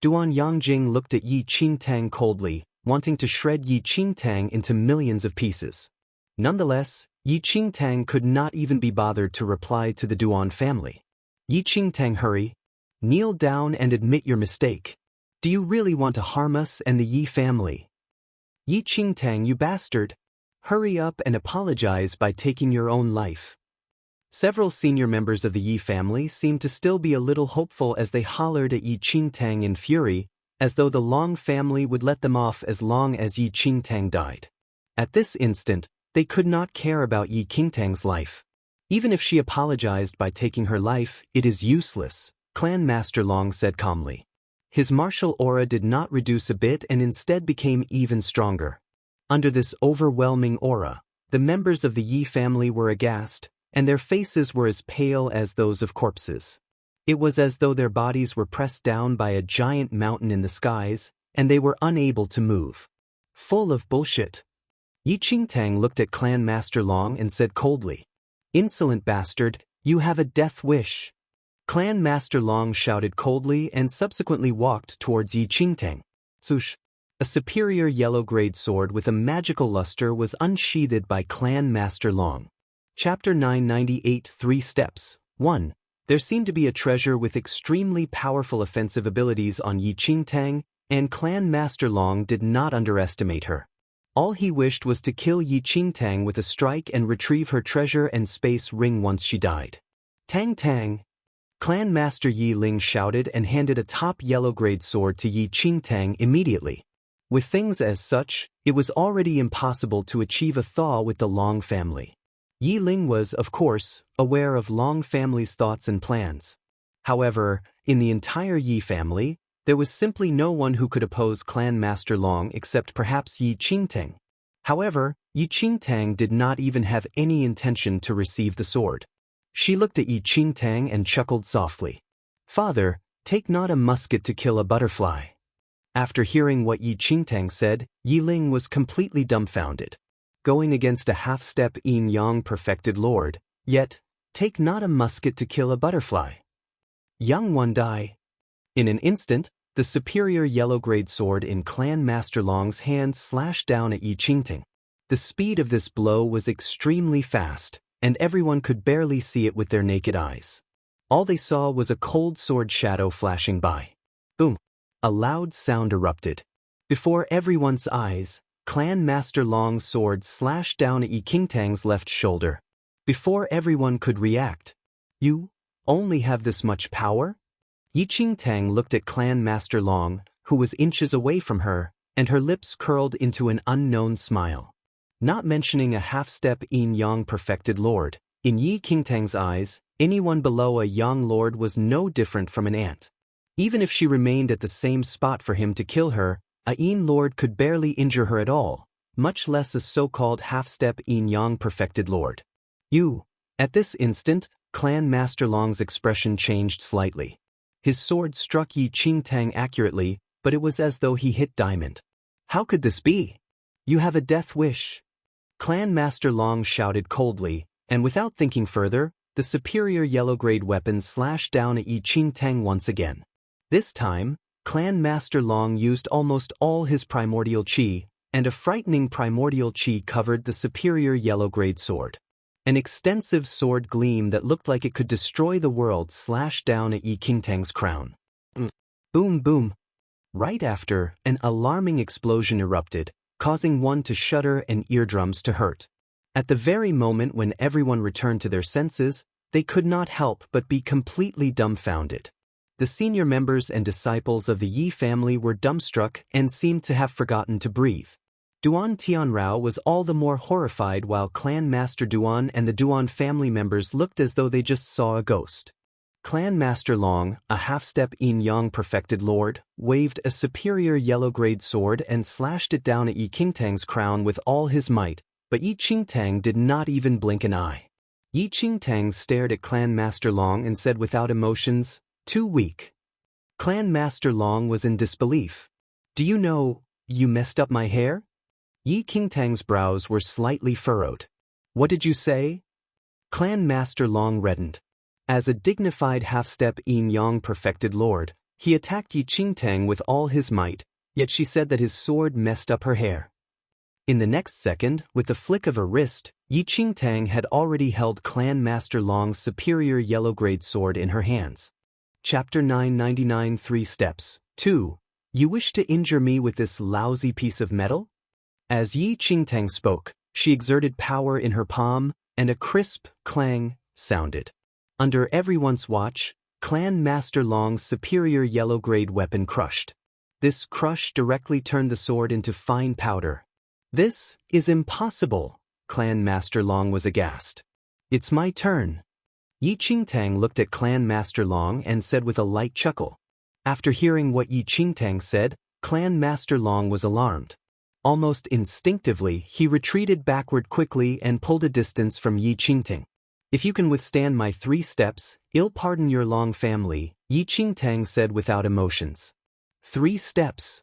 Duan Yangjing looked at Yi Qingtang coldly, wanting to shred Yi Qingtang into millions of pieces. Nonetheless, Yi Qingtang could not even be bothered to reply to the Duan family. Yi Qingtang, hurry. Kneel down and admit your mistake. Do you really want to harm us and the Yi family? Yi Qingtang, you bastard. Hurry up and apologize by taking your own life. Several senior members of the Yi family seemed to still be a little hopeful as they hollered at Yi Qingtang in fury, as though the Long family would let them off as long as Yi Qingtang died. At this instant, they could not care about Yi Qingtang's life. Even if she apologized by taking her life, it is useless, Clan Master Long said calmly. His martial aura did not reduce a bit and instead became even stronger. Under this overwhelming aura, the members of the Yi family were aghast, and their faces were as pale as those of corpses. It was as though their bodies were pressed down by a giant mountain in the skies, and they were unable to move. Full of bullshit. Yi Qingtang looked at Clan Master Long and said coldly, "Insolent bastard, you have a death wish." Clan Master Long shouted coldly and subsequently walked towards Yi Qingtang. Swoosh. A superior yellow-grade sword with a magical luster was unsheathed by Clan Master Long. Chapter 998 3 Steps 1. There seemed to be a treasure with extremely powerful offensive abilities on Yi Qingtang, and Clan Master Long did not underestimate her. All he wished was to kill Yi Qingtang with a strike and retrieve her treasure and space ring once she died. Tang Tang! Clan Master Yi Ling shouted and handed a top yellow-grade sword to Yi Qingtang immediately. With things as such, it was already impossible to achieve a thaw with the Long family. Yi Ling was, of course, aware of Long family's thoughts and plans. However, in the entire Yi family, there was simply no one who could oppose Clan Master Long except perhaps Yi Qingtang. However, Yi Qingtang did not even have any intention to receive the sword. She looked at Yi Qingtang and chuckled softly. "Father, take not a musket to kill a butterfly." After hearing what Yi Qingtang said, Yi Ling was completely dumbfounded. Going against a half-step yin-yang perfected lord, yet, take not a musket to kill a butterfly. Young one die. In an instant, the superior yellow-grade sword in Clan Master Long's hand slashed down at Yi Qingtang. The speed of this blow was extremely fast, and everyone could barely see it with their naked eyes. All they saw was a cold sword shadow flashing by. Boom! A loud sound erupted. Before everyone's eyes, Clan Master Long's sword slashed down at Yi Qingtang's left shoulder. Before everyone could react, "You, only have this much power? Yi Qingtang looked at Clan Master Long, who was inches away from her, and her lips curled into an unknown smile. Not mentioning a half-step yin-yang perfected lord, in Yi Qingtang's eyes, anyone below a yang lord was no different from an ant. Even if she remained at the same spot for him to kill her, a yin lord could barely injure her at all, much less a so-called half-step yin-yang perfected lord. You. At this instant, Clan Master Long's expression changed slightly. His sword struck Yi Qingtang accurately, but it was as though he hit diamond. How could this be? You have a death wish. Clan Master Long shouted coldly, and without thinking further, the superior yellow-grade weapon slashed down at Yi Qingtang once again. This time, Clan Master Long used almost all his primordial qi, and a frightening primordial qi covered the superior yellow-grade sword. An extensive sword gleam that looked like it could destroy the world slashed down at Yi Qingtang's crown. Boom boom. Right after, an alarming explosion erupted, causing one to shudder and eardrums to hurt. At the very moment when everyone returned to their senses, they could not help but be completely dumbfounded. The senior members and disciples of the Yi family were dumbstruck and seemed to have forgotten to breathe. Duan Tianrao was all the more horrified while Clan Master Duan and the Duan family members looked as though they just saw a ghost. Clan Master Long, a half-step yin-yang perfected lord, waved a superior yellow-grade sword and slashed it down at Yi Qingtang's crown with all his might, but Yi Qingtang did not even blink an eye. Yi Qingtang stared at Clan Master Long and said without emotions, "Too weak." Clan Master Long was in disbelief. "Do you know, you messed up my hair?" Yi Qingtang's brows were slightly furrowed. "What did you say?" Clan Master Long reddened. As a dignified half-step yin-yang perfected lord, he attacked Yi Qingtang with all his might, yet she said that his sword messed up her hair. In the next second, with the flick of a wrist, Yi Qingtang had already held Clan Master Long's superior yellow-grade sword in her hands. Chapter 999 3 Steps 2. You wish to injure me with this lousy piece of metal? As Yi Qingtang spoke, she exerted power in her palm, and a crisp clang sounded. Under everyone's watch, Clan Master Long's superior yellow-grade weapon crushed. This crush directly turned the sword into fine powder. "This is impossible," Clan Master Long was aghast. "It's my turn." Yi Qingtang looked at Clan Master Long and said with a light chuckle. After hearing what Yi Qingtang said, Clan Master Long was alarmed. Almost instinctively, he retreated backward quickly and pulled a distance from Yi Qingtang. "If you can withstand my 3 steps, I'll pardon your Long family," Yi Qingtang said without emotions. 3 steps.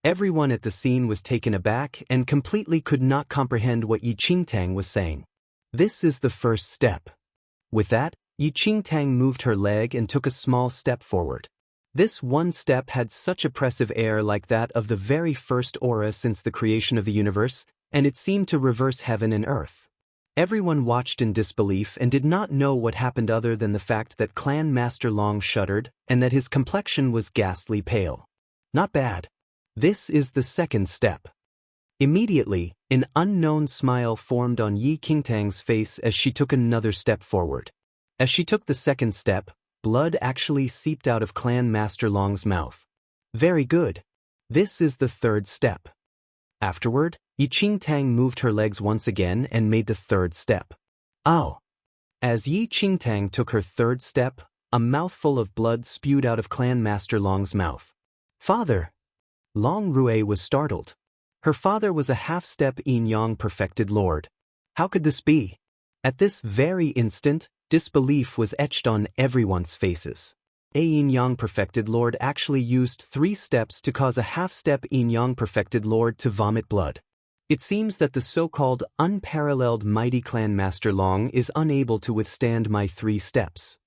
Everyone at the scene was taken aback and completely could not comprehend what Yi Qingtang was saying. "This is the first step." With that, Yi Qingtang moved her leg and took a small step forward. This one step had such oppressive air like that of the very first aura since the creation of the universe, and it seemed to reverse heaven and earth. Everyone watched in disbelief and did not know what happened other than the fact that Clan Master Long shuddered and that his complexion was ghastly pale. Not bad. This is the second step. Immediately, an unknown smile formed on Yi Qingtang's face as she took another step forward. As she took the second step, blood actually seeped out of Clan Master Long's mouth. Very good. This is the third step. Afterward, Yi Qingtang moved her legs once again and made the third step. Ow! As Yi Qingtang took her third step, a mouthful of blood spewed out of Clan Master Long's mouth. "Father!" Long Rue was startled. Her father was a half-step yin-yang perfected lord. How could this be? At this very instant, disbelief was etched on everyone's faces. A yin-yang perfected lord actually used 3 steps to cause a half-step yin-yang perfected lord to vomit blood. It seems that the so-called unparalleled mighty Clan Master Long is unable to withstand my 3 steps.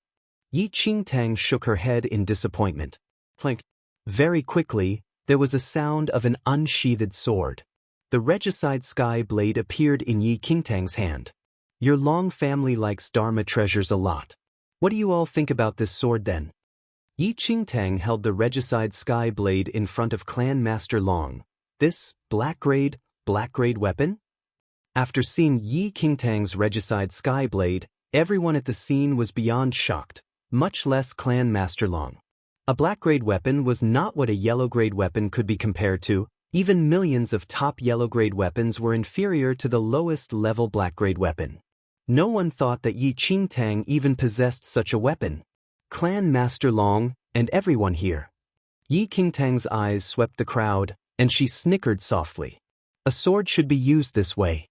Yi Qingtang shook her head in disappointment. Clink. Very quickly, there was a sound of an unsheathed sword. The regicide sky blade appeared in Yi Qingtang's hand. Your Long family likes Dharma treasures a lot. What do you all think about this sword then? Yi Qingtang held the regicide sky blade in front of Clan Master Long. This black grade weapon? After seeing Yi Qingtang's regicide sky blade, everyone at the scene was beyond shocked. much less Clan Master Long. A black-grade weapon was not what a yellow-grade weapon could be compared to. Even millions of top yellow-grade weapons were inferior to the lowest-level black-grade weapon. No one thought that Yi Qingtang even possessed such a weapon. Clan Master Long, and everyone here. Yi Qingtang's eyes swept the crowd, and she snickered softly. A sword should be used this way.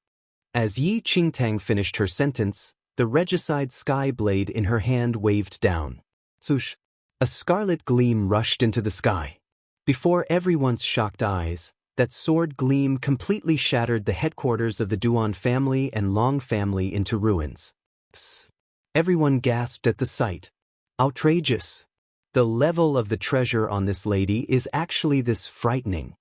As Yi Qingtang finished her sentence, the regicide sky blade in her hand waved down. Swoosh! A scarlet gleam rushed into the sky. Before everyone's shocked eyes, that sword gleam completely shattered the headquarters of the Duan family and Long family into ruins. Psst. Everyone gasped at the sight. Outrageous! The level of the treasure on this lady is actually this frightening.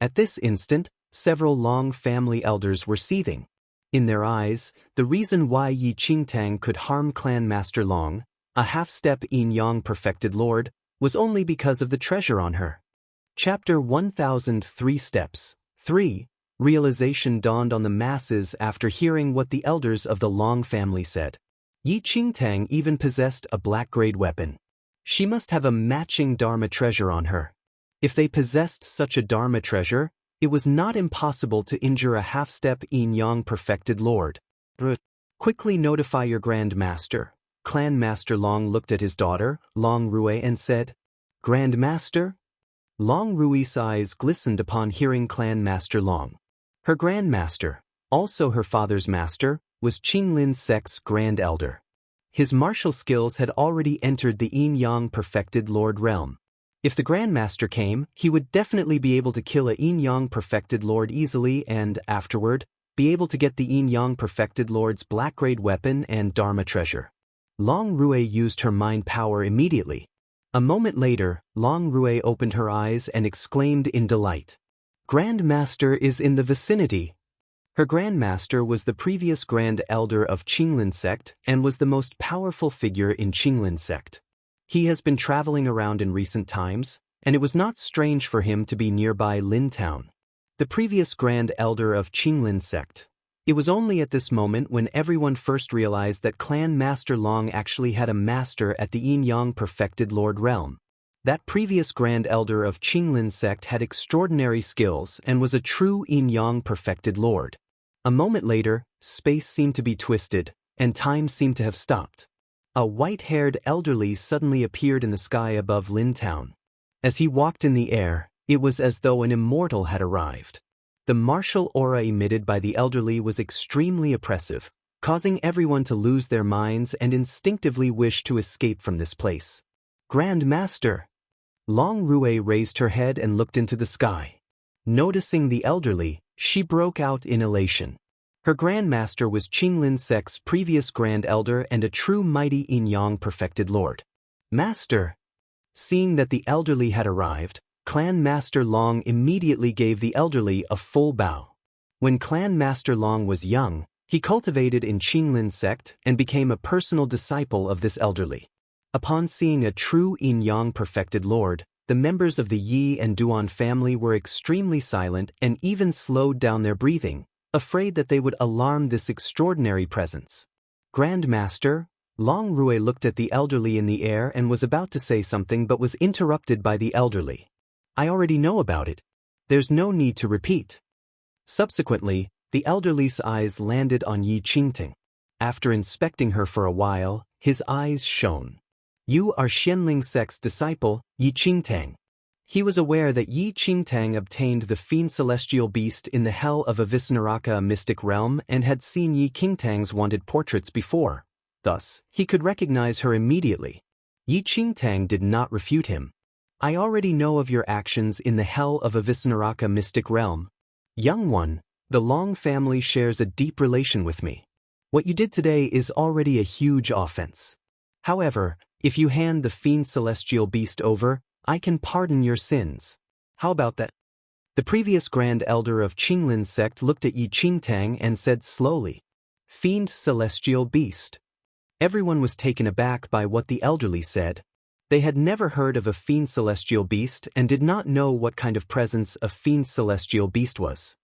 At this instant, several Long family elders were seething. In their eyes, the reason why Yi Qingtang could harm Clan Master Long, a half-step yin-yang perfected lord, was only because of the treasure on her. Chapter 1003 Steps 3. Realization dawned on the masses after hearing what the elders of the Long family said. Yi Qingtang even possessed a black-grade weapon. She must have a matching Dharma treasure on her. If they possessed such a Dharma treasure, it was not impossible to injure a half-step yin-yang perfected lord. Quickly notify your Grand Master. Clan Master Long looked at his daughter, Long Rue, and said, Grand Master? Long Rui's eyes glistened upon hearing Clan Master Long. Her Grand Master, also her father's master, was Qinglin sect's Grand Elder. His martial skills had already entered the yin-yang perfected lord realm. If the Grand Master came, he would definitely be able to kill a yin-yang perfected lord easily and, afterward, be able to get the yin-yang perfected lord's black-grade weapon and Dharma treasure. Long Rue used her mind power immediately. A moment later, Long Rue opened her eyes and exclaimed in delight. Grand Master is in the vicinity. Her Grand Master was the previous Grand Elder of Qinglin sect and was the most powerful figure in Qinglin sect. He has been traveling around in recent times, and it was not strange for him to be nearby Lin Town. The previous Grand Elder of Qinglin sect. It was only at this moment when everyone first realized that Clan Master Long actually had a master at the yin-yang perfected lord realm. That previous Grand Elder of Qinglin sect had extraordinary skills and was a true yin-yang perfected lord. A moment later, space seemed to be twisted, and time seemed to have stopped. A white-haired elderly suddenly appeared in the sky above Lin Town. As he walked in the air, it was as though an immortal had arrived. The martial aura emitted by the elderly was extremely oppressive, causing everyone to lose their minds and instinctively wish to escape from this place. Grand Master! Long Rue raised her head and looked into the sky. Noticing the elderly, she broke out in elation. Her Grand Master was Qinglin sect's previous Grand Elder and a true mighty yin-yang perfected lord. Master! Seeing that the elderly had arrived, Clan Master Long immediately gave the elderly a full bow. When Clan Master Long was young, he cultivated in Qinglin sect and became a personal disciple of this elderly. Upon seeing a true yin-yang perfected lord, the members of the Yi and Duan family were extremely silent and even slowed down their breathing, afraid that they would alarm this extraordinary presence. Grand Master, Long Rue looked at the elderly in the air and was about to say something but was interrupted by the elderly. I already know about it. There's no need to repeat. Subsequently, the elderly's eyes landed on Yi Qingtang. After inspecting her for a while, his eyes shone. You are Xianling sect's disciple, Yi Qingtang. He was aware that Yi Qingtang obtained the Fiend Celestial Beast in the Hell of Avisnaraka mystic realm and had seen Yi Qingtang's wanted portraits before. Thus, he could recognize her immediately. Yi Qingtang did not refute him. I already know of your actions in the Hell of Avisnaraka mystic realm. Young one, the Long family shares a deep relation with me. What you did today is already a huge offense. However, if you hand the Fiend Celestial Beast over, I can pardon your sins. How about that? The previous Grand Elder of Qinglin sect looked at Yi Qingtang and said slowly, Fiend Celestial Beast. Everyone was taken aback by what the elderly said. They had never heard of a Fiend Celestial Beast and did not know what kind of presence a Fiend Celestial Beast was.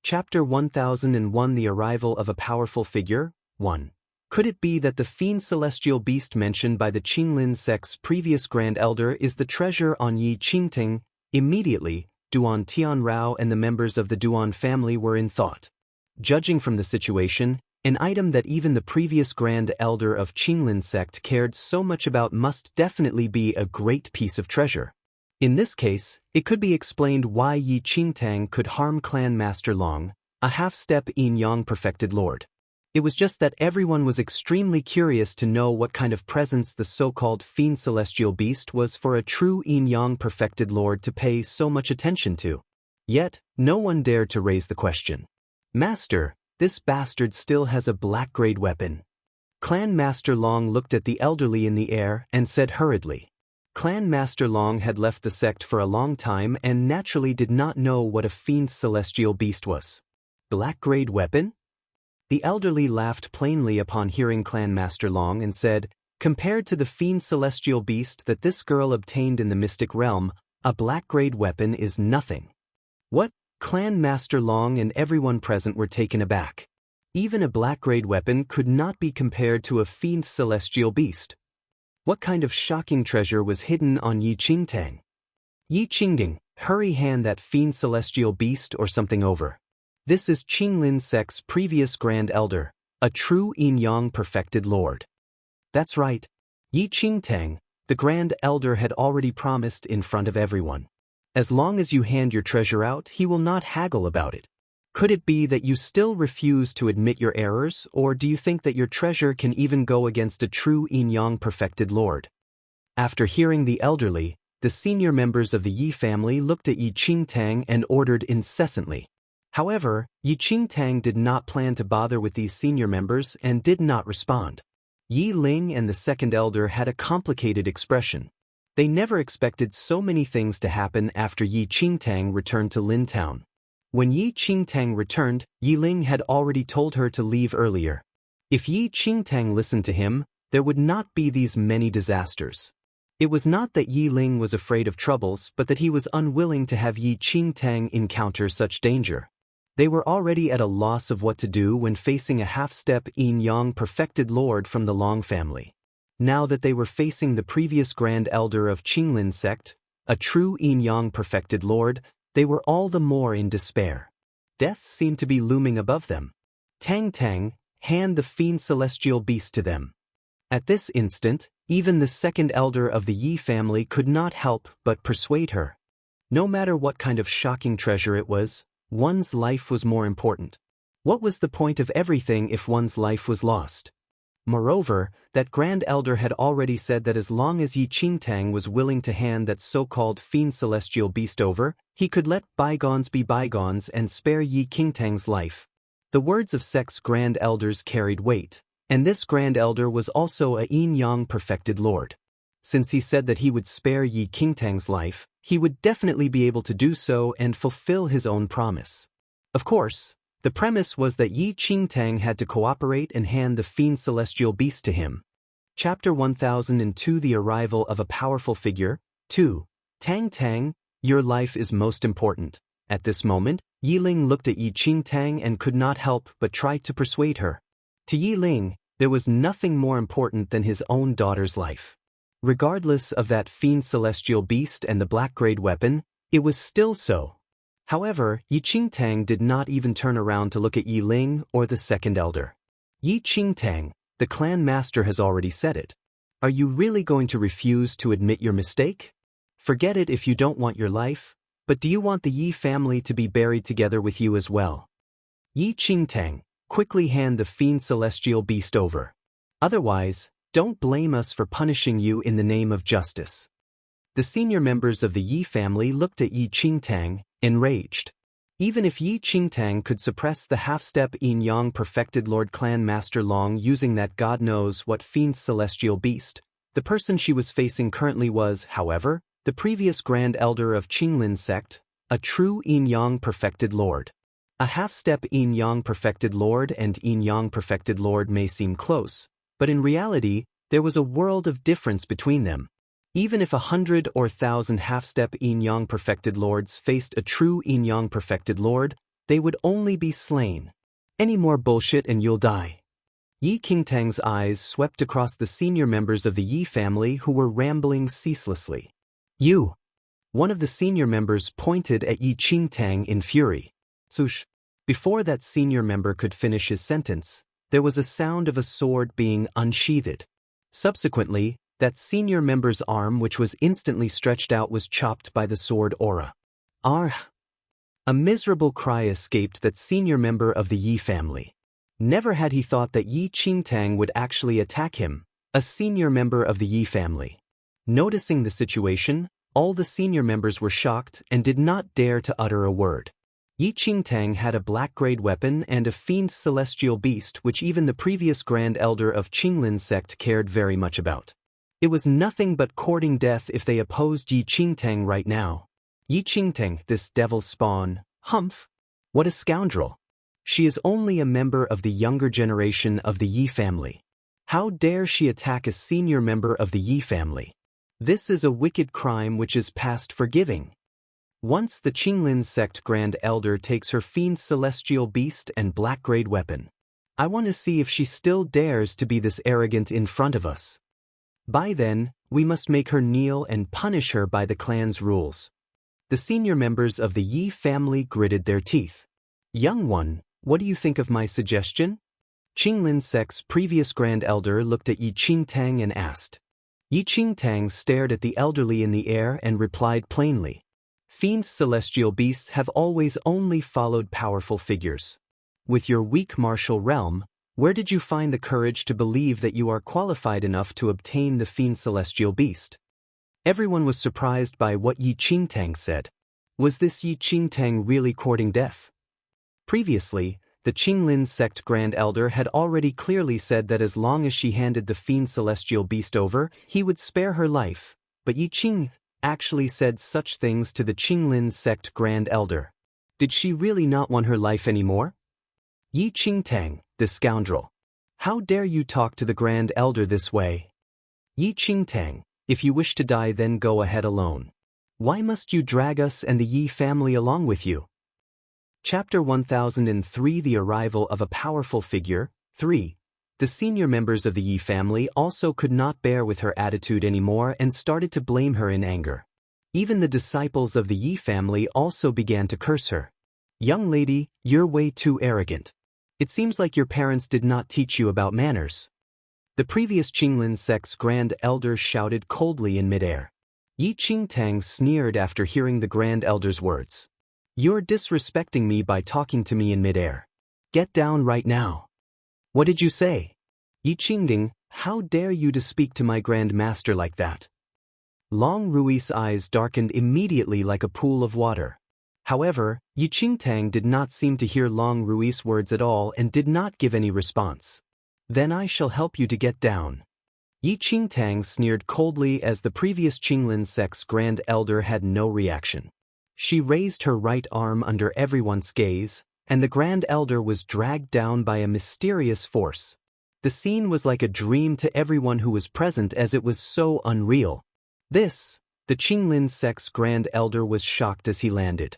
Chapter 1001 The Arrival of a Powerful Figure 1. Could it be that the fiend celestial beast mentioned by the Qinglin sect's previous Grand Elder is the treasure on Yi Qingting? Immediately, Duan Tianrao and the members of the Duan family were in thought. Judging from the situation, an item that even the previous Grand Elder of Qinglin sect cared so much about must definitely be a great piece of treasure. In this case, it could be explained why Yi Qingtang could harm Clan Master Long, a half-step Yin-Yang perfected lord. It was just that everyone was extremely curious to know what kind of presence the so-called fiend celestial beast was for a true Yin-Yang perfected lord to pay so much attention to. Yet, no one dared to raise the question. Master, this bastard still has a black-grade weapon. Clan Master Long looked at the elderly in the air and said hurriedly. Clan Master Long had left the sect for a long time and naturally did not know what a fiend celestial beast was. Black-grade weapon? The elderly laughed plainly upon hearing Clan Master Long and said, compared to the fiend celestial beast that this girl obtained in the mystic realm, a black-grade weapon is nothing. What? Clan Master Long and everyone present were taken aback. Even a black-grade weapon could not be compared to a fiend celestial beast. What kind of shocking treasure was hidden on Yi Qingtang? Yi Qingding, hurry hand that fiend celestial beast or something over. This is Qinglin sect's previous Grand Elder, a true Yin-Yang perfected lord. That's right. Yi Qingtang, the Grand Elder had already promised in front of everyone. As long as you hand your treasure out, he will not haggle about it. Could it be that you still refuse to admit your errors, or do you think that your treasure can even go against a true Yin-Yang perfected lord? After hearing the elderly, the senior members of the Yi family looked at Yi Qingtang and ordered incessantly. However, Yi Qingtang did not plan to bother with these senior members and did not respond. Yi Ling and the second elder had a complicated expression. They never expected so many things to happen after Yi Qingtang returned to Lin Town. When Yi Qingtang returned, Yi Ling had already told her to leave earlier. If Yi Qingtang listened to him, there would not be these many disasters. It was not that Yi Ling was afraid of troubles, but that he was unwilling to have Yi Qingtang encounter such danger. They were already at a loss of what to do when facing a half-step Yin-Yang perfected lord from the Long family. Now that they were facing the previous Grand Elder of Qinglin sect, a true Yin-Yang perfected lord, they were all the more in despair. Death seemed to be looming above them. Tang Tang, hand the fiend celestial beast to them. At this instant, even the second elder of the Yi family could not help but persuade her. No matter what kind of shocking treasure it was, one's life was more important. What was the point of everything if one's life was lost? Moreover, that Grand Elder had already said that as long as Yi Qingtang was willing to hand that so-called fiend celestial beast over, he could let bygones be bygones and spare Yi Qingtang's life. The words of sect's Grand Elders carried weight, and this Grand Elder was also a Yin-Yang perfected lord. Since he said that he would spare Yi Qingtang's life, he would definitely be able to do so and fulfill his own promise. Of course, the premise was that Yi Qingtang had to cooperate and hand the fiend celestial beast to him. Chapter 1002 The Arrival of a Powerful Figure. 2. Tang Tang, your life is most important. At this moment, Yi Ling looked at Yi Qingtang and could not help but try to persuade her. To Yi Ling, there was nothing more important than his own daughter's life. Regardless of that fiend celestial beast and the black-grade weapon, it was still so. However, Yi Qingtang did not even turn around to look at Yi Ling or the second elder. Yi Qingtang, the clan master has already said it. Are you really going to refuse to admit your mistake? Forget it if you don't want your life, but do you want the Yi family to be buried together with you as well? Yi Qingtang, quickly hand the fiend celestial beast over. Otherwise, don't blame us for punishing you in the name of justice. The senior members of the Yi family looked at Yi Qingtang, enraged. Even if Yi Qingtang could suppress the half-step Yin-Yang perfected Lord Clan Master Long using that God knows what fiend celestial beast, the person she was facing currently was, however, the previous Grand Elder of Qinglin sect, a true Yin-Yang perfected Lord. A half-step Yin-Yang perfected Lord and Yin-Yang perfected Lord may seem close, but in reality, there was a world of difference between them. Even if 100 or 1,000 half-step Yin-Yang perfected lords faced a true Yin-Yang perfected lord, they would only be slain. Any more bullshit and you'll die. Yi Qingtang's eyes swept across the senior members of the Yi family who were rambling ceaselessly. You! One of the senior members pointed at Yi Qingtang in fury. Swoosh! Before that senior member could finish his sentence, there was a sound of a sword being unsheathed. Subsequently, that senior member's arm, which was instantly stretched out, was chopped by the sword aura. Argh! A miserable cry escaped that senior member of the Yi family. Never had he thought that Yi Qingtang would actually attack him, a senior member of the Yi family. Noticing the situation, all the senior members were shocked and did not dare to utter a word. Yi Qingtang had a black-grade weapon and a fiend celestial beast which even the previous Grand Elder of Qinglin sect cared very much about. It was nothing but courting death if they opposed Yi Qingtang right now. Yi Qingtang, this devil's spawn, humph! What a scoundrel! She is only a member of the younger generation of the Yi family. How dare she attack a senior member of the Yi family? This is a wicked crime which is past forgiving. Once the Qinglin sect Grand Elder takes her fiend celestial beast and black-grade weapon, I want to see if she still dares to be this arrogant in front of us. By then, we must make her kneel and punish her by the clan's rules. The senior members of the Yi family gritted their teeth. Young one, what do you think of my suggestion? Qinglin sect's previous Grand Elder looked at Yi Qingtang and asked. Yi Qingtang stared at the elderly in the air and replied plainly. Fiend celestial beasts have always only followed powerful figures. With your weak martial realm, where did you find the courage to believe that you are qualified enough to obtain the fiend celestial beast? Everyone was surprised by what Yi Qingtang said. Was this Yi Qingtang really courting death? Previously, the Qinglin sect Grand Elder had already clearly said that as long as she handed the fiend celestial beast over, he would spare her life, but Yi Qing actually said such things to the Qinglin sect Grand Elder. Did she really not want her life anymore? Yi Qingtang, the scoundrel. How dare you talk to the Grand Elder this way? Yi Qingtang, if you wish to die then go ahead alone. Why must you drag us and the Yi family along with you? Chapter 1003 The Arrival of a Powerful Figure. 3. The senior members of the Yi family also could not bear with her attitude anymore and started to blame her in anger. Even the disciples of the Yi family also began to curse her. Young lady, you're way too arrogant. It seems like your parents did not teach you about manners. The previous Qinglin sect's Grand Elder shouted coldly in midair. Yi Qingtang sneered after hearing the Grand Elder's words. You're disrespecting me by talking to me in midair. Get down right now. What did you say? Yi Qingding, how dare you to speak to my Grand Master like that? Long Rui's eyes darkened immediately like a pool of water. However, Yi Qingtang did not seem to hear Long Rui's words at all and did not give any response. Then I shall help you to get down. Yi Qingtang sneered coldly as the previous Qinglin sect's Grand Elder had no reaction. She raised her right arm under everyone's gaze, and the Grand Elder was dragged down by a mysterious force. The scene was like a dream to everyone who was present as it was so unreal. The Qinglin sect's Grand Elder was shocked as he landed.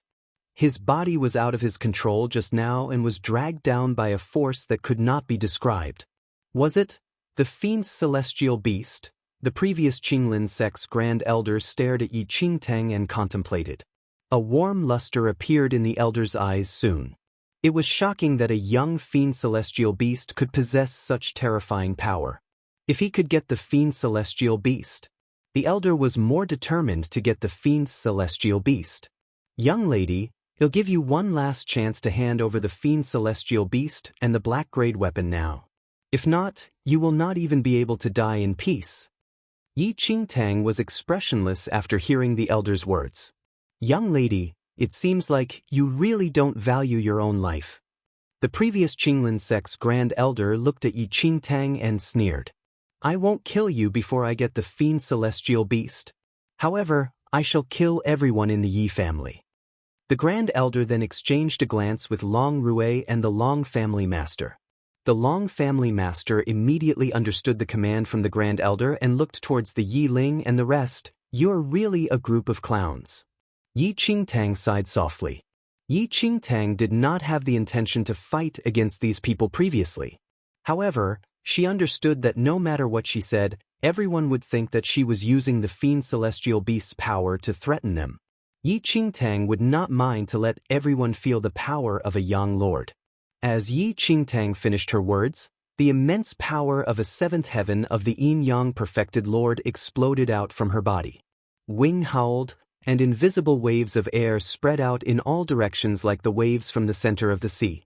His body was out of his control just now and was dragged down by a force that could not be described. Was it the fiend celestial beast? The previous Qinglin sect's Grand Elder stared at Yi Qingtang and contemplated. A warm luster appeared in the elder's eyes soon. It was shocking that a young fiend celestial beast could possess such terrifying power. If he could get the fiend celestial beast, the elder was more determined to get the fiend celestial beast. Young lady, he'll give you one last chance to hand over the fiend celestial beast and the black-grade weapon now. If not, you will not even be able to die in peace. Yi Qingtang was expressionless after hearing the elder's words. Young lady, it seems like you really don't value your own life. The previous Qinglin sect's Grand Elder looked at Yi Qingtang and sneered. I won't kill you before I get the fiend celestial beast. However, I shall kill everyone in the Yi family. The Grand Elder then exchanged a glance with Long Rui and the Long family master. The Long family master immediately understood the command from the Grand Elder and looked towards the Yi Ling and the rest. You're really a group of clowns. Yi Qingtang sighed softly. Yi Qingtang did not have the intention to fight against these people previously. However, She understood that no matter what she said, everyone would think that she was using the fiend celestial beast's power to threaten them. Yi Qingtang would not mind to let everyone feel the power of a young lord. As Yi Qingtang finished her words, the immense power of a seventh heaven of the yin-yang perfected lord exploded out from her body. Wing howled, and invisible waves of air spread out in all directions like the waves from the center of the sea.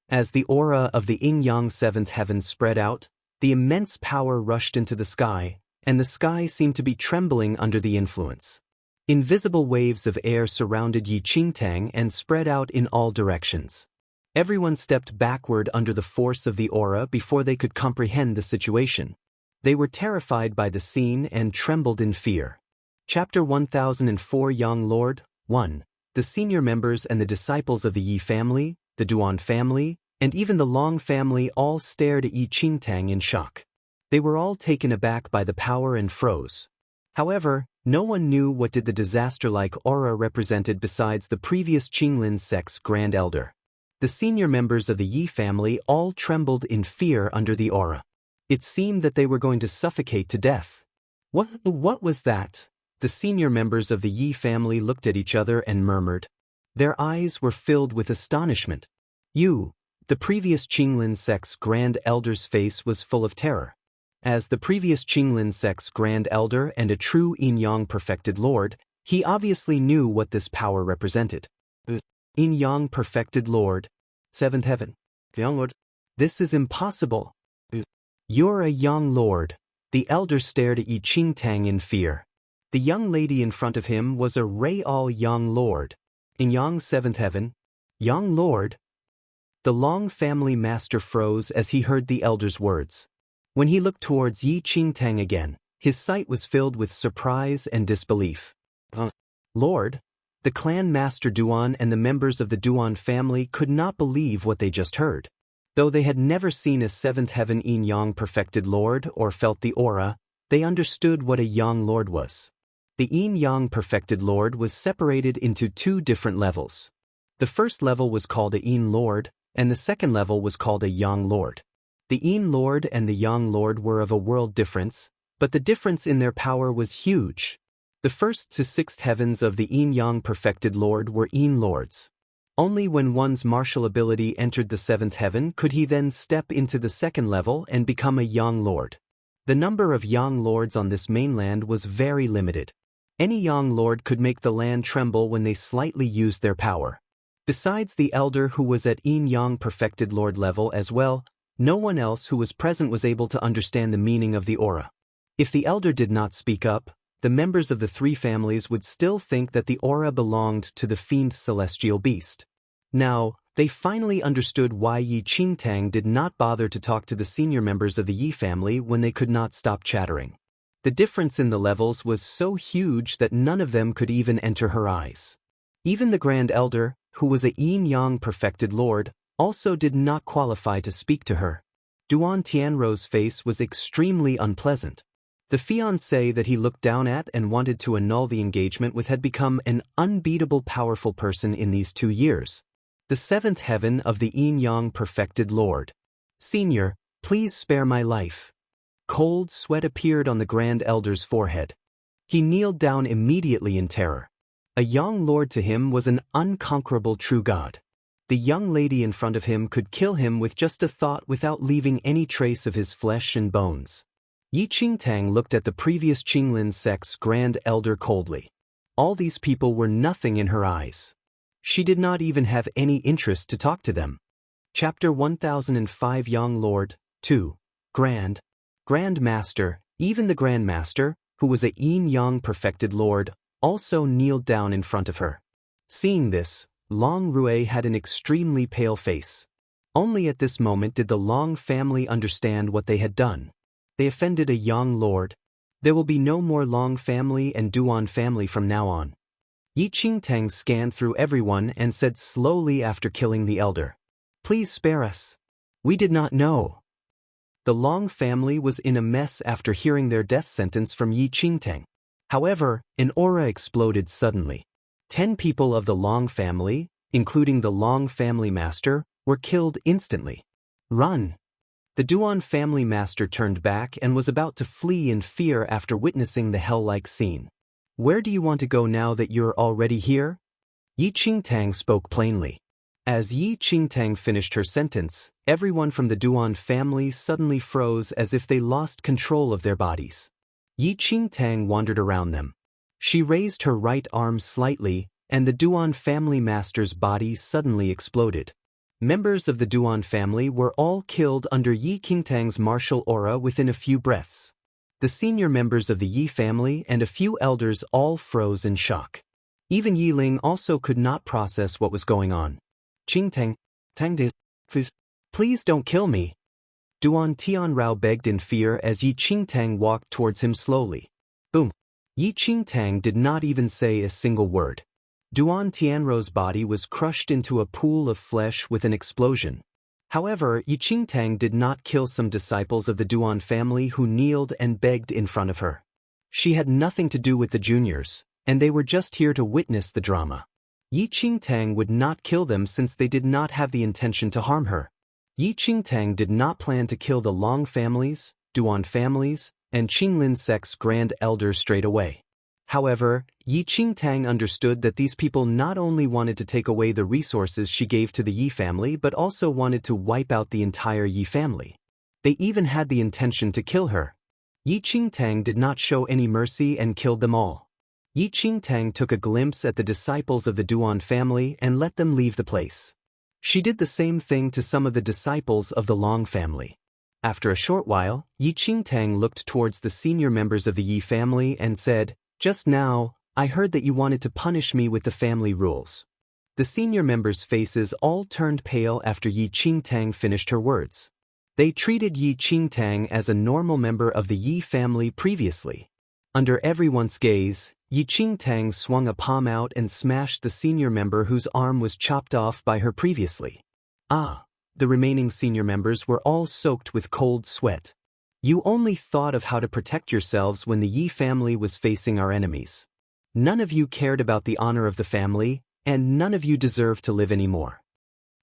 As the aura of the yin-yang seventh heaven spread out, the immense power rushed into the sky, and the sky seemed to be trembling under the influence. Invisible waves of air surrounded Yi Qingtang and spread out in all directions. Everyone stepped backward under the force of the aura before they could comprehend the situation. They were terrified by the scene and trembled in fear. Chapter 1004 Young Lord 1. The senior members and the disciples of the Yi family, the Duan family, and even the Long family all stared at Yi Qingtang in shock. They were all taken aback by the power and froze. However, no one knew what did the disaster-like aura represented besides the previous Qinglin sect's Grand Elder. The senior members of the Yi family all trembled in fear under the aura. It seemed that they were going to suffocate to death. What was that? The senior members of the Yi family looked at each other and murmured. Their eyes were filled with astonishment. The previous Qinglin sect's Grand Elder's face was full of terror. As the previous Qinglin sect's Grand Elder and a true yin-yang perfected lord, he obviously knew what this power represented. Yin-yang perfected lord, seventh heaven. Young lord. This is impossible. You're a young lord. The elder stared at Yi Qingtang in fear. The young lady in front of him was a real young lord. Yin-yang seventh heaven. Young lord. The Long family master froze as he heard the elder's words. When he looked towards Yi Qingtang again, his sight was filled with surprise and disbelief. Lord, the clan master Duan and the members of the Duan family could not believe what they just heard. Though they had never seen a seventh heaven yin-yang perfected lord or felt the aura, they understood what a young lord was. The yin-yang perfected lord was separated into two different levels. The first level was called a yin lord, and the second level was called a yang lord. The yin lord and the yang lord were of a world difference, but the difference in their power was huge. The first to sixth heavens of the yin-yang perfected lord were yin lords. Only when one's martial ability entered the seventh heaven could he then step into the second level and become a yang lord. The number of yang lords on this mainland was very limited. Any yang lord could make the land tremble when they slightly used their power. Besides the elder who was at yin-yang perfected lord level as well, no one else who was present was able to understand the meaning of the aura. If the elder did not speak up, the members of the three families would still think that the aura belonged to the fiend celestial beast. Now, they finally understood why Yi Qingtang did not bother to talk to the senior members of the Yi family when they could not stop chattering. The difference in the levels was so huge that none of them could even enter her eyes. Even the Grand Elder, who was a yin-yang perfected lord, also did not qualify to speak to her. Duan Tianrou's face was extremely unpleasant. The fiancé that he looked down at and wanted to annul the engagement with had become an unbeatable powerful person in these 2 years. The seventh heaven of the yin-yang perfected lord. Senior, please spare my life. Cold sweat appeared on the Grand Elder's forehead. He kneeled down immediately in terror. A young lord to him was an unconquerable true god. The young lady in front of him could kill him with just a thought without leaving any trace of his flesh and bones. Yi Qingtang looked at the previous Qinglin sect's Grand Elder coldly. All these people were nothing in her eyes. She did not even have any interest to talk to them. Chapter 1005 Young Lord 2. Grand Master. Even the Grand Master, who was a yin-yang perfected lord, also kneeled down in front of her. Seeing this, Long Rui had an extremely pale face. Only at this moment did the Long family understand what they had done. They offended a young lord. There will be no more Long family and Duan family from now on. Yi Qingtang scanned through everyone and said slowly after killing the elder, "Please spare us. We did not know." The Long family was in a mess after hearing their death sentence from Yi Qingtang. However, an aura exploded suddenly. 10 people of the Long family, including the Long family master, were killed instantly. Run! The Duan family master turned back and was about to flee in fear after witnessing the hell-like scene. Where do you want to go now that you're already here? Yi Qingtang spoke plainly. As Yi Qingtang finished her sentence, everyone from the Duan family suddenly froze as if they lost control of their bodies. Yi Qingtang wandered around them. She raised her right arm slightly, and the Duan family master's body suddenly exploded. Members of the Duan family were all killed under Yi Qingtang's martial aura within a few breaths. The senior members of the Yi family and a few elders all froze in shock. Even Yi Ling also could not process what was going on. Qingtang, please don't kill me. Duan Tianrao begged in fear as Yi Qingtang walked towards him slowly. Boom. Yi Qingtang did not even say a single word. Duan Tianrao's body was crushed into a pool of flesh with an explosion. However, Yi Qingtang did not kill some disciples of the Duan family who kneeled and begged in front of her. She had nothing to do with the juniors, and they were just here to witness the drama. Yi Qingtang would not kill them since they did not have the intention to harm her. Yi Qingtang did not plan to kill the Long families, Duan families, and Qinglin sect's grand elder straight away. However, Yi Qingtang understood that these people not only wanted to take away the resources she gave to the Yi family but also wanted to wipe out the entire Yi family. They even had the intention to kill her. Yi Qingtang did not show any mercy and killed them all. Yi Qingtang took a glimpse at the disciples of the Duan family and let them leave the place. She did the same thing to some of the disciples of the Long family. After a short while, Yi Qingtang looked towards the senior members of the Yi family and said, "Just now, I heard that you wanted to punish me with the family rules." The senior members' faces all turned pale after Yi Qingtang finished her words. They treated Yi Qingtang as a normal member of the Yi family previously. Under everyone's gaze, Yi Qingtang swung a palm out and smashed the senior member whose arm was chopped off by her previously. The remaining senior members were all soaked with cold sweat. You only thought of how to protect yourselves when the Yi family was facing our enemies. None of you cared about the honor of the family, and none of you deserve to live anymore.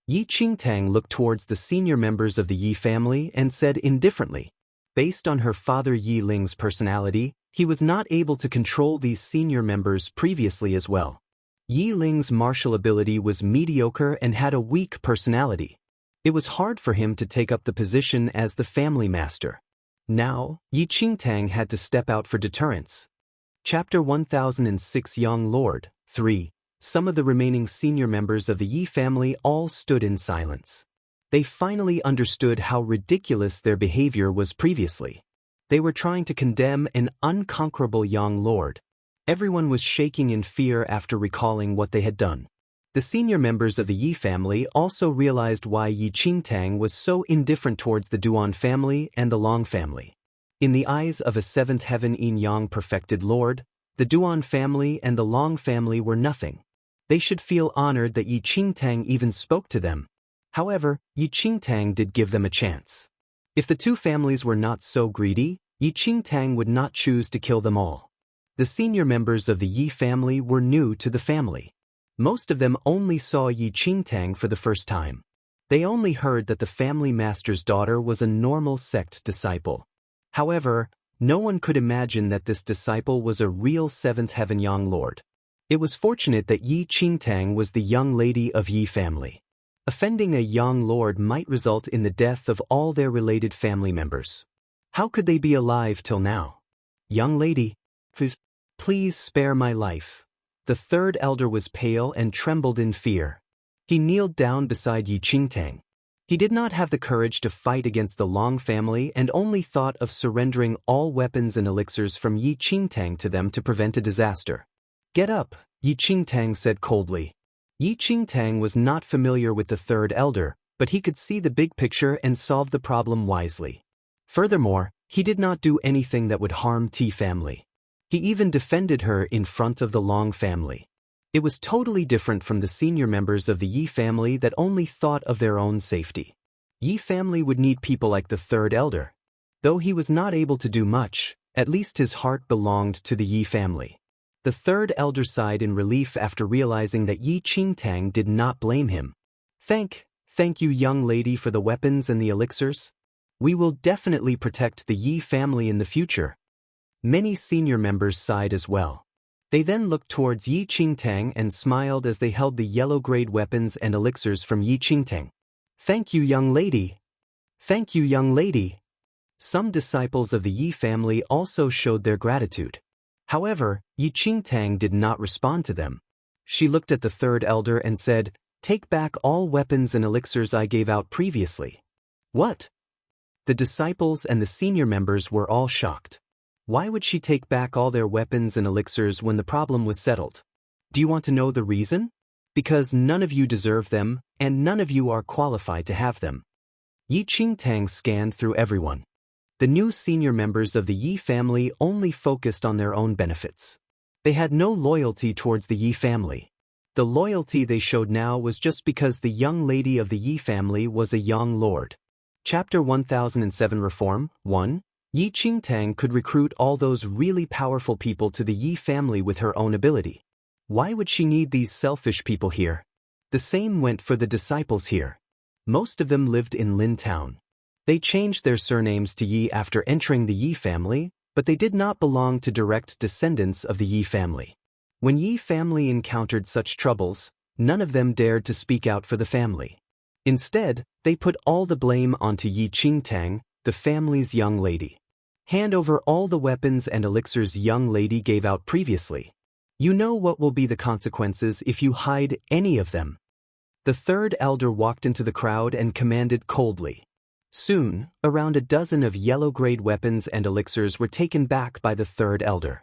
Yi Qingtang looked towards the senior members of the Yi family and said indifferently. Based on her father Yi Ling's personality, he was not able to control these senior members previously as well. Yi Ling's martial ability was mediocre and had a weak personality. It was hard for him to take up the position as the family master. Now, Yi Qingtang had to step out for deterrence. Chapter 1006 Young Lord 3. Some of the remaining senior members of the Yi family all stood in silence. They finally understood how ridiculous their behavior was previously. They were trying to condemn an unconquerable young lord. Everyone was shaking in fear after recalling what they had done. The senior members of the Yi family also realized why Yi Qingtang was so indifferent towards the Duan family and the Long family. In the eyes of a seventh heaven yin-yang perfected lord, the Duan family and the Long family were nothing. They should feel honored that Yi Qingtang even spoke to them. However, Yi Qingtang did give them a chance. If the two families were not so greedy, Yi Qingtang would not choose to kill them all. The senior members of the Yi family were new to the family. Most of them only saw Yi Qingtang for the first time. They only heard that the family master's daughter was a normal sect disciple. However, no one could imagine that this disciple was a real seventh heaven young lord. It was fortunate that Yi Qingtang was the young lady of Yi family. Offending a young lord might result in the death of all their related family members. How could they be alive till now? Young lady, please spare my life. The third elder was pale and trembled in fear. He kneeled down beside Yi Qingtang. He did not have the courage to fight against the Long family and only thought of surrendering all weapons and elixirs from Yi Qingtang to them to prevent a disaster. Get up, Yi Qingtang said coldly. Yi Qingtang was not familiar with the third elder, but he could see the big picture and solve the problem wisely. Furthermore, he did not do anything that would harm Ti family. He even defended her in front of the Long family. It was totally different from the senior members of the Yi family that only thought of their own safety. Yi family would need people like the third elder. Though he was not able to do much, at least his heart belonged to the Yi family. The third elder sighed in relief after realizing that Yi Qingtang did not blame him. Thank you young lady for the weapons and the elixirs. We will definitely protect the Yi family in the future. Many senior members sighed as well. They then looked towards Yi Qingtang and smiled as they held the yellow-grade weapons and elixirs from Yi Qingtang. Thank you, young lady. Thank you, young lady. Some disciples of the Yi family also showed their gratitude. However, Yi Qingtang did not respond to them. She looked at the third elder and said, "Take back all weapons and elixirs I gave out previously." What? The disciples and the senior members were all shocked. Why would she take back all their weapons and elixirs when the problem was settled? Do you want to know the reason? Because none of you deserve them, and none of you are qualified to have them. Yi Qingtang scanned through everyone. The new senior members of the Yi family only focused on their own benefits. They had no loyalty towards the Yi family. The loyalty they showed now was just because the young lady of the Yi family was a young lord. Chapter 1007 Reform 1. Yi Qingtang could recruit all those really powerful people to the Yi family with her own ability. Why would she need these selfish people here? The same went for the disciples here. Most of them lived in Lin Town. They changed their surnames to Yi after entering the Yi family, but they did not belong to direct descendants of the Yi family. When Yi family encountered such troubles, none of them dared to speak out for the family. Instead, they put all the blame onto Yi Qingtang, the family's young lady. Hand over all the weapons and elixirs young lady gave out previously. You know what will be the consequences if you hide any of them. The third elder walked into the crowd and commanded coldly. Soon, around a dozen of yellow-grade weapons and elixirs were taken back by the third elder.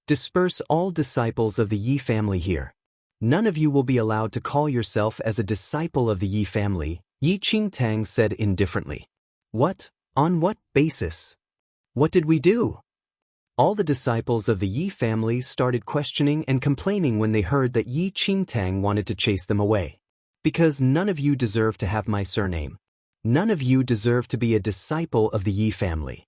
Disperse all disciples of the Yi family here. None of you will be allowed to call yourself as a disciple of the Yi family, Yi Qingtang said indifferently. What? On what basis? What did we do? All the disciples of the Yi family started questioning and complaining when they heard that Yi Qingtang wanted to chase them away. Because none of you deserve to have my surname. None of you deserve to be a disciple of the Yi family.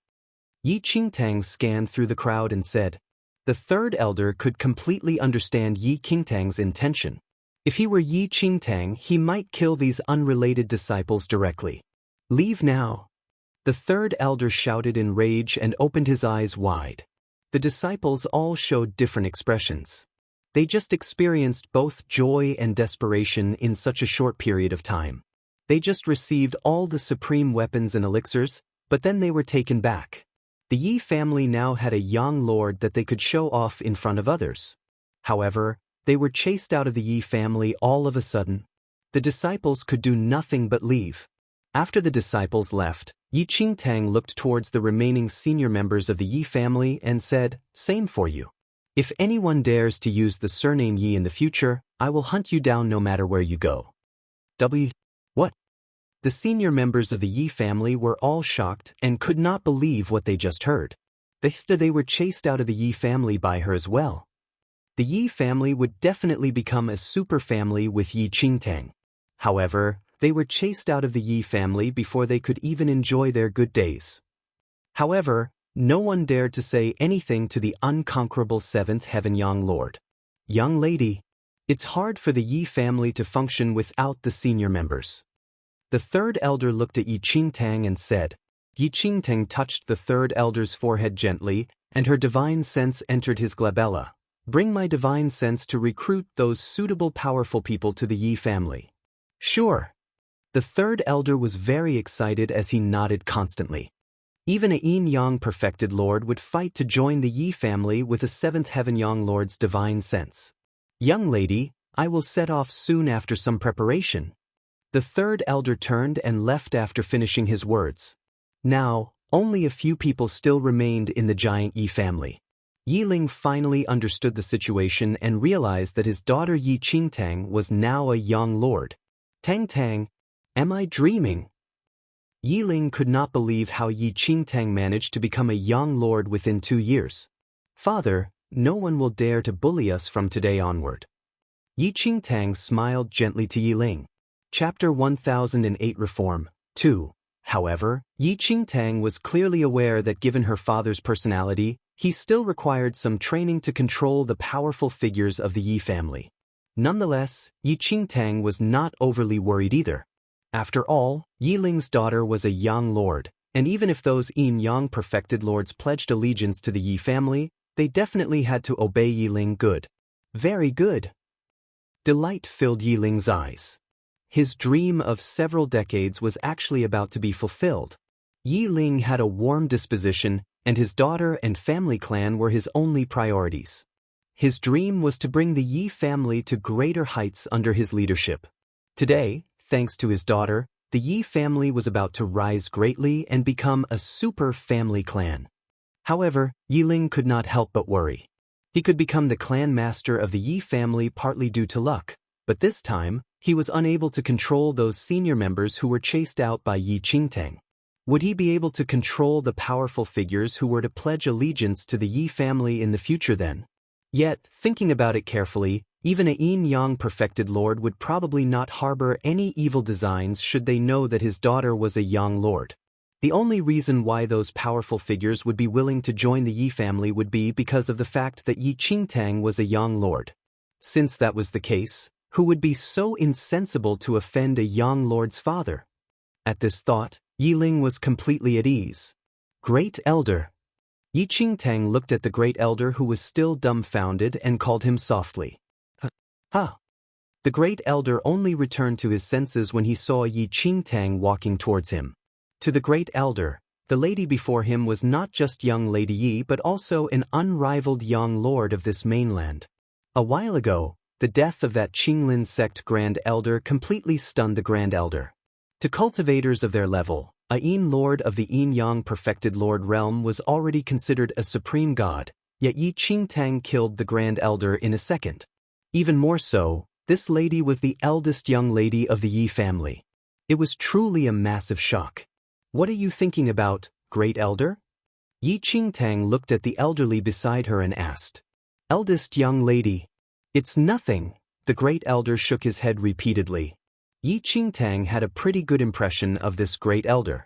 Yi Qingtang scanned through the crowd and said, the third elder could completely understand Yi Qingtang's intention. If he were Yi Qingtang, he might kill these unrelated disciples directly. Leave now. The third elder shouted in rage and opened his eyes wide. The disciples all showed different expressions. They just experienced both joy and desperation in such a short period of time. They just received all the supreme weapons and elixirs, but then they were taken back. The Yi family now had a young lord that they could show off in front of others. However, they were chased out of the Yi family all of a sudden. The disciples could do nothing but leave. After the disciples left, Yi Qingtang looked towards the remaining senior members of the Yi family and said, same for you. If anyone dares to use the surname Yi in the future, I will hunt you down no matter where you go. What? The senior members of the Yi family were all shocked and could not believe what they just heard. They were chased out of the Yi family by her as well. The Yi family would definitely become a super family with Yi Qingtang. However, they were chased out of the Yi family before they could even enjoy their good days. However, no one dared to say anything to the unconquerable seventh heaven young lord. Young lady, it's hard for the Yi family to function without the senior members. The third elder looked at Yi Qingtang and said. Yi Qingtang touched the third elder's forehead gently, and her divine sense entered his glabella. Bring my divine sense to recruit those suitable powerful people to the Yi family. Sure. The third elder was very excited as he nodded constantly. Even a yin-yang perfected lord would fight to join the Yi family with a seventh heaven young lord's divine sense. Young lady, I will set off soon after some preparation. The third elder turned and left after finishing his words. Now, only a few people still remained in the giant Yi family. Yi Ling finally understood the situation and realized that his daughter Yi Qingtang was now a young lord. Tang, am I dreaming? Yi Ling could not believe how Yi Qingtang managed to become a young lord within 2 years. Father, no one will dare to bully us from today onward. Yi Qingtang smiled gently to Yi Ling. Chapter 1008 Reform 2. However, Yi Qingtang was clearly aware that given her father's personality, he still required some training to control the powerful figures of the Yi family. Nonetheless, Yi Qingtang was not overly worried either. After all, Yi Ling's daughter was a young lord, And even if those yin-yang perfected lords pledged allegiance to the Yi family, they definitely had to obey Yi Ling. Good. Very good. Delight filled Yi Ling's eyes. His dream of several decades was actually about to be fulfilled. Yi Ling had a warm disposition, and his daughter and family clan were his only priorities. His dream was to bring the Yi family to greater heights under his leadership. Today, thanks to his daughter, the Yi family was about to rise greatly and become a super family clan. However, Yi Ling could not help but worry. He could become the clan master of the Yi family partly due to luck, but this time, he was unable to control those senior members who were chased out by Yi Qingtang. Would he be able to control the powerful figures who were to pledge allegiance to the Yi family in the future then? Yet, thinking about it carefully, even a yin-yang perfected lord would probably not harbor any evil designs should they know that his daughter was a yang lord. The only reason why those powerful figures would be willing to join the Yi family would be because of the fact that Yi Qingtang was a yang lord. Since that was the case, who would be so insensible to offend a yang lord's father? At this thought, Yi Ling was completely at ease. Great Elder. Yi Qingtang looked at the Great Elder who was still dumbfounded and called him softly. Ha! The Great Elder only returned to his senses when he saw Yi Qingtang walking towards him. To the Great Elder, the lady before him was not just young Lady Yi but also an unrivaled young lord of this mainland. A while ago, the death of that Qinglin sect Grand Elder completely stunned the Grand Elder. To cultivators of their level, a Yin Lord of the Yin-Yang Perfected Lord realm was already considered a supreme god, yet Yi Qingtang killed the Grand Elder in a second. Even more so, this lady was the eldest young lady of the Yi family. It was truly a massive shock. What are you thinking about, Great Elder? Yi Qingtang looked at the elderly beside her and asked. Eldest young lady. It's nothing, the Great Elder shook his head repeatedly. Yi Qingtang had a pretty good impression of this Great Elder.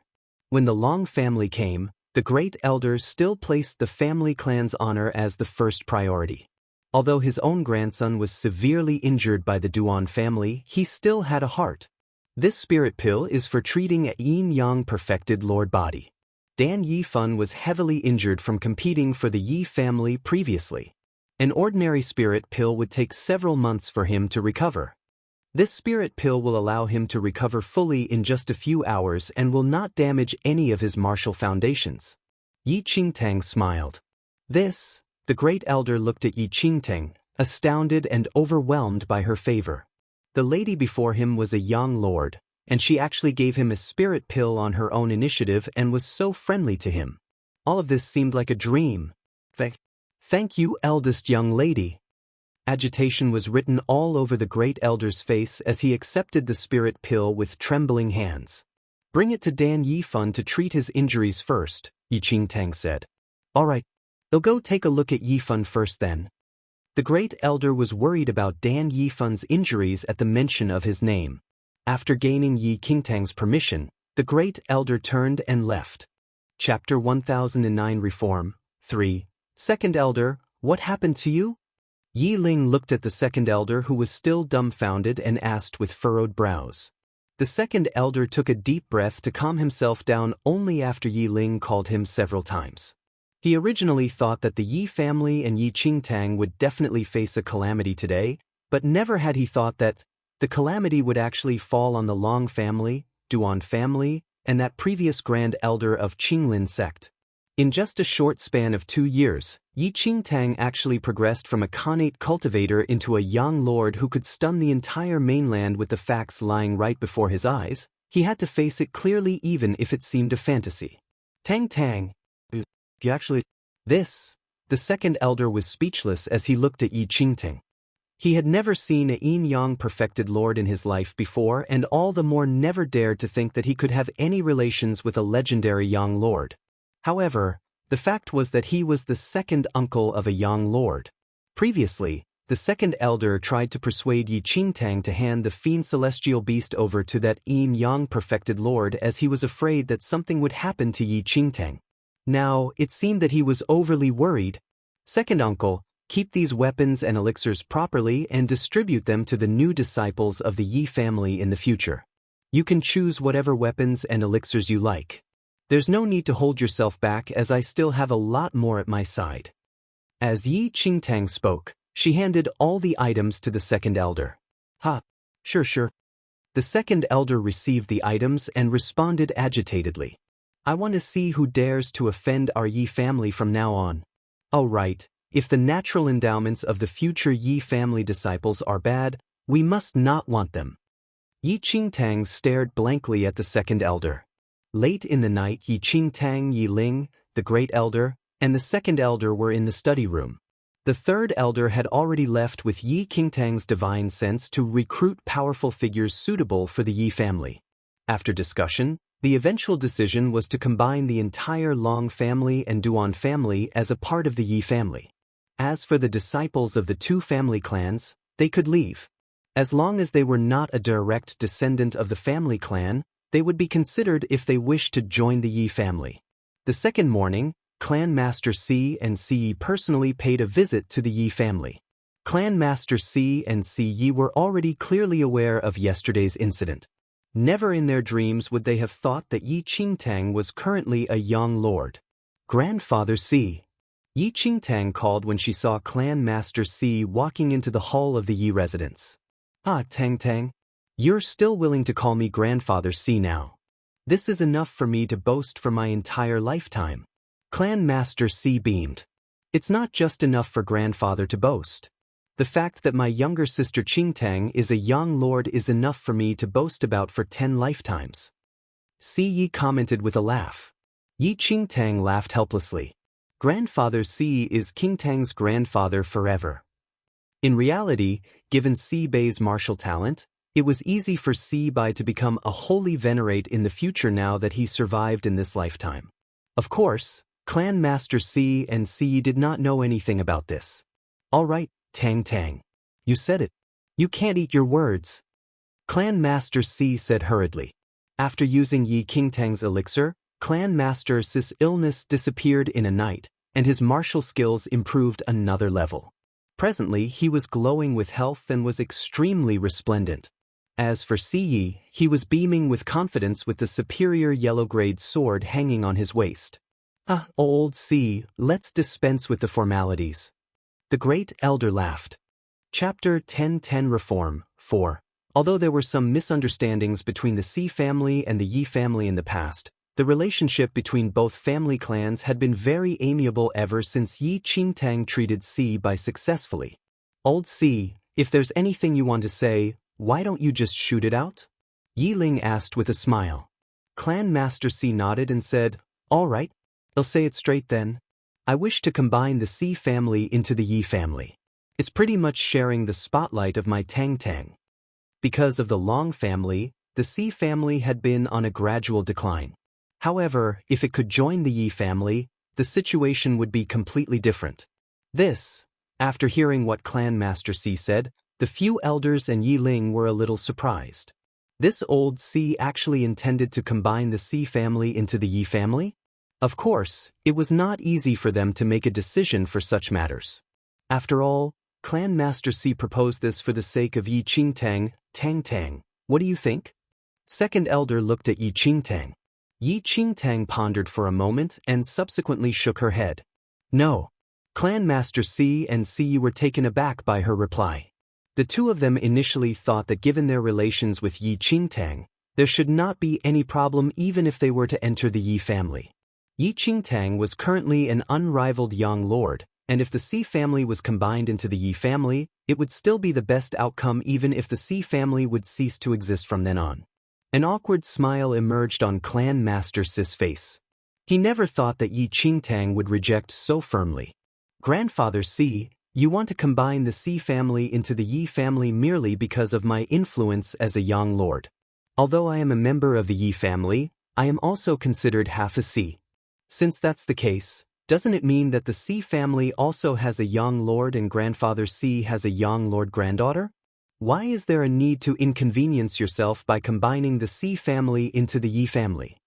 When the Long family came, the Great Elder still placed the family clan's honor as the first priority. Although his own grandson was severely injured by the Duan family, he still had a heart. This spirit pill is for treating a yin-yang perfected lord body. Dan Yifan was heavily injured from competing for the Yi family previously. An ordinary spirit pill would take several months for him to recover. This spirit pill will allow him to recover fully in just a few hours and will not damage any of his martial foundations. Yi Qingtang smiled. The Great Elder looked at Yi Qingtang, astounded and overwhelmed by her favor. The lady before him was a young lord, and she actually gave him a spirit pill on her own initiative and was so friendly to him. All of this seemed like a dream. Thank you, eldest young lady. Agitation was written all over the Great Elder's face as he accepted the spirit pill with trembling hands. Bring it to Dan Yifan to treat his injuries first, Yi Qingtang said. All right, I'll go take a look at Yifan first then. The Great Elder was worried about Dan Yifan's injuries at the mention of his name. After gaining Yi Qingtang's permission, the Great Elder turned and left. Chapter 1009 Reform 3. Second Elder, what happened to you? Yi Ling looked at the Second Elder who was still dumbfounded and asked with furrowed brows. The Second Elder took a deep breath to calm himself down only after Yi Ling called him several times. He originally thought that the Yi family and Yi Qingtang would definitely face a calamity today, but never had he thought that the calamity would actually fall on the Long family, Duan family, and that previous Grand Elder of Qinglin sect. In just a short span of 2 years, Yi Qingtang actually progressed from a Khanate cultivator into a young lord who could stun the entire mainland with the facts lying right before his eyes. He had to face it clearly even if it seemed a fantasy. Tang. The Second Elder was speechless as he looked at Yi Qingtang. He had never seen a yin-yang perfected lord in his life before and all the more never dared to think that he could have any relations with a legendary young lord. However, the fact was that he was the second uncle of a young lord. Previously, the Second Elder tried to persuade Yi Qingtang to hand the fiend celestial beast over to that yin-yang perfected lord as he was afraid that something would happen to Yi Qingtang. Now, it seemed that he was overly worried. Second uncle, keep these weapons and elixirs properly and distribute them to the new disciples of the Yi family in the future. You can choose whatever weapons and elixirs you like. There's no need to hold yourself back as I still have a lot more at my side. As Yi Qingtang spoke, she handed all the items to the second elder. Ha, sure. The second elder received the items and responded agitatedly. I want to see who dares to offend our Yi family from now on. Oh right, if the natural endowments of the future Yi family disciples are bad, we must not want them. Yi Qingtang stared blankly at the second elder. Late in the night, Yi Qingtang, Yi Ling, the great elder, and the second elder were in the study room. The third elder had already left with Yi Qingtang's divine sense to recruit powerful figures suitable for the Yi family. After discussion, the eventual decision was to combine the entire Long family and Duan family as a part of the Yi family. As for the disciples of the two family clans, they could leave. As long as they were not a direct descendant of the family clan, they would be considered if they wished to join the Yi family. The second morning, Clan Master Si and Si Yi personally paid a visit to the Yi family. Clan Master Si and Si Yi were already clearly aware of yesterday's incident. Never in their dreams would they have thought that Yi Qingtang was currently a young lord. Grandfather Si. Yi Qingtang called when she saw Clan Master Si walking into the hall of the Yi residence. Ah, Tang. You're still willing to call me Grandfather Si now. This is enough for me to boast for my entire lifetime. Clan Master Si beamed. It's not just enough for Grandfather to boast. The fact that my younger sister Qingtang is a young lord is enough for me to boast about for 10 lifetimes. Si Yi commented with a laugh. Yi Qingtang laughed helplessly. Grandfather Si is Qingtang's grandfather forever. In reality, given Si Bei's martial talent, it was easy for Si Bai to become a holy venerate in the future now that he survived in this lifetime. Of course, Clan Master Si and Si Yi did not know anything about this. All right, Tang. You said it. You can't eat your words. Clan Master Si said hurriedly. After using Yi Qingtang's elixir, Clan Master Si's illness disappeared in a night, and his martial skills improved another level. Presently, he was glowing with health and was extremely resplendent. As for Si Yi, he was beaming with confidence with the superior yellow-grade sword hanging on his waist. Ah, old Si, let's dispense with the formalities. The great elder laughed. Chapter 1010 Reform 4. Although there were some misunderstandings between the Si family and the Yi family in the past, the relationship between both family clans had been very amiable ever since Yi Qingtang treated Si Bai successfully. Old Si, if there's anything you want to say, why don't you just shoot it out? Yi Ling asked with a smile. Clan Master Si nodded and said, all right, I'll say it straight then. I wish to combine the Si family into the Yi family. It's pretty much sharing the spotlight of my Tang. Because of the Long family, the Si family had been on a gradual decline. However, if it could join the Yi family, the situation would be completely different. This, after hearing what Clan Master Si said, the few elders and Yi Ling were a little surprised. This old Si actually intended to combine the Si family into the Yi family? Of course, it was not easy for them to make a decision for such matters. After all, Clan Master Si proposed this for the sake of Yi Qingtang. Tang, what do you think? Second elder looked at Yi Qingtang. Yi Qingtang pondered for a moment and subsequently shook her head. No. Clan Master Si and Si Yi were taken aback by her reply. The two of them initially thought that given their relations with Yi Qingtang, there should not be any problem even if they were to enter the Yi family. Yi Qingtang was currently an unrivaled young lord, and if the Si family was combined into the Yi family, it would still be the best outcome even if the Si family would cease to exist from then on. An awkward smile emerged on Clan Master Si's face. He never thought that Yi Qingtang would reject so firmly. Grandfather Si, you want to combine the Si family into the Yi family merely because of my influence as a young lord. Although I am a member of the Yi family, I am also considered half a Si. Since that's the case, doesn't it mean that the Si family also has a young lord and Grandfather Si has a young lord granddaughter? Why is there a need to inconvenience yourself by combining the Si family into the Yi family?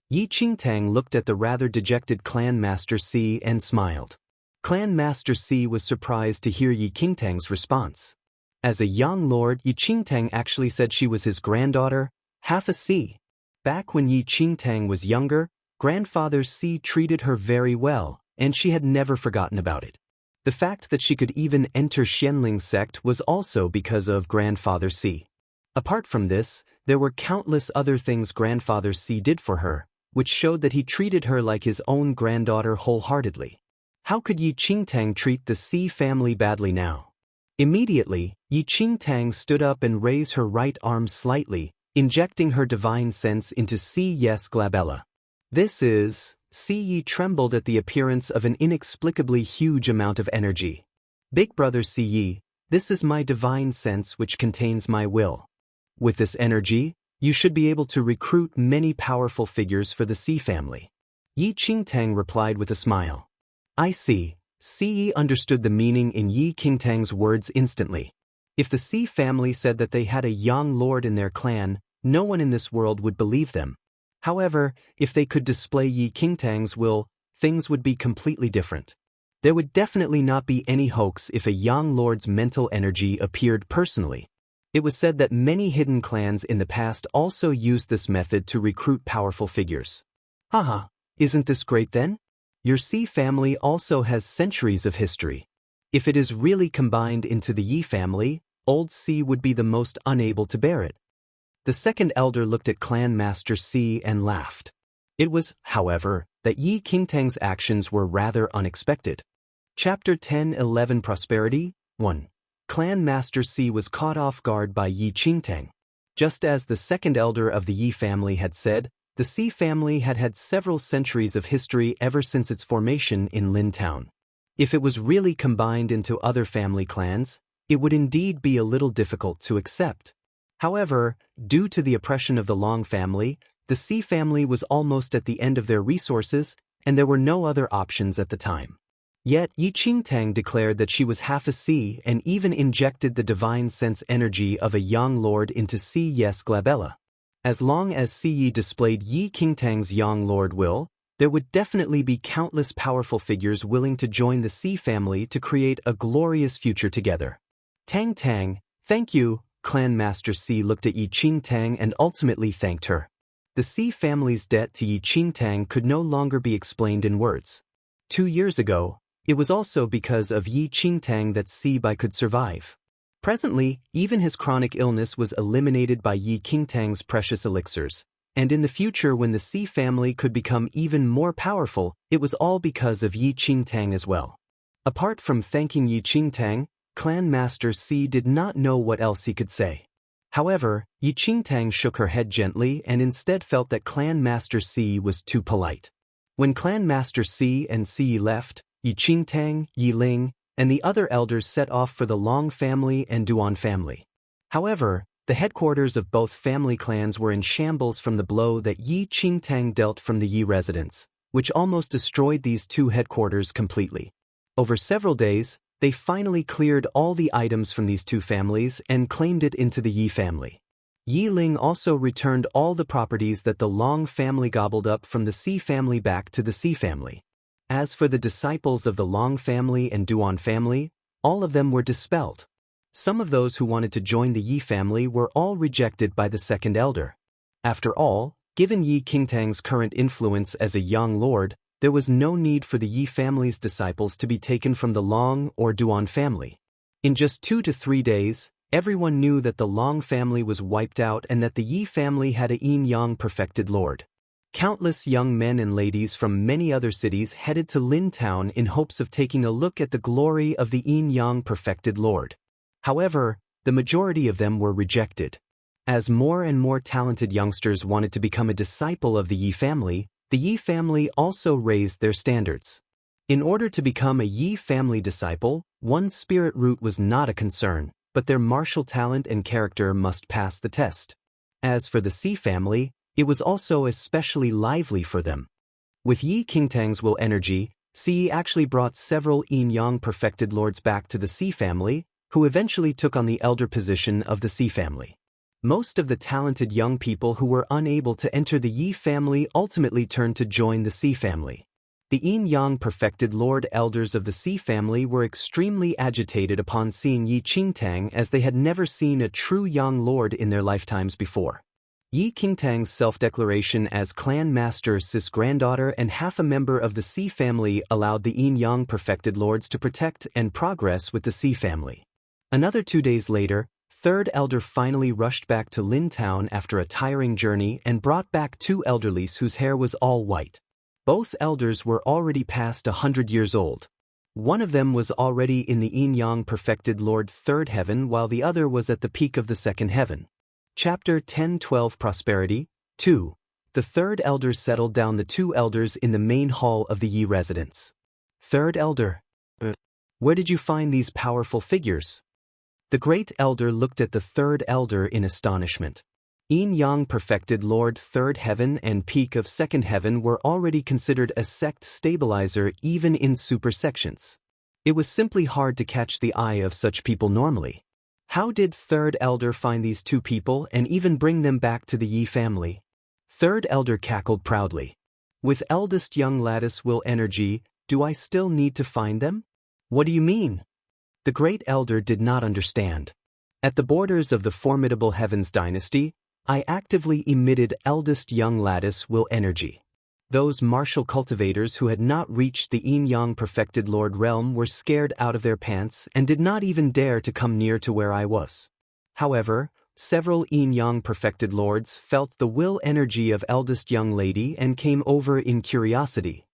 Yi Qingtang looked at the rather dejected Clan Master Si and smiled. Clan Master Si was surprised to hear Yi Qingtang's response. As a young lord, Yi Qingtang actually said she was his granddaughter, half a Si. Back when Yi Qingtang was younger, Grandfather C treated her very well, and she had never forgotten about it. The fact that she could even enter Xianling sect was also because of Grandfather C. Apart from this, there were countless other things Grandfather C did for her, which showed that he treated her like his own granddaughter wholeheartedly. How could Yi Qingtang treat the C family badly now? Immediately, Yi Qingtang stood up and raised her right arm slightly, injecting her divine sense into C Yes Glabella. This is, C Yi trembled at the appearance of an inexplicably huge amount of energy. Big brother C Yi, this is my divine sense which contains my will. With this energy, you should be able to recruit many powerful figures for the C family. Yi Qingtang replied with a smile. I see. C Yi understood the meaning in Yi Qingtang's words instantly. If the C family said that they had a young lord in their clan, no one in this world would believe them. However, if they could display Yi Qingtang's will, things would be completely different. There would definitely not be any hoax if a young lord's mental energy appeared personally. It was said that many hidden clans in the past also used this method to recruit powerful figures. Haha, isn't this great then? Your C family also has centuries of history. If it is really combined into the Yi family, old C would be the most unable to bear it. The second elder looked at Clan Master C and laughed. It was, however, that Yi Qingtang's actions were rather unexpected. Chapter 10-11 Prosperity 1. Clan Master C was caught off guard by Yi Qingtang. Just as the second elder of the Yi family had said, the C family had had several centuries of history ever since its formation in Lin Town. If it was really combined into other family clans, it would indeed be a little difficult to accept. However, due to the oppression of the Long family, the C family was almost at the end of their resources, and there were no other options at the time. Yet Yi Qingtang declared that she was half a C and even injected the divine sense energy of a young lord into C Yes Glabella. As long as C Yi displayed Yi Qingtang's young lord will, there would definitely be countless powerful figures willing to join the C family to create a glorious future together. Tang Tang, thank you. Clan Master C looked at Yi Qingtang and ultimately thanked her. The C family's debt to Yi Qingtang could no longer be explained in words. 2 years ago, it was also because of Yi Qingtang that C Bai could survive. Presently, even his chronic illness was eliminated by Yi Qingtang's precious elixirs, and in the future when the C family could become even more powerful, it was all because of Yi Qingtang as well. Apart from thanking Yi Qingtang, Clan Master C did not know what else he could say. However, Yi Qingtang shook her head gently and instead felt that Clan Master C was too polite. When Clan Master C and C left, Yi Qingtang, Yi Ling, and the other elders set off for the Long family and Duan family. However, the headquarters of both family clans were in shambles from the blow that Yi Qingtang dealt from the Yi residence, which almost destroyed these two headquarters completely. Over several days, they finally cleared all the items from these two families and claimed it into the Yi family. Yi Ling also returned all the properties that the Long family gobbled up from the C family back to the C family. As for the disciples of the Long family and Duan family, all of them were dispelled. Some of those who wanted to join the Yi family were all rejected by the second elder. After all, given Yi Qingtang's current influence as a young lord, there was no need for the Yi family's disciples to be taken from the Long or Duan family. In just 2 to 3 days, everyone knew that the Long family was wiped out and that the Yi family had a yin-yang perfected lord. Countless young men and ladies from many other cities headed to Lin Town in hopes of taking a look at the glory of the yin-yang perfected lord. However, the majority of them were rejected. As more and more talented youngsters wanted to become a disciple of the Yi family also raised their standards. In order to become a Yi family disciple, one's spirit root was not a concern, but their martial talent and character must pass the test. As for the C family, it was also especially lively for them. With Yi Qingtang's will energy, C actually brought several yin-yang perfected lords back to the C family, who eventually took on the elder position of the C family. Most of the talented young people who were unable to enter the Yi family ultimately turned to join the C family. The yin-yang perfected lord elders of the C family were extremely agitated upon seeing Yi Qingtang as they had never seen a true young lord in their lifetimes before. Yi Qingtang's self-declaration as clan master, cis granddaughter and half a member of the Xi family allowed the Yin-Yang perfected lords to protect and progress with the Xi family. Another 2 days later, Third Elder finally rushed back to Lin Town after a tiring journey and brought back 2 elderlies whose hair was all white. Both elders were already past 100 years old. One of them was already in the Yin-Yang perfected Lord Third Heaven while the other was at the peak of the Second Heaven. Chapter 10-12 Prosperity 2. The Third Elder settled down the 2 elders in the main hall of the Yi residence. Third Elder, where did you find these powerful figures? The Great Elder looked at the Third Elder in astonishment. Yin-Yang perfected Lord Third Heaven and Peak of Second Heaven were already considered a sect stabilizer even in super sections. It was simply hard to catch the eye of such people normally. How did Third Elder find these 2 people and even bring them back to the Yi family? Third Elder cackled proudly. With eldest young lattice will energy, do I still need to find them? What do you mean? The Great Elder did not understand. At the borders of the formidable Heavens dynasty, I actively emitted eldest young lattice will energy. Those martial cultivators who had not reached the Yin-Yang perfected Lord realm were scared out of their pants and did not even dare to come near to where I was. However, several Yin-Yang perfected lords felt the will energy of eldest young lady and came over in curiosity.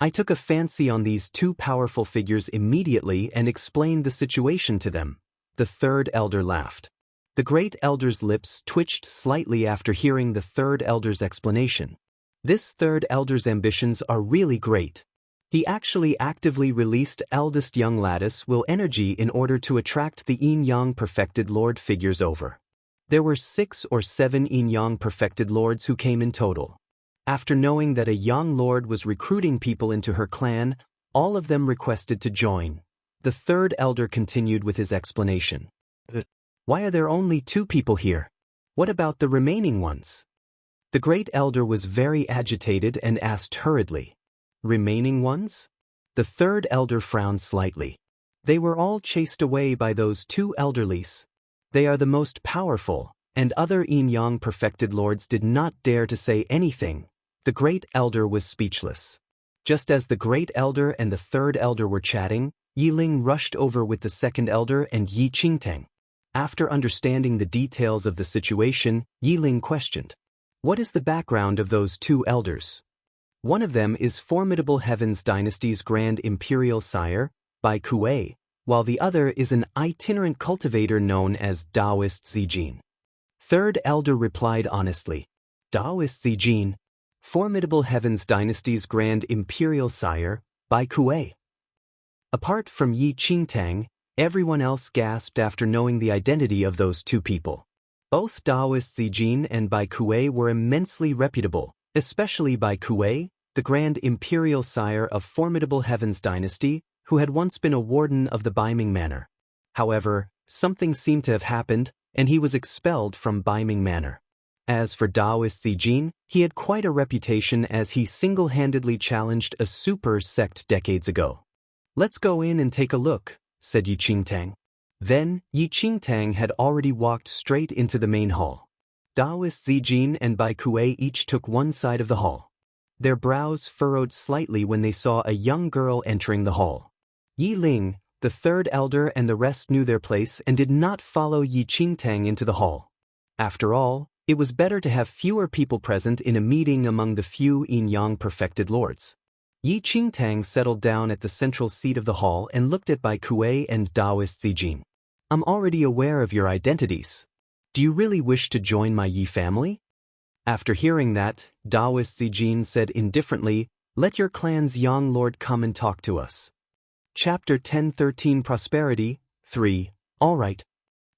I took a fancy on these 2 powerful figures immediately and explained the situation to them. The Third Elder laughed. The Great Elder's lips twitched slightly after hearing the Third Elder's explanation. This Third Elder's ambitions are really great. He actually actively released eldest young lattice will energy in order to attract the Yin-Yang perfected Lord figures over. There were 6 or 7 Yin-Yang perfected lords who came in total. After knowing that a young lord was recruiting people into her clan, all of them requested to join. The Third Elder continued with his explanation. Why are there only 2 people here? What about the remaining ones? The Great Elder was very agitated and asked hurriedly. Remaining ones? The Third Elder frowned slightly. They were all chased away by those 2 elderlies. They are the most powerful, and other Yin-Yang perfected lords did not dare to say anything. The Great Elder was speechless. Just as the Great Elder and the Third Elder were chatting, Yi Ling rushed over with the Second Elder and Yi Qingtang. After understanding the details of the situation, Yi Ling questioned, what is the background of those 2 elders? One of them is formidable Heavens dynasty's Grand Imperial Sire, Bai Kuei, while the other is an itinerant cultivator known as Taoist Zijin. Third Elder replied honestly, Taoist Zijin, formidable Heavens dynasty's Grand Imperial Sire, Bai Kuei. Apart from Yi Qingtang, everyone else gasped after knowing the identity of those 2 people. Both Taoist Zijin and Bai Kuei were immensely reputable, especially Bai Kuei, the Grand Imperial Sire of formidable Heavens dynasty, who had once been a warden of the Baiming Manor. However, something seemed to have happened, and he was expelled from Baiming Manor. As for Taoist Zijin, he had quite a reputation as he single-handedly challenged a super sect decades ago. Let's go in and take a look, said Yi Qingtang. Then, Yi Qingtang had already walked straight into the main hall. Taoist Zijin and Bai Kuei each took one side of the hall. Their brows furrowed slightly when they saw a young girl entering the hall. Yi Ling, the Third Elder and the rest knew their place and did not follow Yi Qingtang into the hall. After all, it was better to have fewer people present in a meeting among the few Yin-Yang perfected lords. Yi Qingtang settled down at the central seat of the hall and looked at Bai Kuei and Taoist Zijin. I'm already aware of your identities. Do you really wish to join my Yi family? After hearing that, Taoist Zijin said indifferently, let your clan's young lord come and talk to us. Chapter 10-13 Prosperity 3. All right.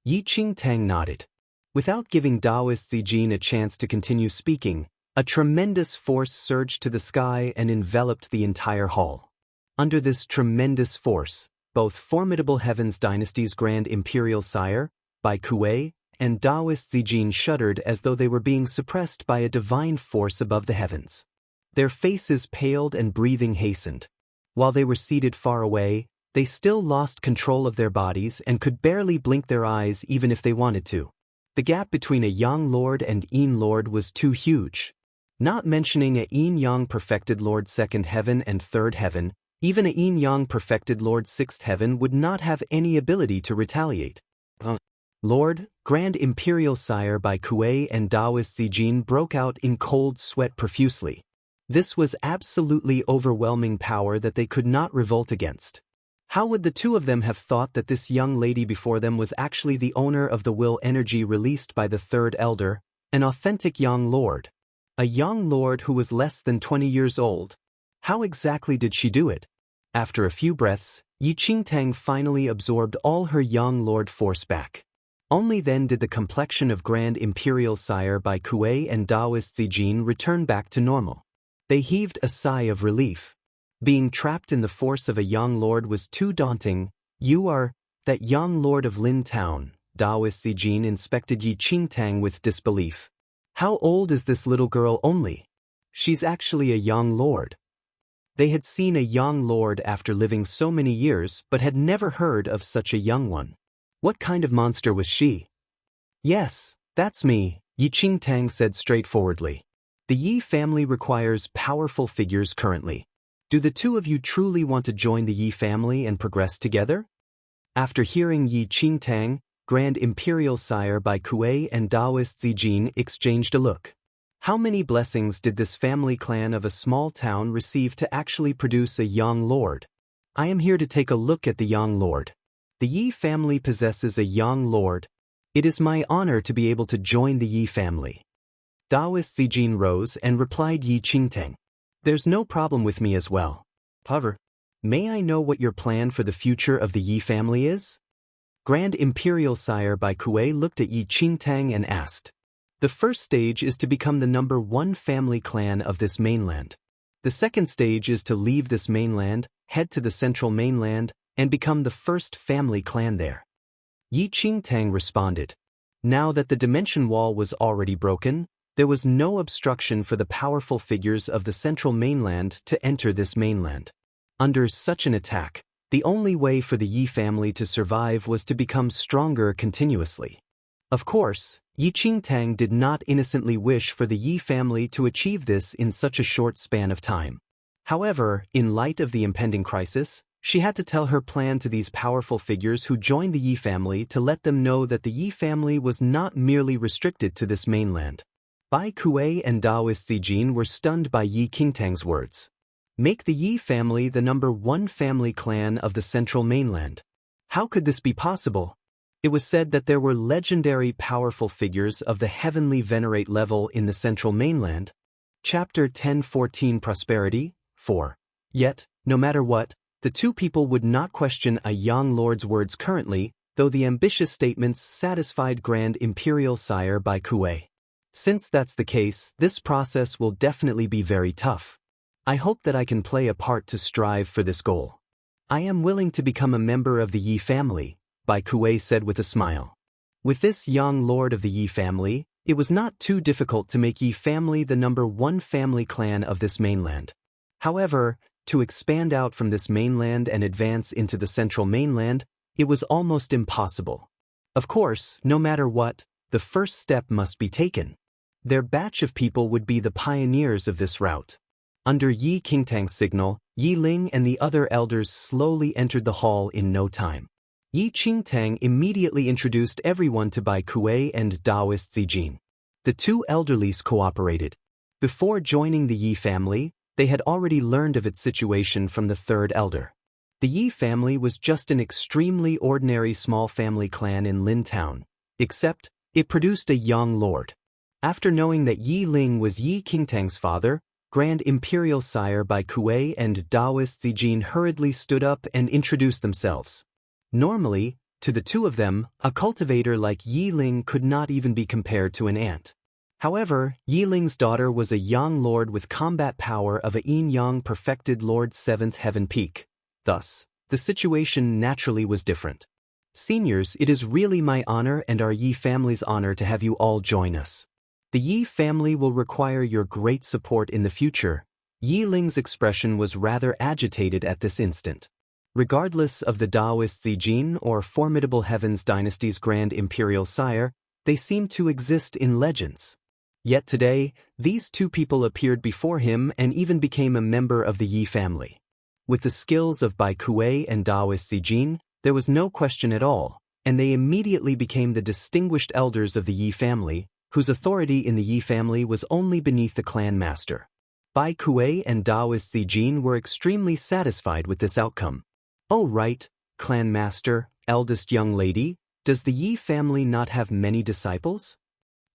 Yi Qingtang nodded. Without giving Taoist Zijin a chance to continue speaking, a tremendous force surged to the sky and enveloped the entire hall. Under this tremendous force, both formidable Heavens dynasty's Grand Imperial Sire, Bai Kuei, and Taoist Zijin shuddered as though they were being suppressed by a divine force above the heavens. Their faces paled and breathing hastened. While they were seated far away, they still lost control of their bodies and could barely blink their eyes even if they wanted to. The gap between a Yang Lord and Yin Lord was too huge. Not mentioning a Yin-Yang perfected Lord 2nd Heaven and 3rd Heaven, even a Yin-Yang perfected Lord 6th Heaven would not have any ability to retaliate. Lord, Grand Imperial Sire by Kuei and Taoist Zijin broke out in cold sweat profusely. This was absolutely overwhelming power that they could not revolt against. How would the two of them have thought that this young lady before them was actually the owner of the will energy released by the third elder, an authentic young lord? A young lord who was less than 20 years old. How exactly did she do it? After a few breaths, Yi Qingtang finally absorbed all her young lord force back. Only then did the complexion of Grand Imperial Sire by Kuei and Taoist Zijin return back to normal. They heaved a sigh of relief. Being trapped in the force of a young lord was too daunting. You are that young lord of Lin Town, Taoist Zijin inspected Yi Qingtang with disbelief. How old is this little girl only? She's actually a young lord. They had seen a young lord after living so many years but had never heard of such a young one. What kind of monster was she? Yes, that's me, Yi Qingtang said straightforwardly. The Yi family requires powerful figures currently. Do the two of you truly want to join the Yi family and progress together? After hearing Yi Qingtang, Grand Imperial Sire by Kuei and Taoist Zijin exchanged a look. How many blessings did this family clan of a small town receive to actually produce a young lord? I am here to take a look at the young lord. The Yi family possesses a young lord. It is my honor to be able to join the Yi family. Taoist Zijin rose and replied Yi Qingtang. There's no problem with me as well. However, may I know what your plan for the future of the Yi family is? Grand Imperial Sire by Kuei looked at Yi Qingtang and asked. The first stage is to become the #1 family clan of this mainland. The second stage is to leave this mainland, head to the central mainland, and become the first family clan there. Yi Qingtang responded. Now that the dimension wall was already broken, there was no obstruction for the powerful figures of the central mainland to enter this mainland. Under such an attack, the only way for the Yi family to survive was to become stronger continuously. Of course, Yi Qingtang did not innocently wish for the Yi family to achieve this in such a short span of time. However, in light of the impending crisis, she had to tell her plan to these powerful figures who joined the Yi family to let them know that the Yi family was not merely restricted to this mainland. Bai Kuei and Taoist Zijin were stunned by Yi Qingtang's words. Make the Yi family the #1 family clan of the central mainland. How could this be possible? It was said that there were legendary powerful figures of the heavenly venerate level in the central mainland. Chapter 10:14 Prosperity 4. Yet, no matter what, the two people would not question a young lord's words currently, though the ambitious statements satisfied Grand Imperial Sire by Kuei. Since that's the case, this process will definitely be very tough. I hope that I can play a part to strive for this goal. I am willing to become a member of the Yi family, Bai Kuei said with a smile. With this young lord of the Yi family, it was not too difficult to make Yi family the #1 family clan of this mainland. However, to expand out from this mainland and advance into the central mainland, it was almost impossible. Of course, no matter what, the first step must be taken. Their batch of people would be the pioneers of this route. Under Yi Qingtang's signal, Yi Ling and the other elders slowly entered the hall in no time. Yi Qingtang immediately introduced everyone to Bai Kuei and Taoist Zijin. The two elderlies cooperated. Before joining the Yi family, they had already learned of its situation from the third elder. The Yi family was just an extremely ordinary small family clan in Lin Town, except it produced a young lord. After knowing that Yi Ling was Yi Qingtang's father, Grand Imperial Sire by Kuei and Taoist Zijin hurriedly stood up and introduced themselves. Normally, to the two of them, a cultivator like Yi Ling could not even be compared to an ant. However, Yi Ling's daughter was a young lord with combat power of a yin-yang perfected Lord 7th Heaven Peak. Thus, the situation naturally was different. Seniors, it is really my honor and our Yi family's honor to have you all join us. The Yi family will require your great support in the future. Yi Ling's expression was rather agitated at this instant. Regardless of the Taoist Zijin or Formidable Heavens Dynasty's Grand Imperial Sire, They seemed to exist in legends. Yet today, these two people appeared before him and even became a member of the Yi family. With the skills of Bai Kuei and Daoist Zijin, there was no question at all, and they immediately became the distinguished elders of the Yi family, whose authority in the Yi family was only beneath the clan master. Bai Kuei and Daoist Zijin were extremely satisfied with this outcome. "Oh right, clan master, eldest young lady, does the Yi family not have many disciples?"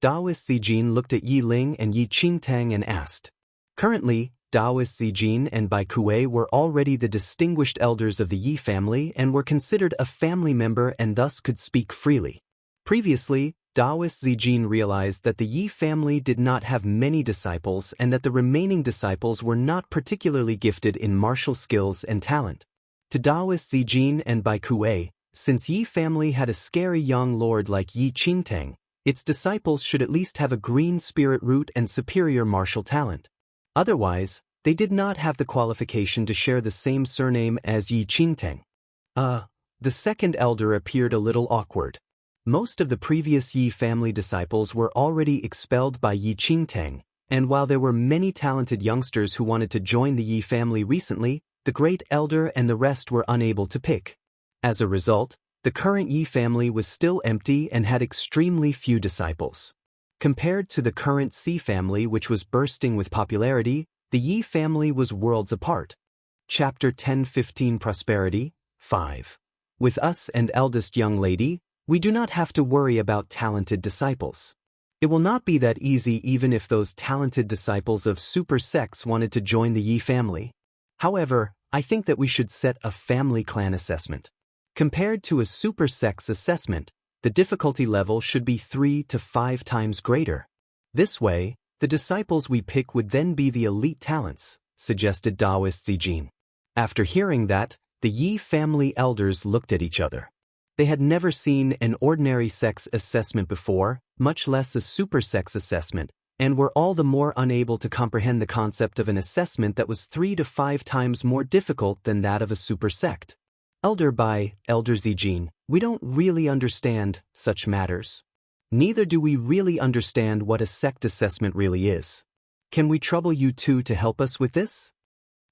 Daoist Zijin looked at Yi Ling and Yi Qingtang and asked. Currently, Daoist Zijin and Bai Kuei were already the distinguished elders of the Yi family and were considered a family member and thus could speak freely. Previously, Daoist Zijin realized that the Yi family did not have many disciples and that the remaining disciples were not particularly gifted in martial skills and talent. To Daoist Zijin and Bai Kuei, since Yi family had a scary young lord like Yi Qingtang, its disciples should at least have a green spirit root and superior martial talent. Otherwise, they did not have the qualification to share the same surname as Yi Qingtang. The second elder appeared a little awkward. Most of the previous Yi family disciples were already expelled by Yi Qingtang, and while there were many talented youngsters who wanted to join the Yi family recently, the great elder and the rest were unable to pick. As a result, the current Yi family was still empty and had extremely few disciples. Compared to the current Si family, which was bursting with popularity, the Yi family was worlds apart. Chapter 10-15 Prosperity 5. With us and eldest young lady, we do not have to worry about talented disciples. It will not be that easy even if those talented disciples of super sects wanted to join the Yi family. However, I think that we should set a family clan assessment. Compared to a super sect's assessment, the difficulty level should be 3 to 5 times greater. This way, the disciples we pick would then be the elite talents, suggested Daoist Zijin. After hearing that, the Yi family elders looked at each other. They had never seen an ordinary sex assessment before, much less a super sex assessment, and were all the more unable to comprehend the concept of an assessment that was 3 to 5 times more difficult than that of a super sect. Elder Zijin, we don't really understand such matters. Neither do we really understand what a sect assessment really is. Can we trouble you two to help us with this?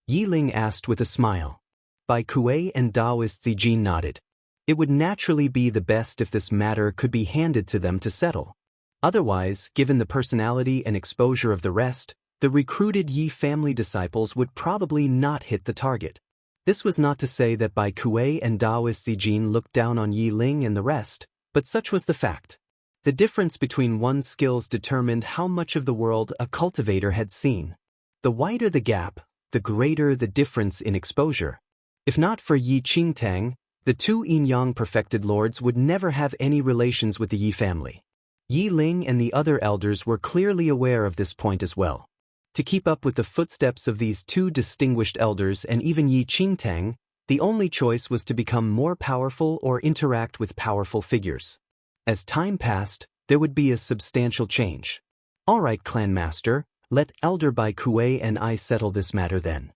Yi Ling asked with a smile. Bai Kuei and Daoist Zijin nodded. It would naturally be the best if this matter could be handed to them to settle. Otherwise, given the personality and exposure of the rest, the recruited Yi family disciples would probably not hit the target. This was not to say that Bai Kuei and Daoist Zijin looked down on Yi Ling and the rest, but such was the fact. The difference between one's skills determined how much of the world a cultivator had seen. The wider the gap, the greater the difference in exposure. If not for Yi Qingtang, the two yin-yang perfected lords would never have any relations with the Yi family. Yi Ling and the other elders were clearly aware of this point as well. To keep up with the footsteps of these two distinguished elders and even Yi Qingtang, the only choice was to become more powerful or interact with powerful figures. As time passed, there would be a substantial change. All right, clan master, let Elder Bai Kuei and I settle this matter then.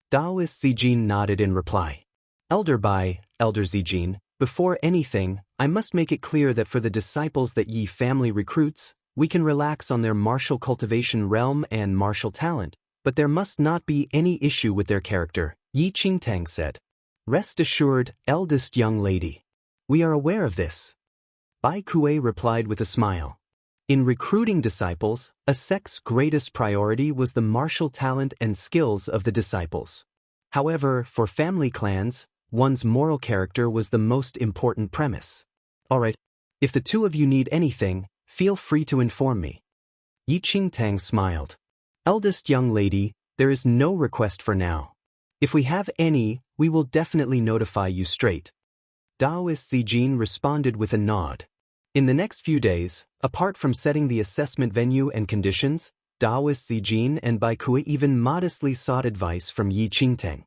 Daoist Zijin nodded in reply. Elder Zijin, before anything, I must make it clear that for the disciples that Yi family recruits, we can relax on their martial cultivation realm and martial talent, but there must not be any issue with their character, Yi Qingtang said. Rest assured, eldest young lady. We are aware of this. Bai Kuei replied with a smile. In recruiting disciples, a sect's greatest priority was the martial talent and skills of the disciples. However, for family clans, one's moral character was the most important premise. Alright, if the two of you need anything, feel free to inform me. Yi Qingtang smiled. Eldest young lady, there is no request for now. If we have any, we will definitely notify you straight. Daoist Zijin responded with a nod. In the next few days, apart from setting the assessment venue and conditions, Daoist Zijin and Bai Kuei even modestly sought advice from Yi Qingtang.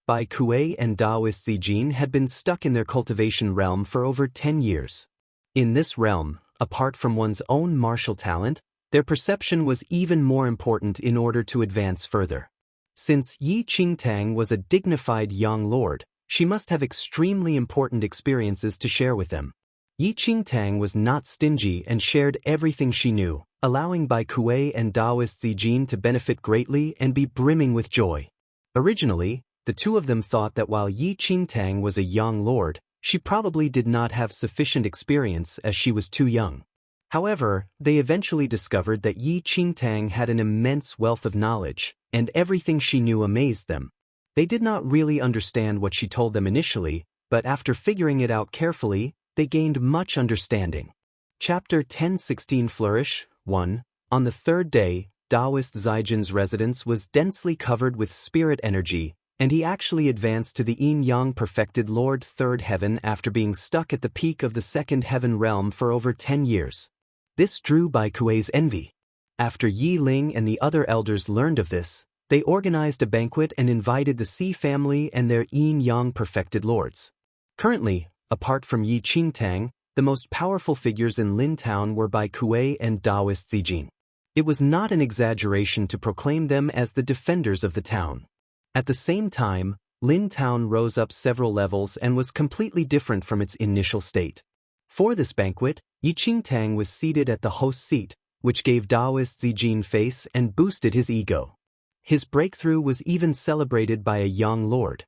Bai Kuei and Daoist Zijin had been stuck in their cultivation realm for over 10 years. In this realm, apart from one's own martial talent, their perception was even more important in order to advance further. Since Yi Qingtang was a dignified young lord, she must have extremely important experiences to share with them. Yi Qingtang was not stingy and shared everything she knew, allowing Bai Kuei and Taoist Zijin to benefit greatly and be brimming with joy. Originally, the two of them thought that while Yi Qingtang was a young lord, she probably did not have sufficient experience as she was too young. However, they eventually discovered that Yi Qingtang had an immense wealth of knowledge, and everything she knew amazed them. They did not really understand what she told them initially, but after figuring it out carefully, they gained much understanding. Chapter 1016 Flourish 1. On the third day, Taoist Zijin's residence was densely covered with spirit energy, and he actually advanced to the Yin-Yang perfected Lord Third Heaven after being stuck at the peak of the Second Heaven realm for over 10 years. This drew Bai Kuei's envy. After Yi Ling and the other elders learned of this, they organized a banquet and invited the Si family and their Yin-Yang perfected lords. Currently, apart from Yi Qingtang, the most powerful figures in Lin Town were Bai Kuei and Taoist Zijin. It was not an exaggeration to proclaim them as the defenders of the town. At the same time, Lin Town rose up several levels and was completely different from its initial state. For this banquet, Yi Qingtang was seated at the host seat, which gave Taoist Zijin face and boosted his ego. His breakthrough was even celebrated by a young lord.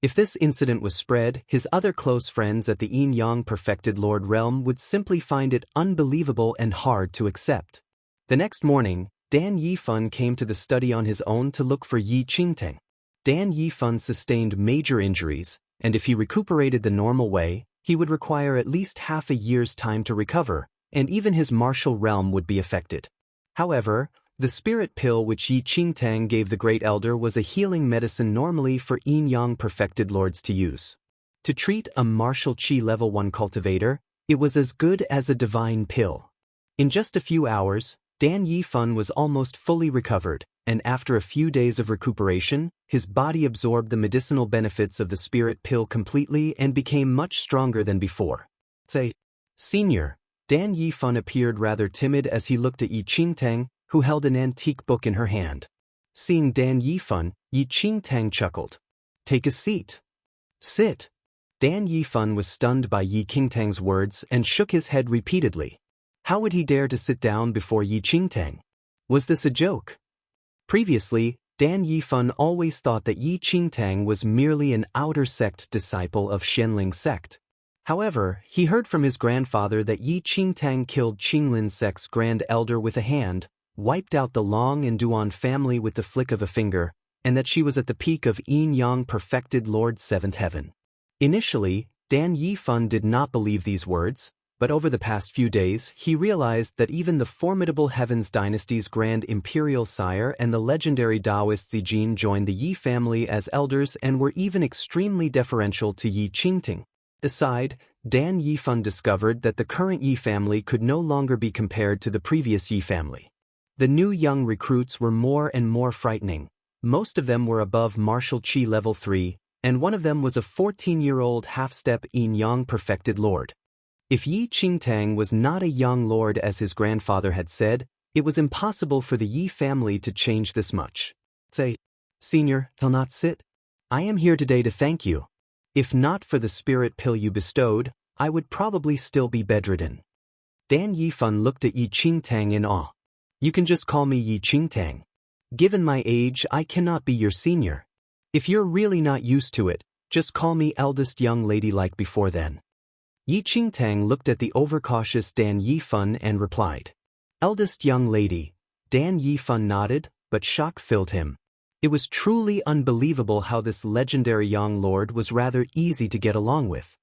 If this incident was spread, his other close friends at the Yin-Yang perfected Lord realm would simply find it unbelievable and hard to accept. The next morning, Dan Yifan came to the study on his own to look for Yi Qingtang. Dan Yifan sustained major injuries, and if he recuperated the normal way, he would require at least half a year's time to recover, and even his martial realm would be affected. However, the spirit pill which Yi Qingtang gave the great elder was a healing medicine normally for Yin-Yang perfected lords to use. To treat a martial Qi level 1 cultivator, it was as good as a divine pill. In just a few hours, Dan Yifan was almost fully recovered, and after a few days of recuperation, his body absorbed the medicinal benefits of the spirit pill completely and became much stronger than before. Say, Senior, Dan Yifan appeared rather timid as he looked at Yi Qingtang, who held an antique book in her hand. Seeing Dan Yifan, Yi Qingtang chuckled. Take a seat. Sit. Dan Yifan was stunned by Yi Qingtang's words and shook his head repeatedly. How would he dare to sit down before Yi Qingtang? Was this a joke? Previously, Dan Yifan always thought that Yi Qingtang was merely an outer sect disciple of Xianling sect. However, he heard from his grandfather that Yi Qingtang killed Qinglin sect's grand elder with a hand, wiped out the Long and Duan family with the flick of a finger, and that she was at the peak of Yin-Yang perfected Lord Seventh Heaven. Initially, Dan Yifan did not believe these words, but over the past few days he realized that even the formidable Heavens dynasty's grand imperial sire and the legendary Taoist Zijin joined the Yi family as elders and were even extremely deferential to Yi Qingtang. Aside, Dan Yifan discovered that the current Yi family could no longer be compared to the previous Yi family. The new young recruits were more and more frightening. Most of them were above martial Qi level 3, and one of them was a 14-year-old half-step Yin-Yang perfected lord. If Yi Qingtang was not a young lord as his grandfather had said, it was impossible for the Yi family to change this much. Say, Senior, he'll not sit. I am here today to thank you. If not for the spirit pill you bestowed, I would probably still be bedridden. Dan Yifan looked at Yi Qingtang in awe. You can just call me Yi Qingtang. Given my age, I cannot be your senior. If you're really not used to it, just call me eldest young lady like before then. Yi Qingtang looked at the overcautious Dan Yifan and replied. Eldest young lady. Dan Yifan nodded, but shock filled him. It was truly unbelievable how this legendary young lord was rather easy to get along with.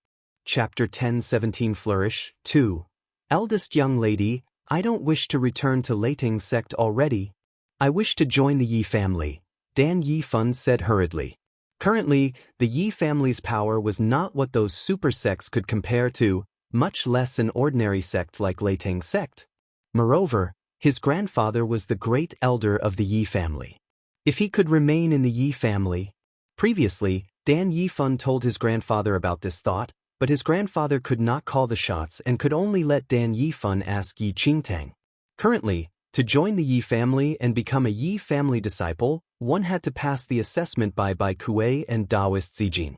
Chapter 1017 Flourish 2. Eldest young lady, I don't wish to return to Leiting sect already. I wish to join the Yi family, Dan Yifan said hurriedly. Currently, the Yi family's power was not what those super sects could compare to, much less an ordinary sect like Leiting sect. Moreover, his grandfather was the great elder of the Yi family. If he could remain in the Yi family. Previously, Dan Yifan told his grandfather about this thought, but his grandfather could not call the shots and could only let Dan Yifan ask Yi Qingtang. Currently, to join the Yi family and become a Yi family disciple, one had to pass the assessment by Bai Kuei and Taoist Zijin.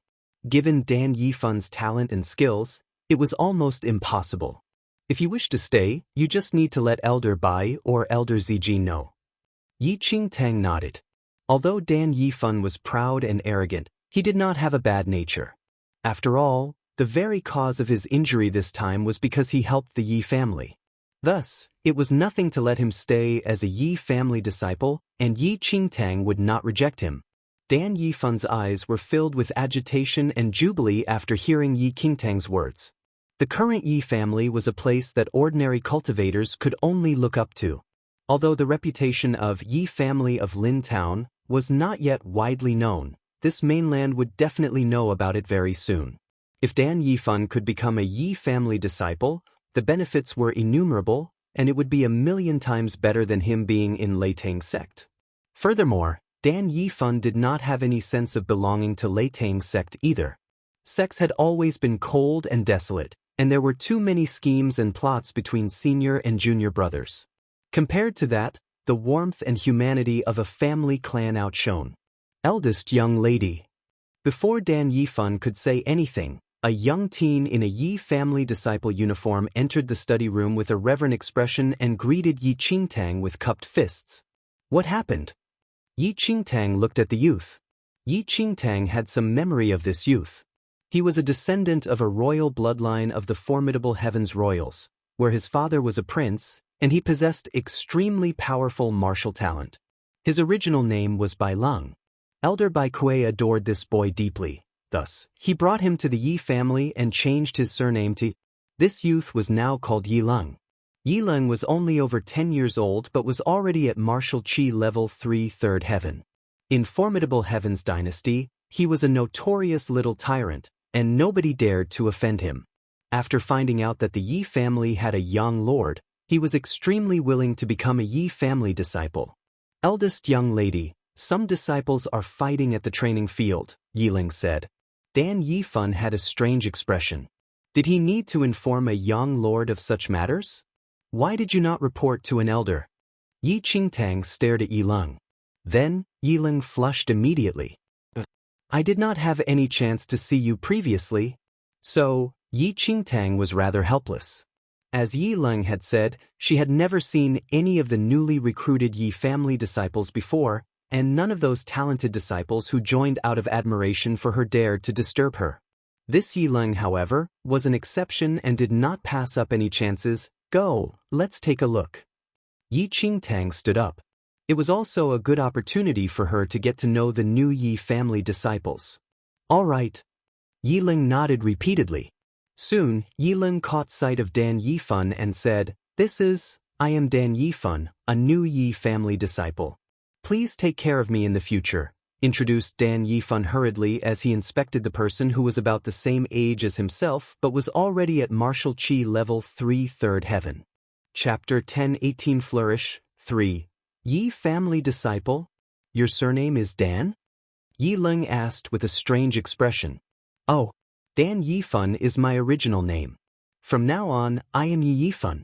Given Dan Yifan's talent and skills, It was almost impossible. If you wish to stay, you just need to let Elder Bai or Elder Zijin know. Yi Qingtang nodded. Although Dan Yifan was proud and arrogant, he did not have a bad nature. After all, the very cause of his injury this time was because he helped the Yi family. Thus, it was nothing to let him stay as a Yi family disciple, and Yi Qingtang would not reject him. Dan Yifan's eyes were filled with agitation and jubilee after hearing Yi Qingtang's words. The current Yi family was a place that ordinary cultivators could only look up to. Although the reputation of Yi family of Lin Town was not yet widely known, this mainland would definitely know about it very soon. If Dan Yifan could become a Yi family disciple, the benefits were innumerable, and it would be 1,000,000 times better than him being in Lei Tang sect. Furthermore, Dan Yifan did not have any sense of belonging to Lei Tang sect either. Sects had always been cold and desolate, and there were too many schemes and plots between senior and junior brothers. Compared to that, the warmth and humanity of a family clan outshone. Eldest young lady. Before Dan Yifan could say anything, a young teen in a Yi family disciple uniform entered the study room with a reverent expression and greeted Yi Qingtang with cupped fists. What happened? Yi Qingtang looked at the youth. Yi Qingtang had some memory of this youth. He was a descendant of a royal bloodline of the formidable Heavens Royals, where his father was a prince, and he possessed extremely powerful martial talent. His original name was Bai Lung. Elder Bai Kuei adored this boy deeply. Thus, he brought him to the Yi family and changed his surname to. This youth was now called Yi Lung. Yi Lung was only over 10 years old but was already at martial chi level 3 third heaven. In formidable Heaven's dynasty, he was a notorious little tyrant, and nobody dared to offend him. After finding out that the Yi family had a young lord, he was extremely willing to become a Yi family disciple. Eldest young lady, some disciples are fighting at the training field, Yi Ling said. Dan Yifan had a strange expression. Did he need to inform a young lord of such matters? Why did you not report to an elder? Yi Qingtang stared at Yi Lung. Then, Yi Ling flushed immediately. I did not have any chance to see you previously. So, Yi Qingtang was rather helpless. As Yi Lung had said, she had never seen any of the newly recruited Yi family disciples before, and none of those talented disciples who joined out of admiration for her dared to disturb her. This Yi Lung, however, was an exception and did not pass up any chances. Go, let's take a look. Yi Qingtang stood up. It was also a good opportunity for her to get to know the new Yi family disciples. All right. Yi Ling nodded repeatedly. Soon, Yi Ling caught sight of Dan Yifan and said, I am Dan Yifan, a new Yi family disciple. Please take care of me in the future, introduced Dan Yifan hurriedly as he inspected the person who was about the same age as himself but was already at martial chi level 3 third heaven. Chapter 10-18 Flourish, 3. Yi family disciple? Your surname is Dan? Yi Ling asked with a strange expression. Oh, Dan Yifan is my original name. From now on, I am Yi Yifan.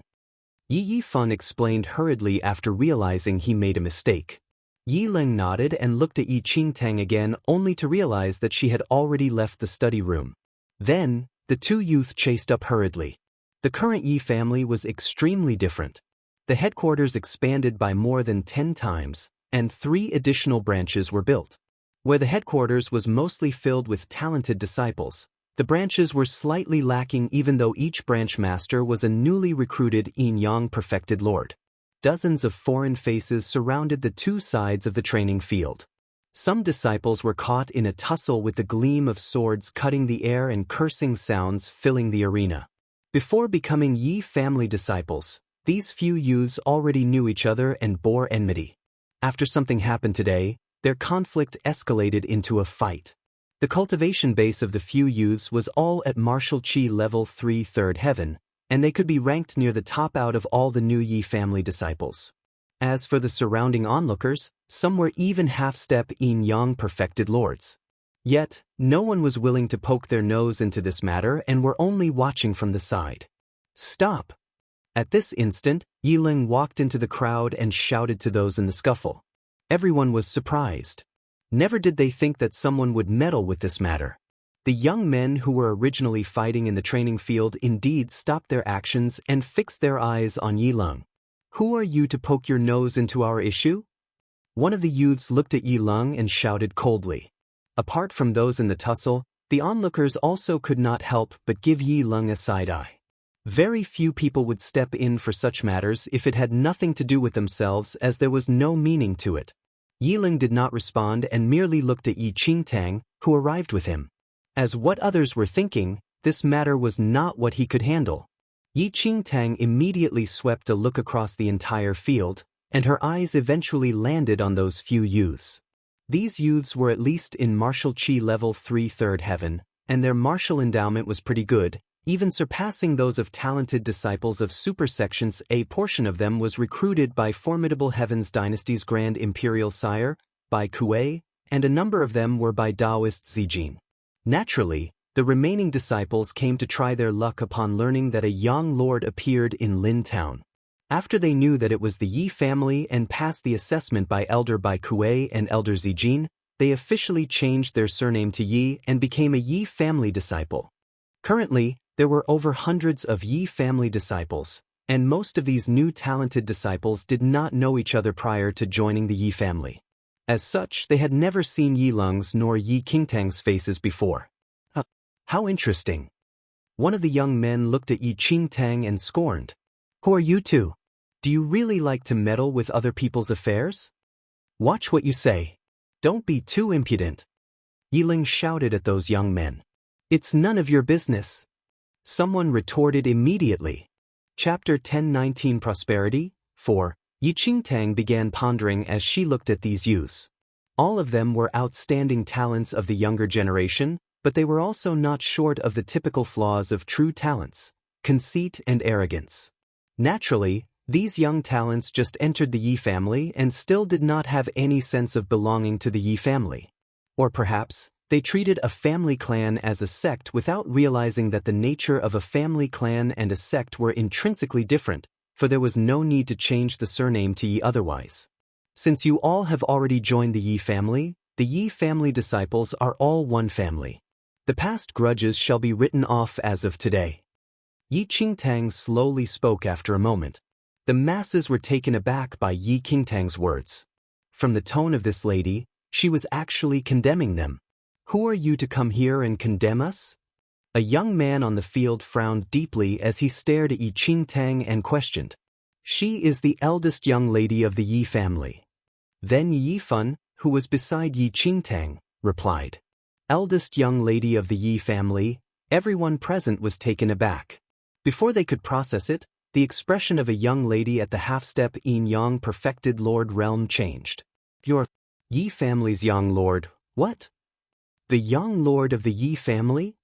Yi Yifan explained hurriedly after realizing he made a mistake. Yi Ling nodded and looked at Yi Qingtang again only to realize that she had already left the study room. Then, the two youth chased up hurriedly. The current Yi family was extremely different. The headquarters expanded by more than 10 times, and 3 additional branches were built. Where the headquarters was mostly filled with talented disciples, the branches were slightly lacking even though each branch master was a newly recruited Yin-Yang perfected lord. Dozens of foreign faces surrounded the 2 sides of the training field. Some disciples were caught in a tussle with the gleam of swords cutting the air and cursing sounds filling the arena. Before becoming Yi family disciples, these few youths already knew each other and bore enmity. After something happened today, their conflict escalated into a fight. The cultivation base of the few youths was all at martial chi level 3 third heaven, and they could be ranked near the top out of all the new Yi family disciples. As for the surrounding onlookers, some were even half-step Yin-Yang perfected lords. Yet, no one was willing to poke their nose into this matter and were only watching from the side. Stop! At this instant, Yi Ling walked into the crowd and shouted to those in the scuffle. Everyone was surprised. Never did they think that someone would meddle with this matter. The young men who were originally fighting in the training field indeed stopped their actions and fixed their eyes on Yi Lung. "Who are you to poke your nose into our issue?" One of the youths looked at Yi Lung and shouted coldly. Apart from those in the tussle, the onlookers also could not help but give Yi Lung a side-eye. Very few people would step in for such matters if it had nothing to do with themselves, as there was no meaning to it. Yi Lung did not respond and merely looked at Yi Qingtang, who arrived with him. As what others were thinking, this matter was not what he could handle. Yi Qingtang immediately swept a look across the entire field, and her eyes eventually landed on those few youths. These youths were at least in martial chi level 3 3rd heaven, and their martial endowment was pretty good, even surpassing those of talented disciples of super sections. A portion of them was recruited by formidable Heavens Dynasty's Grand Imperial Sire, by Kuei, and a number of them were by Taoist Zijin. Naturally, the remaining disciples came to try their luck upon learning that a young lord appeared in Lin Town. After they knew that it was the Yi family and passed the assessment by Elder Bai Kuei and Elder Zijin, they officially changed their surname to Yi and became a Yi family disciple. Currently, there were over hundreds of Yi family disciples, and most of these new talented disciples did not know each other prior to joining the Yi family. As such, they had never seen Yi Lung's nor Yi Qingtang's faces before. How interesting. One of the young men looked at Yi Qingtang and scorned. "Who are you two? Do you really like to meddle with other people's affairs? Watch what you say. Don't be too impudent." Yi Ling shouted at those young men. "It's none of your business." Someone retorted immediately. Chapter 10:19 Prosperity 4. Yi Qingtang began pondering as she looked at these youths. All of them were outstanding talents of the younger generation, but they were also not short of the typical flaws of true talents: conceit and arrogance. Naturally, these young talents just entered the Yi family and still did not have any sense of belonging to the Yi family. Or perhaps, they treated a family clan as a sect without realizing that the nature of a family clan and a sect were intrinsically different, for there was no need to change the surname to Yi otherwise. Since you all have already joined the Yi family disciples are all one family. The past grudges shall be written off as of today. Yi Qingtang slowly spoke after a moment. The masses were taken aback by Yi Qingtang's words. From the tone of this lady, she was actually condemning them. "Who are you to come here and condemn us?" A young man on the field frowned deeply as he stared at Yi Qingtang and questioned. "She is the eldest young lady of the Yi family." Then Yi Fun, who was beside Yi Qingtang, replied. "Eldest young lady of the Yi family." Everyone present was taken aback. Before they could process it, the expression of a young lady at the half-step Yin Yang perfected Lord realm changed. "Your Yi family's young lord, what? The young lord of the Yi family?"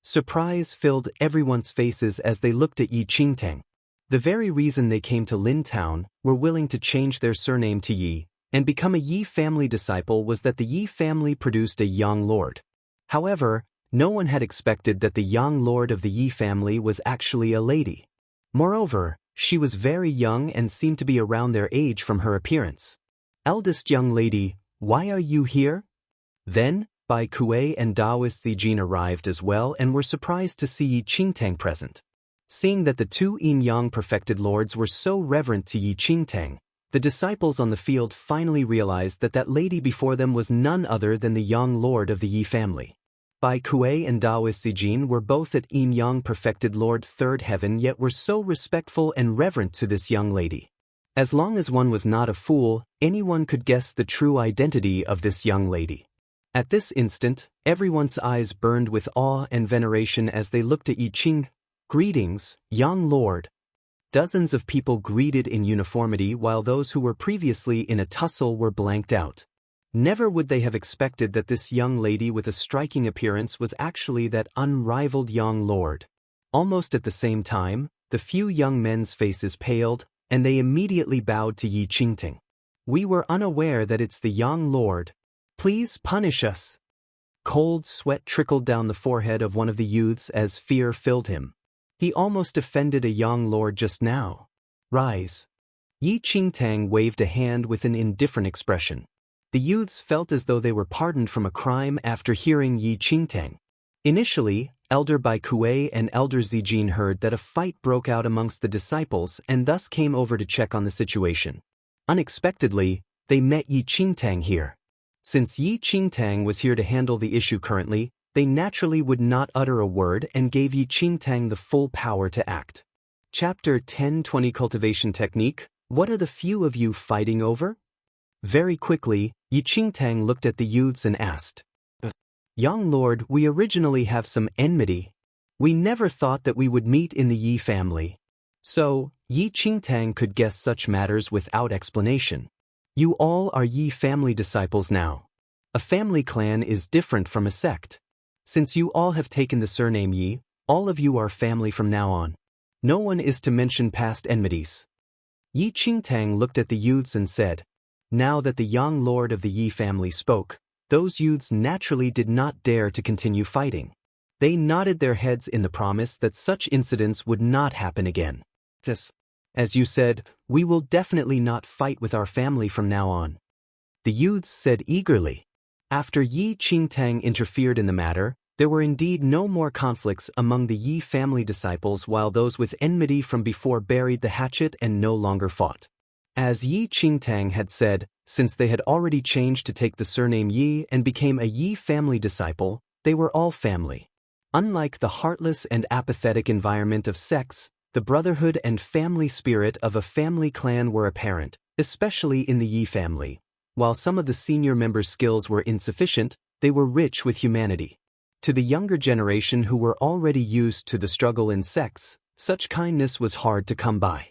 Surprise filled everyone's faces as they looked at Yi Qingtang. The very reason they came to Lin Town, were willing to change their surname to Yi, and become a Yi family disciple was that the Yi family produced a young lord. However, no one had expected that the young lord of the Yi family was actually a lady. Moreover, she was very young and seemed to be around their age from her appearance. "Eldest young lady, why are you here?" Then, Bai Kuei and Taoist Zijin arrived as well and were surprised to see Yi Qingtang present. Seeing that the two Yin-Yang perfected lords were so reverent to Yi Qingtang, the disciples on the field finally realized that that lady before them was none other than the young lord of the Yi family. Bai Kuei and Taoist Zijin were both at Yin-Yang perfected Lord 3rd heaven, yet were so respectful and reverent to this young lady. As long as one was not a fool, anyone could guess the true identity of this young lady. At this instant, everyone's eyes burned with awe and veneration as they looked at Yi Qing. "Greetings, young lord." Dozens of people greeted in uniformity while those who were previously in a tussle were blanked out. Never would they have expected that this young lady with a striking appearance was actually that unrivaled young lord. Almost at the same time, the few young men's faces paled, and they immediately bowed to Yi Qingtang. "We were unaware that it's the young lord. Please punish us." Cold sweat trickled down the forehead of one of the youths as fear filled him. He almost offended a young lord just now. "Rise." Yi Qingtang waved a hand with an indifferent expression. The youths felt as though they were pardoned from a crime after hearing Yi Qingtang. Initially, Elder Bai Kuei and Elder Zijin heard that a fight broke out amongst the disciples and thus came over to check on the situation. Unexpectedly, they met Yi Qingtang here. Since Yi Qingtang was here to handle the issue currently, they naturally would not utter a word and gave Yi Qingtang the full power to act. Chapter 10-20 Cultivation Technique. What are the few of you fighting over? Very quickly, Yi Qingtang looked at the youths and asked, Young Lord, we originally have some enmity. We never thought that we would meet in the Yi family. So, Yi Qingtang could guess such matters without explanation. You all are Yi family disciples now. A family clan is different from a sect. Since you all have taken the surname Yi, all of you are family from now on. No one is to mention past enmities. Yi Qingtang looked at the youths and said, Now that the young lord of the Yi family spoke, those youths naturally did not dare to continue fighting. They nodded their heads in the promise that such incidents would not happen again. As you said, we will definitely not fight with our family from now on. The youths said eagerly. After Yi Qingtang interfered in the matter, there were indeed no more conflicts among the Yi family disciples, while those with enmity from before buried the hatchet and no longer fought. As Yi Qingtang had said, since they had already changed to take the surname Yi and became a Yi family disciple, they were all family. Unlike the heartless and apathetic environment of sects, the brotherhood and family spirit of a family clan were apparent, especially in the Yi family. While some of the senior members' skills were insufficient, they were rich with humanity. To the younger generation who were already used to the struggle in sects, such kindness was hard to come by.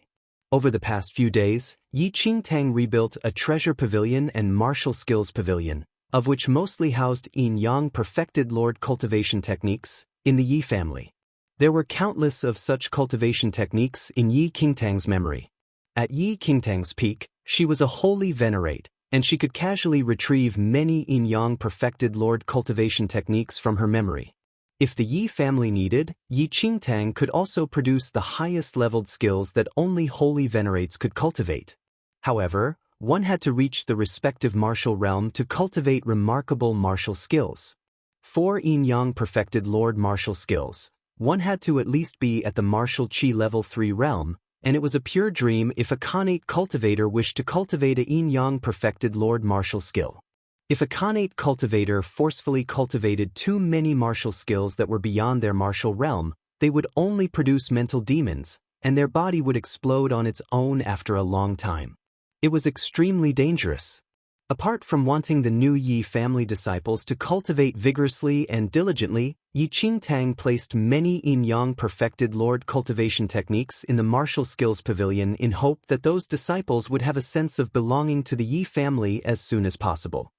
Over the past few days, Yi Qingtang rebuilt a treasure pavilion and martial skills pavilion, of which mostly housed yin-yang perfected lord cultivation techniques, in the Yi family. There were countless of such cultivation techniques in Yi Qingtang's memory. At Yi Qingtang's peak, she was a holy venerate, and she could casually retrieve many yin-yang perfected lord cultivation techniques from her memory. If the Yi family needed, Yi Qingtang could also produce the highest-leveled skills that only holy venerates could cultivate. However, one had to reach the respective martial realm to cultivate remarkable martial skills. For yin-yang perfected lord martial skills, one had to at least be at the martial chi level 3 realm, and it was a pure dream if a Khanate cultivator wished to cultivate a yin-yang perfected lord martial skill. If a Khanate cultivator forcefully cultivated too many martial skills that were beyond their martial realm, they would only produce mental demons, and their body would explode on its own after a long time. It was extremely dangerous. Apart from wanting the new Yi family disciples to cultivate vigorously and diligently, Yi Qingtang placed many yin-yang perfected lord cultivation techniques in the martial skills pavilion in hope that those disciples would have a sense of belonging to the Yi family as soon as possible.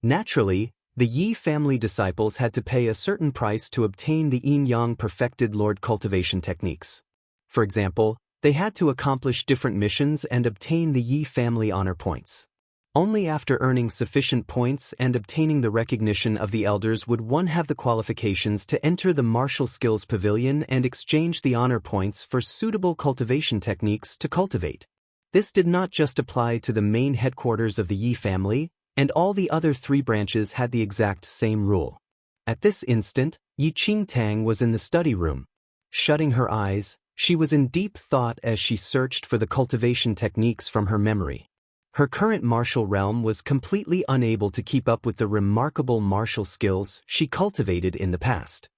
Naturally, the Yi family disciples had to pay a certain price to obtain the yin-yang perfected lord cultivation techniques. For example, they had to accomplish different missions and obtain the Yi family honor points. Only after earning sufficient points and obtaining the recognition of the elders would one have the qualifications to enter the martial skills pavilion and exchange the honor points for suitable cultivation techniques to cultivate. This did not just apply to the main headquarters of the Yi family, and all the other 3 branches had the exact same rule. At this instant, Yi Qingtang was in the study room. Shutting her eyes, she was in deep thought as she searched for the cultivation techniques from her memory. Her current martial realm was completely unable to keep up with the remarkable martial skills she cultivated in the past.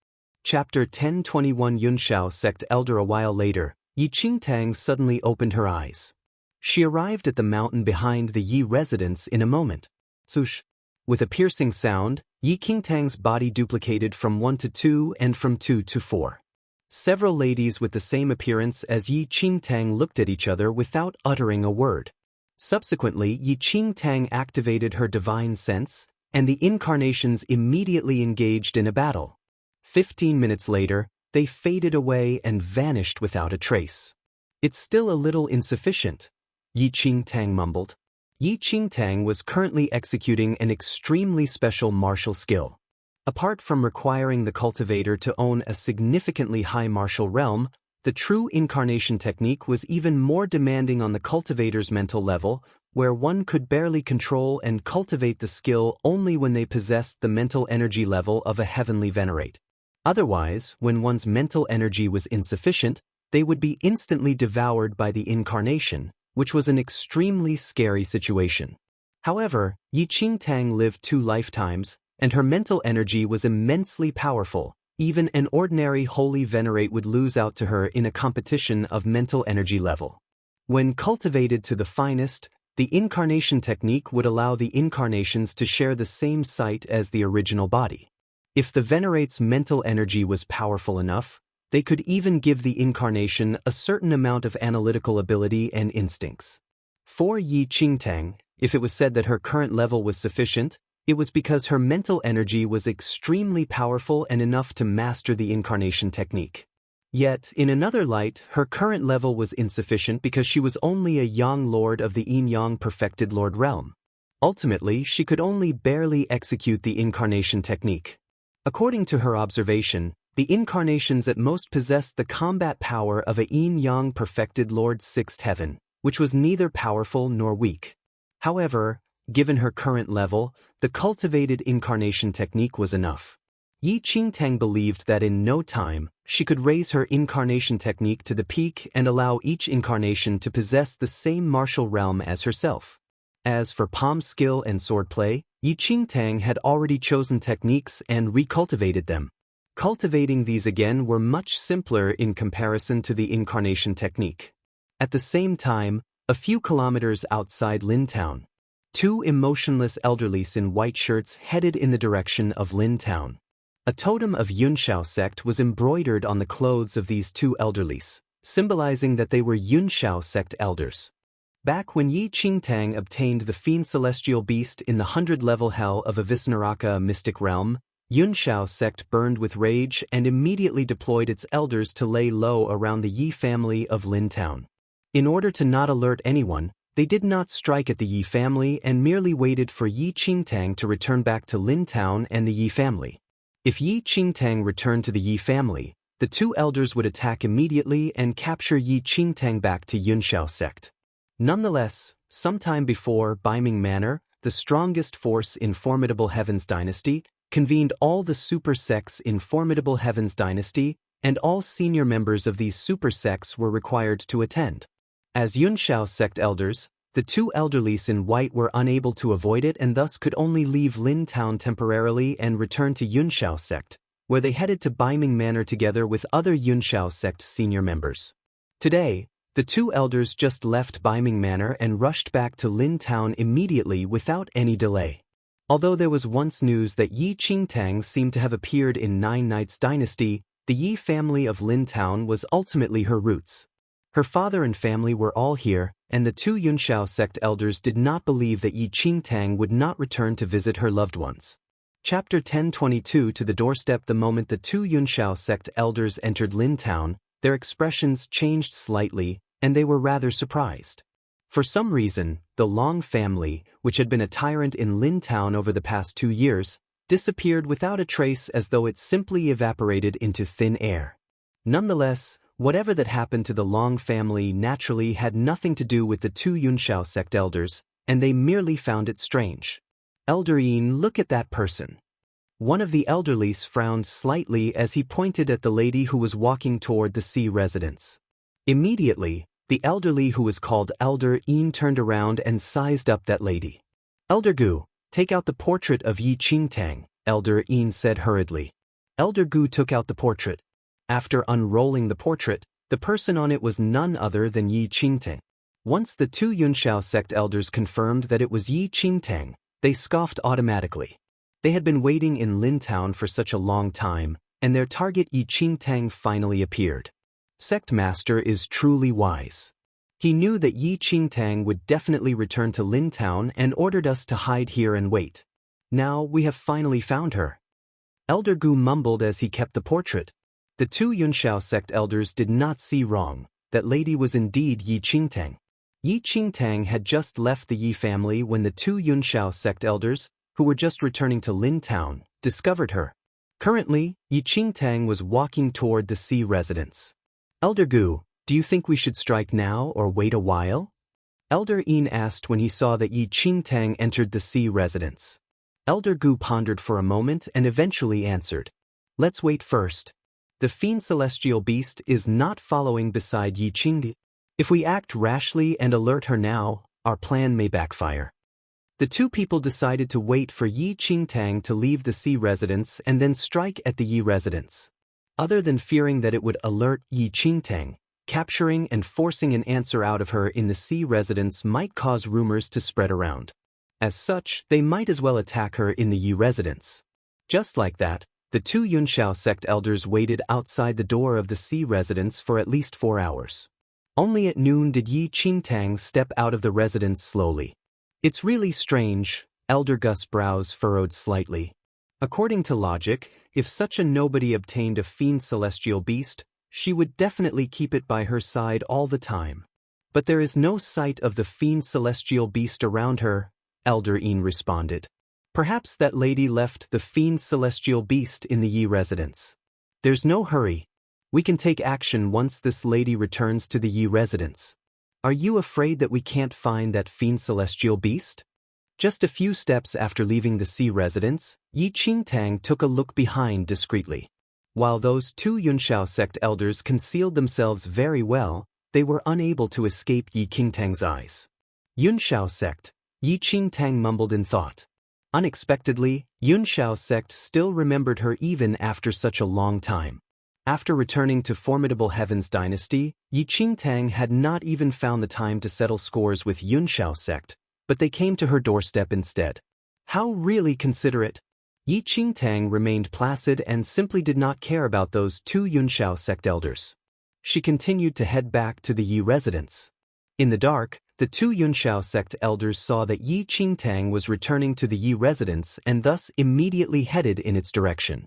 Chapter 10-21 Yunshao Sect Elder. A while later, Yi Qingtang suddenly opened her eyes. She arrived at the mountain behind the Yi residence in a moment. Swoosh! With a piercing sound, Yi Qingtang's body duplicated from 1 to 2 and from 2 to 4. Several ladies with the same appearance as Yi Qingtang looked at each other without uttering a word. Subsequently, Yi Qingtang activated her divine sense, and the incarnations immediately engaged in a battle. 15 minutes later, they faded away and vanished without a trace. It's still a little insufficient, Yi Qingtang mumbled. Yi Qingtang was currently executing an extremely special martial skill. Apart from requiring the cultivator to own a significantly high martial realm, the true incarnation technique was even more demanding on the cultivator's mental level, where one could barely control and cultivate the skill only when they possessed the mental energy level of a heavenly venerate. Otherwise, when one's mental energy was insufficient, they would be instantly devoured by the incarnation, which was an extremely scary situation. However, Yi Qingtang lived 2 lifetimes, and her mental energy was immensely powerful. Even an ordinary holy venerate would lose out to her in a competition of mental energy level. When cultivated to the finest, the incarnation technique would allow the incarnations to share the same site as the original body. If the venerate's mental energy was powerful enough, they could even give the incarnation a certain amount of analytical ability and instincts. For Yi Qingtang, if it was said that her current level was sufficient, it was because her mental energy was extremely powerful and enough to master the incarnation technique. Yet, in another light, her current level was insufficient because she was only a Yang Lord of the Yin-Yang perfected Lord realm. Ultimately, she could only barely execute the incarnation technique. According to her observation, the incarnations at most possessed the combat power of a Yin-Yang perfected Lord's 6th heaven, which was neither powerful nor weak. However, given her current level, the cultivated incarnation technique was enough. Yi Qingtang believed that in no time, she could raise her incarnation technique to the peak and allow each incarnation to possess the same martial realm as herself. As for palm skill and swordplay, Yi Qingtang had already chosen techniques and recultivated them. Cultivating these again were much simpler in comparison to the incarnation technique. At the same time, a few kilometers outside Lin Town, 2 emotionless elderlies in white shirts headed in the direction of Lin Town. A totem of Yunshao sect was embroidered on the clothes of these 2 elderlies, symbolizing that they were Yunshao sect elders. Back when Yi Qingtang obtained the Fiend Celestial Beast in the 100-level hell of Avisnaraka mystic realm, Yunshao sect burned with rage and immediately deployed its elders to lay low around the Yi family of Lin Town. In order to not alert anyone, they did not strike at the Yi family and merely waited for Yi Qingtang to return back to Lin Town and the Yi family. If Yi Qingtang returned to the Yi family, the 2 elders would attack immediately and capture Yi Qingtang back to Yunshao sect. Nonetheless, sometime before Baiming Manor, the strongest force in Formidable Heavens Dynasty, convened all the super sects in Formidable Heavens Dynasty, and all senior members of these super sects were required to attend. As Yunshao sect elders, the 2 elderlies in white were unable to avoid it and thus could only leave Lin Town temporarily and return to Yunshao sect, where they headed to Baiming Manor together with other Yunshao sect senior members. Today, the 2 elders just left Baiming Manor and rushed back to Lin Town immediately without any delay. Although there was once news that Yi Qingtang seemed to have appeared in Nine Nights Dynasty, the Yi family of Lin Town was ultimately her roots. Her father and family were all here, and the 2 Yunshao sect elders did not believe that Yi Qingtang would not return to visit her loved ones. Chapter 1022 To the doorstep. The moment the 2 Yunshao sect elders entered Lin Town, their expressions changed slightly, and they were rather surprised. For some reason, the Long family, which had been a tyrant in Lin Town over the past 2 years, disappeared without a trace as though it simply evaporated into thin air. Nonetheless, whatever that happened to the Long family naturally had nothing to do with the 2 Yunshao sect elders, and they merely found it strange. Elder Yin, look at that person. One of the elderlies frowned slightly as he pointed at the lady who was walking toward the sea residence. Immediately, the elderly who was called Elder Yin turned around and sized up that lady. Elder Gu, take out the portrait of Yi Qingtang, Elder Yin said hurriedly. Elder Gu took out the portrait. After unrolling the portrait, the person on it was none other than Yi Qingtang. Once the 2 Yunshao sect elders confirmed that it was Yi Qingtang, they scoffed automatically. They had been waiting in Lin Town for such a long time, and their target Yi Qingtang finally appeared. Sect Master is truly wise. He knew that Yi Qingtang would definitely return to Lin Town and ordered us to hide here and wait. Now we have finally found her. Elder Gu mumbled as he kept the portrait. The 2 Yunshao sect elders did not see wrong. That lady was indeed Yi Qingtang. Yi Qingtang had just left the Yi family when the 2 Yunshao sect elders, who were just returning to Lin Town, discovered her. Currently, Yi Qingtang was walking toward the sea residence. Elder Gu, do you think we should strike now or wait a while? Elder Yin asked when he saw that Yi Qingtang entered the sea residence. Elder Gu pondered for a moment and eventually answered. Let's wait first. The fiend celestial beast is not following beside Yi Qingdi. If we act rashly and alert her now, our plan may backfire. The two people decided to wait for Yi Qingtang to leave the C residence and then strike at the Yi residence. Other than fearing that it would alert Yi Qingtang, capturing and forcing an answer out of her in the C residence might cause rumors to spread around. As such, they might as well attack her in the Yi residence. Just like that, the two Yunshao sect elders waited outside the door of the C residence for at least 4 hours. Only at noon did Yi Qingtang step out of the residence slowly. It's really strange, Elder Gus' brows furrowed slightly. According to logic, if such a nobody obtained a fiend celestial beast, she would definitely keep it by her side all the time. But there is no sight of the fiend celestial beast around her, Elder Yin responded. Perhaps that lady left the fiend celestial beast in the Yi residence. There's no hurry. We can take action once this lady returns to the Yi residence. Are you afraid that we can't find that fiend celestial beast? Just a few steps after leaving the C residence, Yi Qingtang took a look behind discreetly. While those two Yunshao sect elders concealed themselves very well, they were unable to escape Yi Qingtang's eyes. Yunshao sect, Yi Qingtang mumbled in thought. Unexpectedly, Yunshao sect still remembered her even after such a long time. After returning to formidable Heaven's dynasty, Yi Qingtang had not even found the time to settle scores with Yunshao sect, but they came to her doorstep instead. How really considerate! Yi Qingtang remained placid and simply did not care about those two Yunshao sect elders. She continued to head back to the Yi residence. In the dark, the two Yunshao sect elders saw that Yi Qingtang was returning to the Yi residence and thus immediately headed in its direction.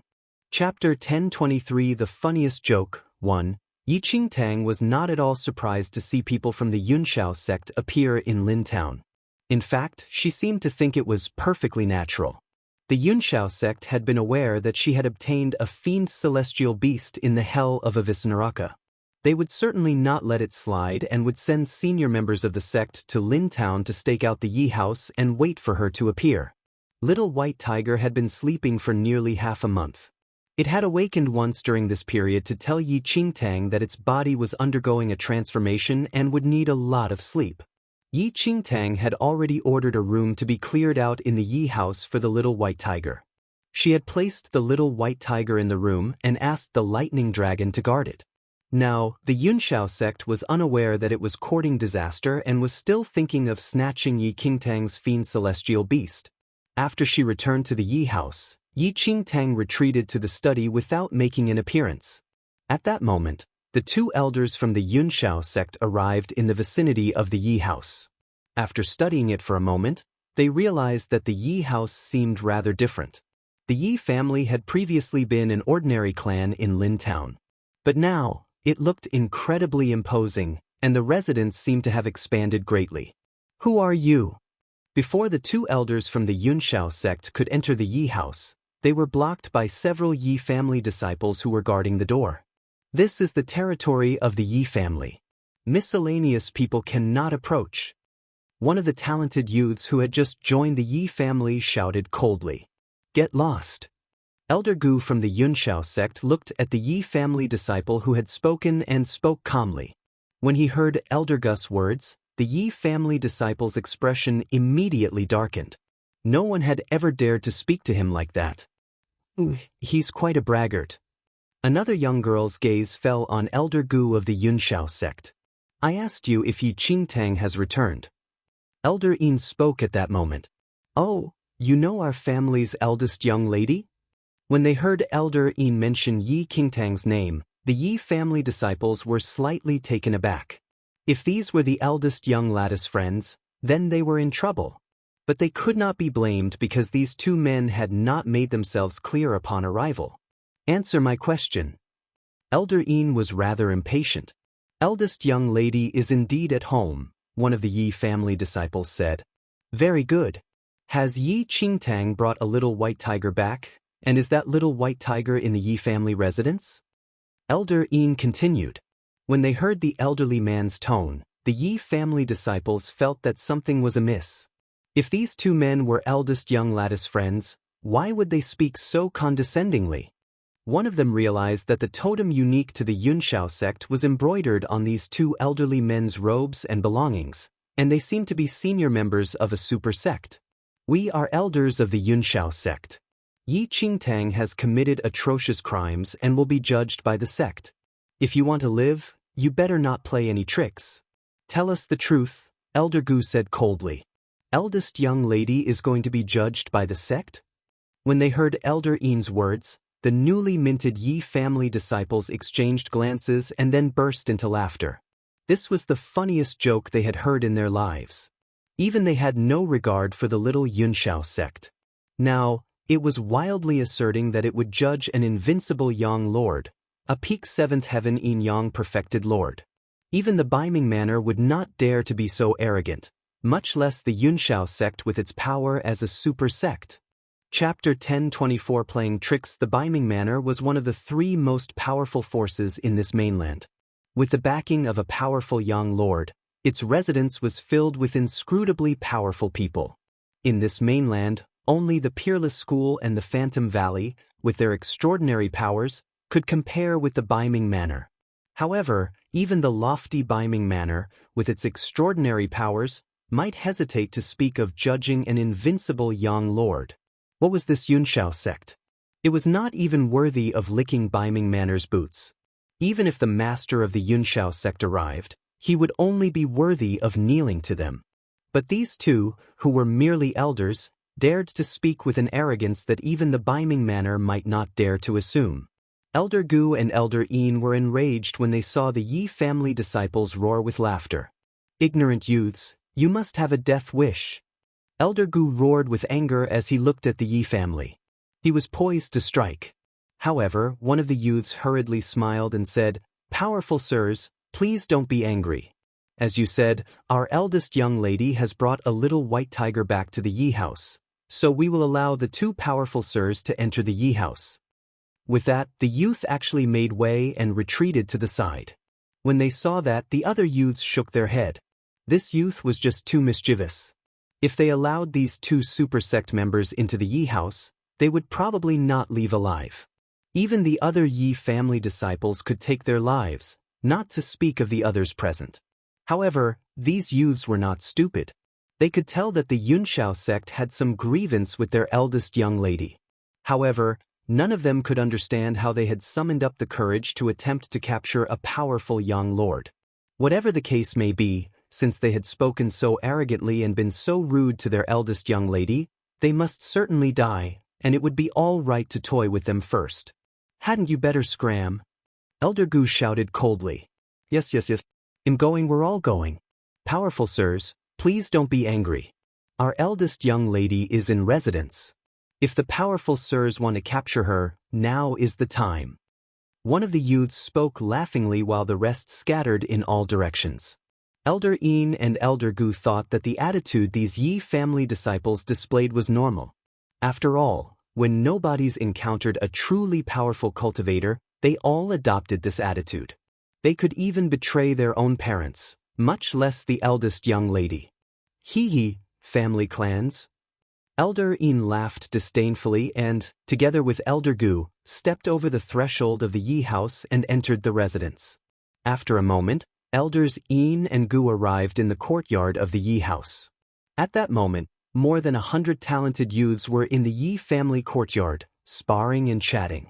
Chapter 1023 The Funniest Joke 1. Yi Qingtang was not at all surprised to see people from the Yunshao sect appear in Lin Town. In fact, she seemed to think it was perfectly natural. The Yunshao sect had been aware that she had obtained a fiend celestial beast in the hell of Avisnaraka. They would certainly not let it slide and would send senior members of the sect to Lin Town to stake out the Yi house and wait for her to appear. Little White Tiger had been sleeping for nearly half a month. It had awakened once during this period to tell Yi Qingtang that its body was undergoing a transformation and would need a lot of sleep. Yi Qingtang had already ordered a room to be cleared out in the Yi house for the Little White Tiger. She had placed the Little White Tiger in the room and asked the Lightning Dragon to guard it. Now, the Yunshao sect was unaware that it was courting disaster and was still thinking of snatching Yi Qingtang's fiend celestial beast. After she returned to the Yi house, Yi Qingtang retreated to the study without making an appearance. At that moment, the two elders from the Yunshao sect arrived in the vicinity of the Yi house. After studying it for a moment, they realized that the Yi house seemed rather different. The Yi family had previously been an ordinary clan in Lin Town. But now, it looked incredibly imposing, and the residents seemed to have expanded greatly. Who are you? Before the two elders from the Yunshao sect could enter the Yi house, they were blocked by several Yi family disciples who were guarding the door. This is the territory of the Yi family. Miscellaneous people cannot approach. One of the talented youths who had just joined the Yi family shouted coldly. Get lost. Elder Gu from the Yunshao sect looked at the Yi family disciple who had spoken and spoke calmly. When he heard Elder Gus' words, the Yi family disciple's expression immediately darkened. No one had ever dared to speak to him like that. He's quite a braggart. Another young girl's gaze fell on Elder Gu of the Yunshao sect. I asked you if Yi Qingtang has returned. Elder Yin spoke at that moment. Oh, you know our family's eldest young lady? When they heard Elder Yin mention Yi Qingtang's name, the Yi family disciples were slightly taken aback. If these were the eldest young lattice friends, then they were in trouble. But they could not be blamed because these two men had not made themselves clear upon arrival. Answer my question. Elder Yin was rather impatient. Eldest young lady is indeed at home, one of the Yi family disciples said. Very good. Has Yi Qingtang brought a little white tiger back, and is that little white tiger in the Yi family residence? Elder Yin continued. When they heard the elderly man's tone, the Yi family disciples felt that something was amiss. If these two men were eldest young lattice friends, why would they speak so condescendingly? One of them realized that the totem unique to the Yunshao sect was embroidered on these two elderly men's robes and belongings, and they seemed to be senior members of a super sect. We are elders of the Yunshao sect. Yi Qingtang has committed atrocious crimes and will be judged by the sect. If you want to live, you better not play any tricks. Tell us the truth, Elder Gu said coldly. Eldest young lady is going to be judged by the sect? When they heard Elder Yin's words, the newly minted Yi family disciples exchanged glances and then burst into laughter. This was the funniest joke they had heard in their lives. Even they had no regard for the little Yunshao sect. Now, it was wildly asserting that it would judge an invincible Yang Lord, a peak 7th heaven Yin Yang perfected Lord. Even the Baiming Manor would not dare to be so arrogant, much less the Yunshao sect with its power as a super sect. Chapter 1024 Playing Tricks. The Baiming Manor was one of the 3 most powerful forces in this mainland. With the backing of a powerful Yang Lord, its residence was filled with inscrutably powerful people. In this mainland, only the Peerless School and the Phantom Valley, with their extraordinary powers, could compare with the Baiming Manor. However, even the lofty Baiming Manor, with its extraordinary powers, might hesitate to speak of judging an invincible Yang Lord. What was this Yunshao sect? It was not even worthy of licking Baiming Manor's boots. Even if the master of the Yunshao sect arrived, he would only be worthy of kneeling to them. But these two, who were merely elders, dared to speak with an arrogance that even the Baiming Manor might not dare to assume. Elder Gu and Elder Yin were enraged when they saw the Yi family disciples roar with laughter. Ignorant youths, you must have a death wish. Elder Gu roared with anger as he looked at the Yi family. He was poised to strike. However, one of the youths hurriedly smiled and said, "Powerful sirs, please don't be angry. As you said, our eldest young lady has brought a little white tiger back to the Yi house, so we will allow the 2 powerful sirs to enter the Yi house." With that, the youth actually made way and retreated to the side. When they saw that, the other youths shook their head. This youth was just too mischievous. If they allowed these 2 super sect members into the Yi house, they would probably not leave alive. Even the other Yi family disciples could take their lives, not to speak of the others present. However, these youths were not stupid. They could tell that the Yunshao sect had some grievance with their eldest young lady. However, none of them could understand how they had summoned up the courage to attempt to capture a powerful young lord. Whatever the case may be, since they had spoken so arrogantly and been so rude to their eldest young lady, they must certainly die, and it would be all right to toy with them first. Hadn't you better scram? Elder Gu shouted coldly. Yes. I'm going, we're all going. Powerful sirs, please don't be angry. Our eldest young lady is in residence. If the powerful sirs want to capture her, now is the time. One of the youths spoke laughingly while the rest scattered in all directions. Elder Yin and Elder Gu thought that the attitude these Yi family disciples displayed was normal. After all, when nobodies encountered a truly powerful cultivator, they all adopted this attitude. They could even betray their own parents, much less the eldest young lady. Hee, family clans. Elder Yin laughed disdainfully and, together with Elder Gu, stepped over the threshold of the Yi house and entered the residence. After a moment, Elders Yin and Gu arrived in the courtyard of the Yi house. At that moment, more than 100 talented youths were in the Yi family courtyard, sparring and chatting.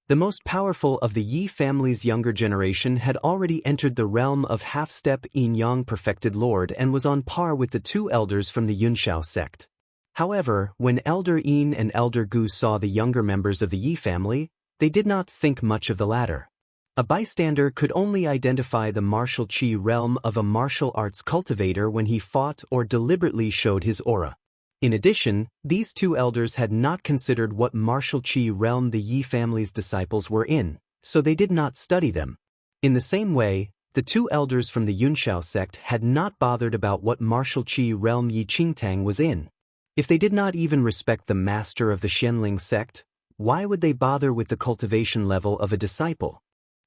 The most powerful of the Yi family's younger generation had already entered the realm of half-step Yin Yang perfected lord and was on par with the 2 elders from the Yunshao sect. However, when Elder Yin and Elder Gu saw the younger members of the Yi family, they did not think much of the latter. A bystander could only identify the martial chi realm of a martial arts cultivator when he fought or deliberately showed his aura. In addition, these 2 elders had not considered what martial chi realm the Yi family's disciples were in, so they did not study them. In the same way, the 2 elders from the Yunshao sect had not bothered about what martial chi realm Yi Qingtang was in. If they did not even respect the master of the Xianling sect, why would they bother with the cultivation level of a disciple?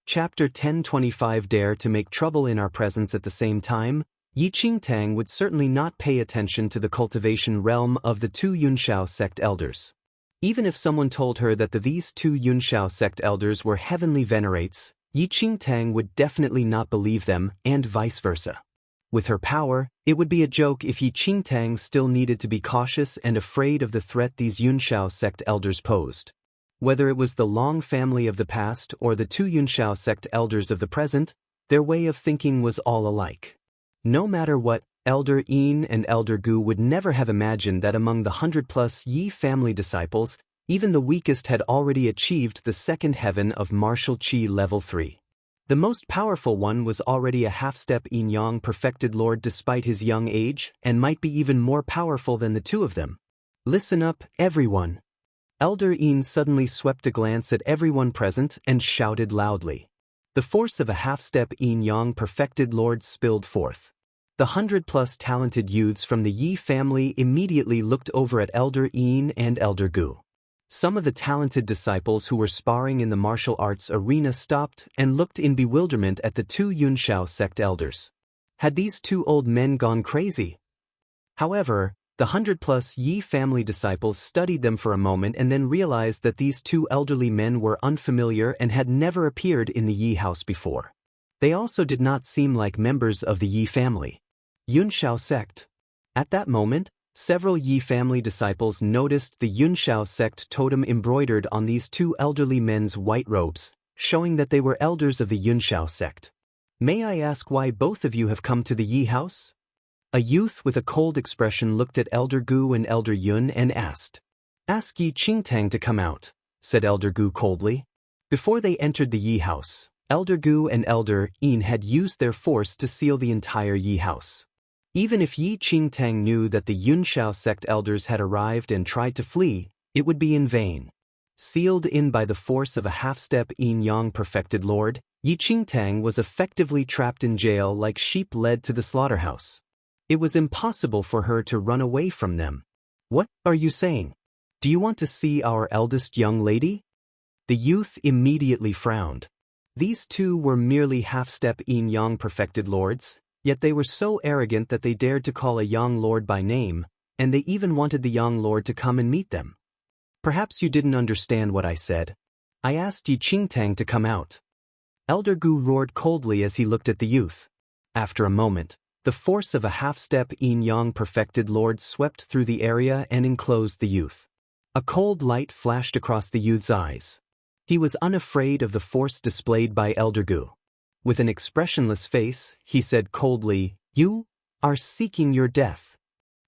Chapter 1025 Dare to make trouble in our presence at the same time, Yi Qingtang would certainly not pay attention to the cultivation realm of the 2 Yunshao sect elders. Even if someone told her that these two Yunshao sect elders were heavenly venerates, Yi Qingtang would definitely not believe them, and vice versa. With her power, it would be a joke if Yi Qingtang still needed to be cautious and afraid of the threat these Yunshao sect elders posed. Whether it was the Long family of the past or the two Yunshao sect elders of the present, their way of thinking was all alike. No matter what, Elder Yin and Elder Gu would never have imagined that among the 100+ Yi family disciples, even the weakest had already achieved the second heaven of martial qi level 3. The most powerful one was already a half-step yin-yang perfected lord despite his young age, and might be even more powerful than the two of them. Listen up, everyone. Elder Yin suddenly swept a glance at everyone present and shouted loudly. The force of a half-step yin-yang perfected lord spilled forth. The 100+ talented youths from the Yi family immediately looked over at Elder Yin and Elder Gu. Some of the talented disciples who were sparring in the martial arts arena stopped and looked in bewilderment at the two Yunshao sect elders. Had these two old men gone crazy? However, the 100+ Yi family disciples studied them for a moment and then realized that these two elderly men were unfamiliar and had never appeared in the Yi house before. They also did not seem like members of the Yi family. Yunshao sect. At that moment, several Yi family disciples noticed the Yunshao sect totem embroidered on these two elderly men's white robes, showing that they were elders of the Yunshao sect. May I ask why both of you have come to the Yi house? A youth with a cold expression looked at Elder Gu and Elder Yun and asked. Ask Yi Qingtang to come out, said Elder Gu coldly. Before they entered the Yi house, Elder Gu and Elder Yin had used their force to seal the entire Yi house. Even if Yi Qingtang knew that the Yunshao sect elders had arrived and tried to flee, it would be in vain. Sealed in by the force of a half-step yin-yang perfected lord, Yi Qingtang was effectively trapped in jail like sheep led to the slaughterhouse. It was impossible for her to run away from them. What are you saying? Do you want to see our eldest young lady? The youth immediately frowned. These two were merely half-step yin-yang perfected lords, yet they were so arrogant that they dared to call a young lord by name, and they even wanted the young lord to come and meet them. Perhaps you didn't understand what I said. I asked Yi Qingtang to come out. Elder Gu roared coldly as he looked at the youth. After a moment, the force of a half-step yin-yang perfected lord swept through the area and enclosed the youth. A cold light flashed across the youth's eyes. He was unafraid of the force displayed by Elder Gu. With an expressionless face, he said coldly, You are seeking your death.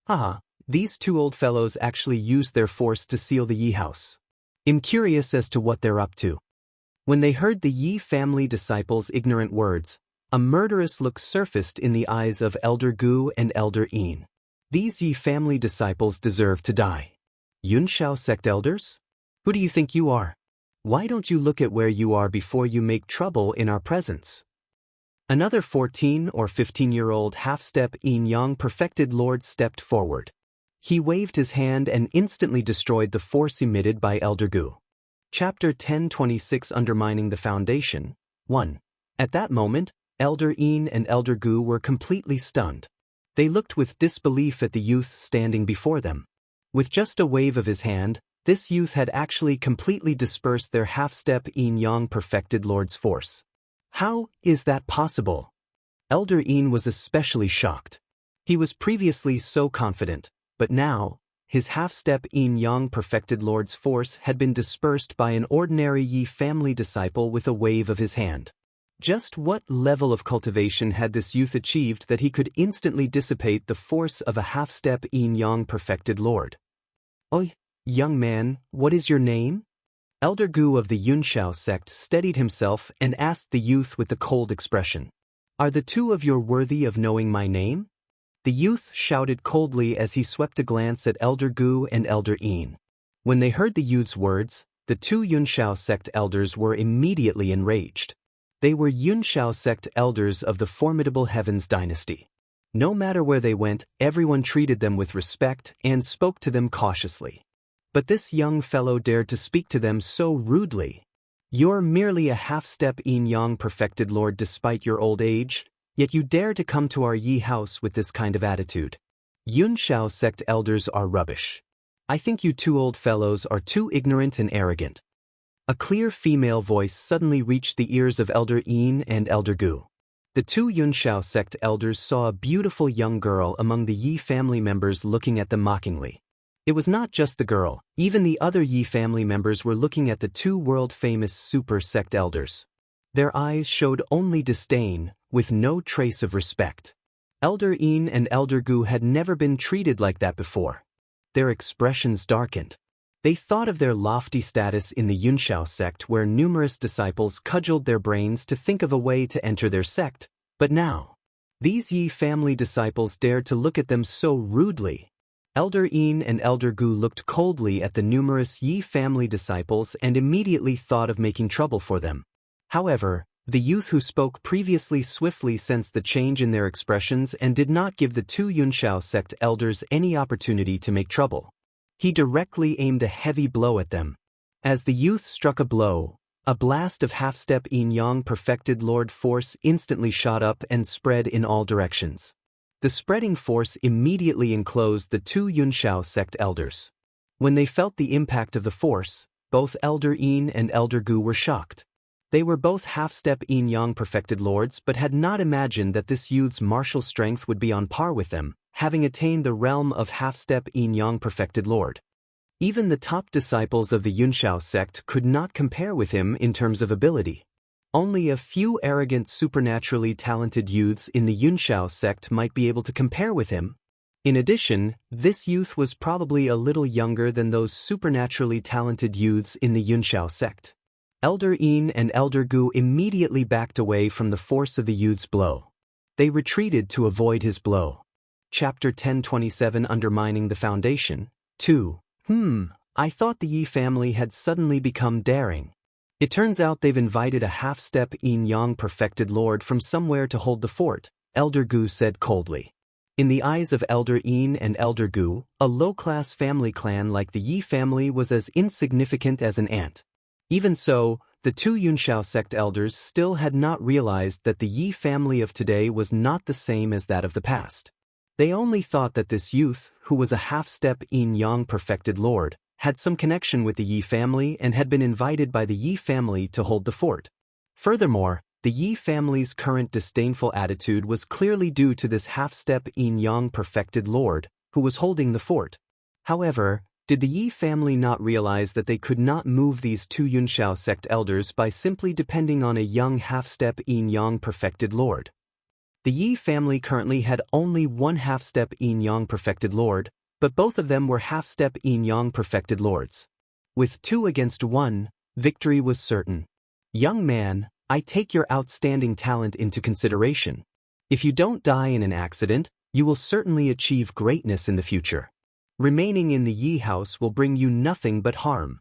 Haha, these two old fellows actually used their force to seal the Yi house. I'm curious as to what they're up to. When they heard the Yi family disciples' ignorant words, a murderous look surfaced in the eyes of Elder Gu and Elder Yin. These Yi family disciples deserve to die. Yunshao sect elders? Who do you think you are? Why don't you look at where you are before you make trouble in our presence? Another 14 or 15-year-old half-step yin-yang perfected lord stepped forward. He waved his hand and instantly destroyed the force emitted by Elder Gu. Chapter 1026 Undermining the Foundation 1. At that moment, Elder Yin and Elder Gu were completely stunned. They looked with disbelief at the youth standing before them. With just a wave of his hand, this youth had actually completely dispersed their half-step yin-yang perfected lord's force. How is that possible? Elder Yin was especially shocked. He was previously so confident, but now, his half-step yin-yang perfected lord's force had been dispersed by an ordinary Yi family disciple with a wave of his hand. Just what level of cultivation had this youth achieved that he could instantly dissipate the force of a half-step yin-yang perfected lord? Oi, young man, what is your name? Elder Gu of the Yunshao sect steadied himself and asked the youth with the cold expression. Are the two of you worthy of knowing my name? The youth shouted coldly as he swept a glance at Elder Gu and Elder Yin. When they heard the youth's words, the two Yunshao sect elders were immediately enraged. They were Yunshao sect elders of the formidable Heavens dynasty. No matter where they went, everyone treated them with respect and spoke to them cautiously. But this young fellow dared to speak to them so rudely. You're merely a half-step yin-yang perfected lord despite your old age, yet you dare to come to our Yi house with this kind of attitude. Yunshao sect elders are rubbish. I think you two old fellows are too ignorant and arrogant. A clear female voice suddenly reached the ears of Elder Yin and Elder Gu. The two Yunshao sect elders saw a beautiful young girl among the Yi family members looking at them mockingly. It was not just the girl, even the other Yi family members were looking at the two world-famous super sect elders. Their eyes showed only disdain, with no trace of respect. Elder Yin and Elder Gu had never been treated like that before. Their expressions darkened. They thought of their lofty status in the Yunshao sect where numerous disciples cudgeled their brains to think of a way to enter their sect, but now, these Yi family disciples dared to look at them so rudely. Elder Yin and Elder Gu looked coldly at the numerous Yi family disciples and immediately thought of making trouble for them. However, the youth who spoke previously swiftly sensed the change in their expressions and did not give the two Yunshao sect elders any opportunity to make trouble. He directly aimed a heavy blow at them. As the youth struck a blow, a blast of half-step yin-yang perfected Lord force instantly shot up and spread in all directions. The spreading force immediately enclosed the two Yunshao sect elders. When they felt the impact of the force, both Elder Yin and Elder Gu were shocked. They were both half-step yin-yang perfected lords but had not imagined that this youth's martial strength would be on par with them, having attained the realm of half-step yin-yang perfected lord. Even the top disciples of the Yunshao sect could not compare with him in terms of ability. Only a few arrogant supernaturally talented youths in the Yunshao sect might be able to compare with him. In addition, this youth was probably a little younger than those supernaturally talented youths in the Yunshao sect. Elder Yin and Elder Gu immediately backed away from the force of the youth's blow. They retreated to avoid his blow. Chapter 1027 Undermining the Foundation. 2. I thought the Yi family had suddenly become daring. It turns out they've invited a half-step yin-yang perfected lord from somewhere to hold the fort, Elder Gu said coldly. In the eyes of Elder Yin and Elder Gu, a low-class family clan like the Yi family was as insignificant as an ant. Even so, the two Yunshao sect elders still had not realized that the Yi family of today was not the same as that of the past. They only thought that this youth, who was a half-step yin-yang perfected lord, had some connection with the Yi family and had been invited by the Yi family to hold the fort. Furthermore, the Yi family's current disdainful attitude was clearly due to this half-step yin-yang perfected lord, who was holding the fort. However, did the Yi family not realize that they could not move these two Yunshao sect elders by simply depending on a young half-step yin-yang perfected lord? The Yi family currently had only one half-step yin-yang perfected lord, but both of them were half-step yin-yang perfected lords. With 2 against 1, victory was certain. Young man, I take your outstanding talent into consideration. If you don't die in an accident, you will certainly achieve greatness in the future. Remaining in the Yi house will bring you nothing but harm.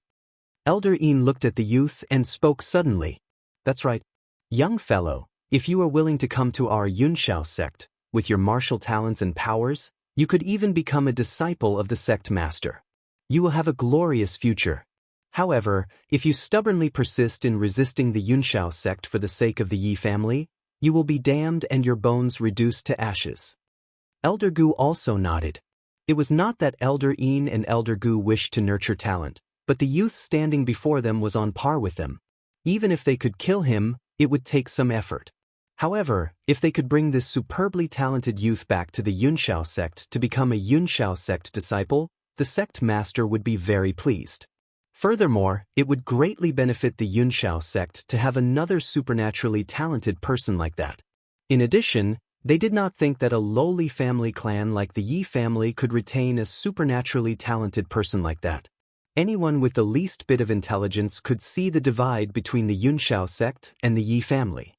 Elder Yin looked at the youth and spoke suddenly. That's right. Young fellow, if you are willing to come to our Yunshao sect, with your martial talents and powers, you could even become a disciple of the sect master. You will have a glorious future. However, if you stubbornly persist in resisting the Yunshao sect for the sake of the Yi family, you will be damned and your bones reduced to ashes. Elder Gu also nodded. It was not that Elder Yin and Elder Gu wished to nurture talent, but the youth standing before them was on par with them. Even if they could kill him, it would take some effort. However, if they could bring this superbly talented youth back to the Yunshao sect to become a Yunshao sect disciple, the sect master would be very pleased. Furthermore, it would greatly benefit the Yunshao sect to have another supernaturally talented person like that. In addition, they did not think that a lowly family clan like the Yi family could retain a supernaturally talented person like that. Anyone with the least bit of intelligence could see the divide between the Yunshao sect and the Yi family.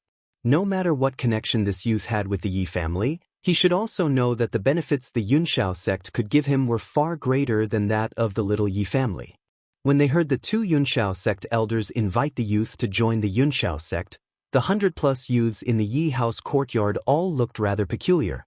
No matter what connection this youth had with the Yi family, he should also know that the benefits the Yunshao sect could give him were far greater than that of the little Yi family. When they heard the two Yunshao sect elders invite the youth to join the Yunshao sect, the 100+ youths in the Yi house courtyard all looked rather peculiar.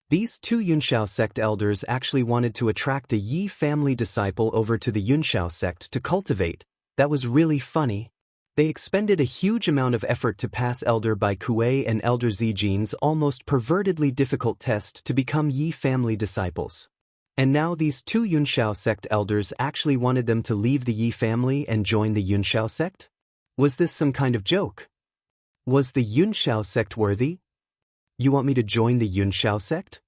These two Yunshao sect elders actually wanted to attract a Yi family disciple over to the Yunshao sect to cultivate. That was really funny. They expended a huge amount of effort to pass Elder Bai Kuei and Elder Zijin's almost pervertedly difficult test to become Yi family disciples. And now these two Yunshao sect elders actually wanted them to leave the Yi family and join the Yunshao sect? Was this some kind of joke? Was the Yunshao sect worthy? You want me to join the Yunshao sect?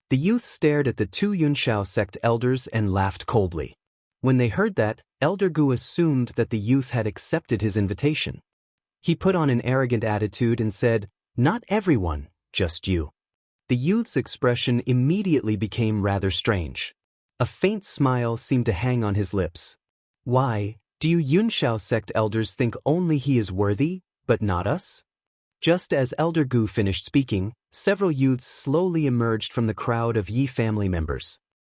The youth stared at the two Yunshao sect elders and laughed coldly. When they heard that, Elder Gu assumed that the youth had accepted his invitation. He put on an arrogant attitude and said, "Not everyone, just you." The youth's expression immediately became rather strange. A faint smile seemed to hang on his lips. "Why, do you Yunshao sect elders think only he is worthy, but not us?" Just as Elder Gu finished speaking, several youths slowly emerged from the crowd of Yi family members.